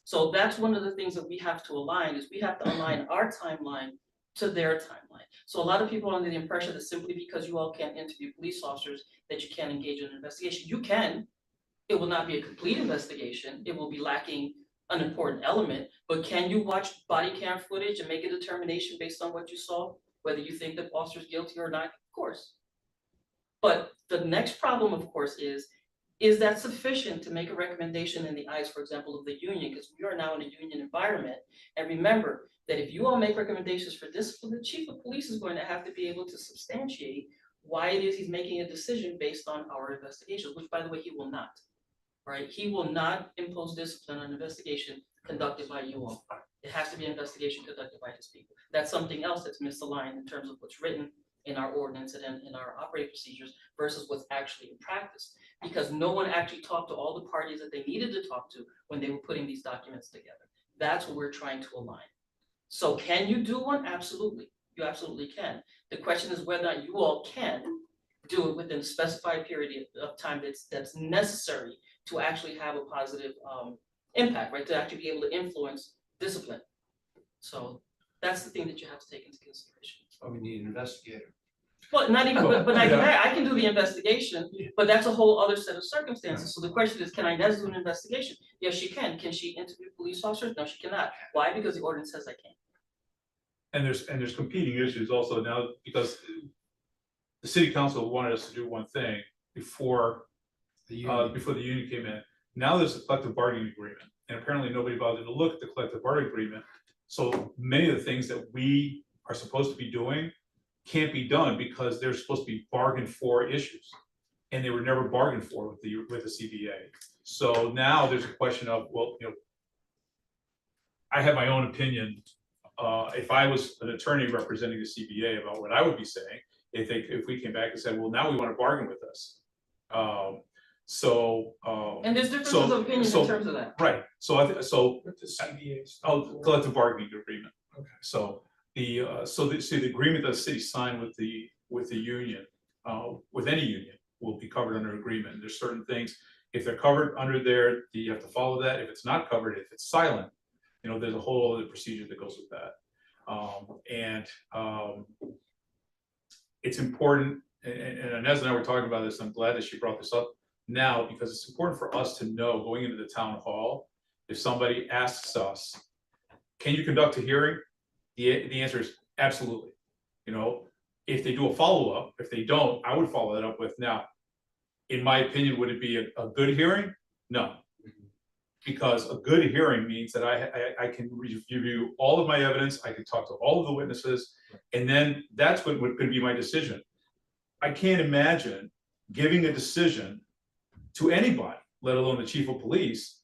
So that's one of the things that we have to align, is we have to align our timeline to their timeline. So a lot of people are under the impression that simply because you all can't interview police officers that you can't engage in an investigation. You can. It will not be a complete investigation. It will be lacking an important element, but can you watch body cam footage and make a determination based on what you saw, whether you think the officer is guilty or not? Of course. But the next problem, of course, is that sufficient to make a recommendation in the eyes, for example, of the union? Because we are now in a union environment. And remember that if you all make recommendations for discipline, the chief of police is going to have to be able to substantiate why it is he's making a decision based on our investigations, which by the way, he will not. Right? He will not impose discipline on an investigation conducted by you all. It has to be an investigation conducted by his people. That's something else that's misaligned in terms of what's written in our ordinance and in our operating procedures versus what's actually in practice. Because no one actually talked to all the parties that they needed to talk to when they were putting these documents together. That's what we're trying to align. So can you do one? Absolutely. You absolutely can. The question is whether or not you all can do it within a specified period of time that's necessary to actually have a positive impact, right? To actually be able to influence discipline. So that's the thing that you have to take into consideration. Oh, we need an investigator. Well, not even, but not even Yeah. that, I can do the investigation, but that's a whole other set of circumstances. So the question is, can Inez do an investigation? Yes, she can. Can she interview police officers? No, she cannot. Why? Because the ordinance says I can't. And there's competing issues also now because the city council wanted us to do one thing before the union came in. Now there's a collective bargaining agreement, and apparently nobody bothered to look at the collective bargaining agreement. So many of the things that we are supposed to be doing can't be done because they're supposed to be bargained for issues, and they were never bargained for with the CBA. So now there's a question of, well, I have my own opinion. If I was an attorney representing the CBA about what I would be saying, if we came back and said, well, now we want to bargain with us. And there's differences of opinions in terms of that. Right. So With the CBA's. collective bargaining agreement. Okay. So the agreement that the city signed with the union, with any union, will be covered under agreement. And there's certain things, if they're covered under there, you have to follow that. If it's not covered, if it's silent, there's a whole other procedure that goes with that. It's important, and Inez and I were talking about this. I'm glad that she brought this up now because it's important for us to know going into the town hall, if somebody asks us, can you conduct a hearing? The answer is absolutely. If they do a follow-up, if they don't, I would follow that up with, now, in my opinion, would it be a good hearing? No. Because a good hearing means that I can review all of my evidence, I can talk to all of the witnesses, and then that's what could be my decision. I can't imagine giving a decision to anybody, let alone the chief of police,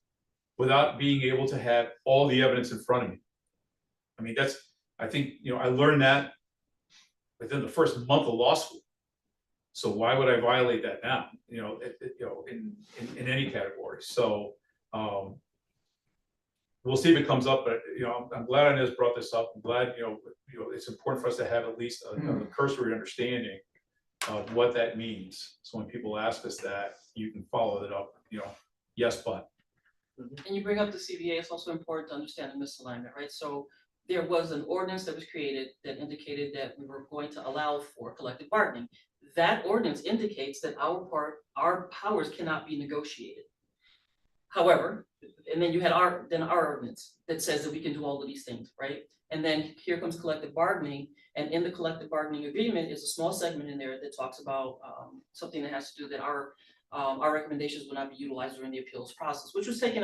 without being able to have all the evidence in front of me. I mean, I think, I learned that within the first month of law school. So why would I violate that now? In any category. So we'll see if it comes up, but I'm glad Inez brought this up. I'm glad it's important for us to have at least a cursory understanding of what that means. So when people ask us that, you can follow it up. Yes, but. And you bring up the CBA, it's also important to understand the misalignment, right? So there was an ordinance that was created that indicated that we were going to allow for collective bargaining. That ordinance indicates that our powers cannot be negotiated. However, and then you had our ordinance that says that we can do all of these things, right? And then here comes collective bargaining, and in the collective bargaining agreement is a small segment in there that talks about something that has to do that our recommendations will not be utilized during the appeals process, which was taken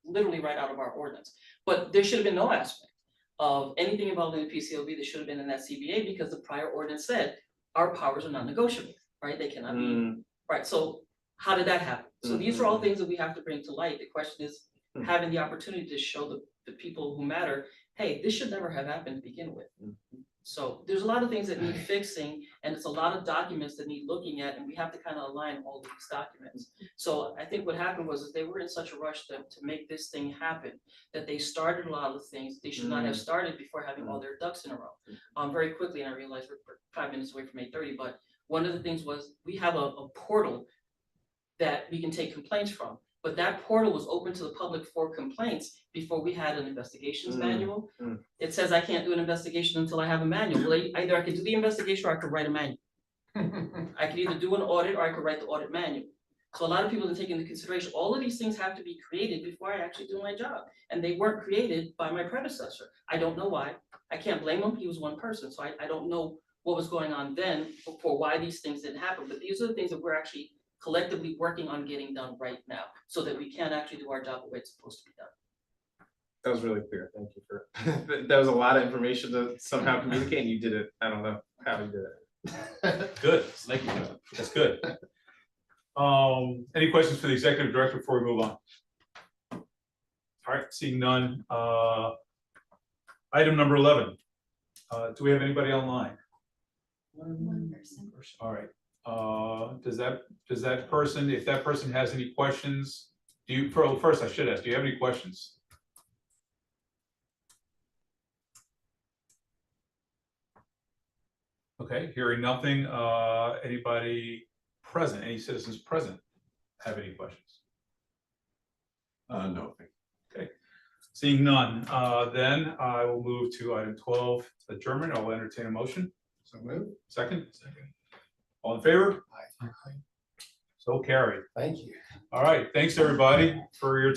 literally right out of our ordinance. But there should have been no aspect of anything involving the PCLB that should have been in that CBA because the prior ordinance said our powers are not negotiable, right? They cannot be, right? So how did that happen? So these are all things that we have to bring to light. The question is having the opportunity to show the people who matter, hey, this should never have happened to begin with. So there's a lot of things that need fixing, and it's a lot of documents that need looking at, and we have to kind of align all of these documents. So I think what happened was that they were in such a rush to make this thing happen, that they started a lot of things they should not have started before having all their ducks in a row. Very quickly, and I realized we're 5 minutes away from 8:30, but one of the things was we have a portal that we can take complaints from. But that portal was open to the public for complaints before we had an investigations manual. It says I can't do an investigation until I have a manual. Well, either I could do the investigation or I could write a manual. I could either do an audit or I could write the audit manual. So a lot of people didn't take into consideration, all of these things have to be created before I actually do my job. And they weren't created by my predecessor. I don't know why. I can't blame him. He was one person. So I don't know what was going on then for why these things didn't happen. But these are the things that we're actually collectively working on getting done right now so that we can actually do our job the way it's supposed to be done. That was really clear. Thank you for that. Was a lot of information to somehow communicate, and you did it. I don't know how you did it. Good, Thank you. that's good. Any questions for the executive director before we move on? All right, seeing none. Item number 11. Do we have anybody online? One person. All right. Does that person, if that person has any questions, first I should ask, do you have any questions? Okay, hearing nothing, anybody present, any citizens present have any questions? No, thank Okay, seeing none, then I will move to item 12, adjournment. I'll entertain a motion. So move. Second? All in favor? Aye. So carried. Thank you. All right, thanks everybody for your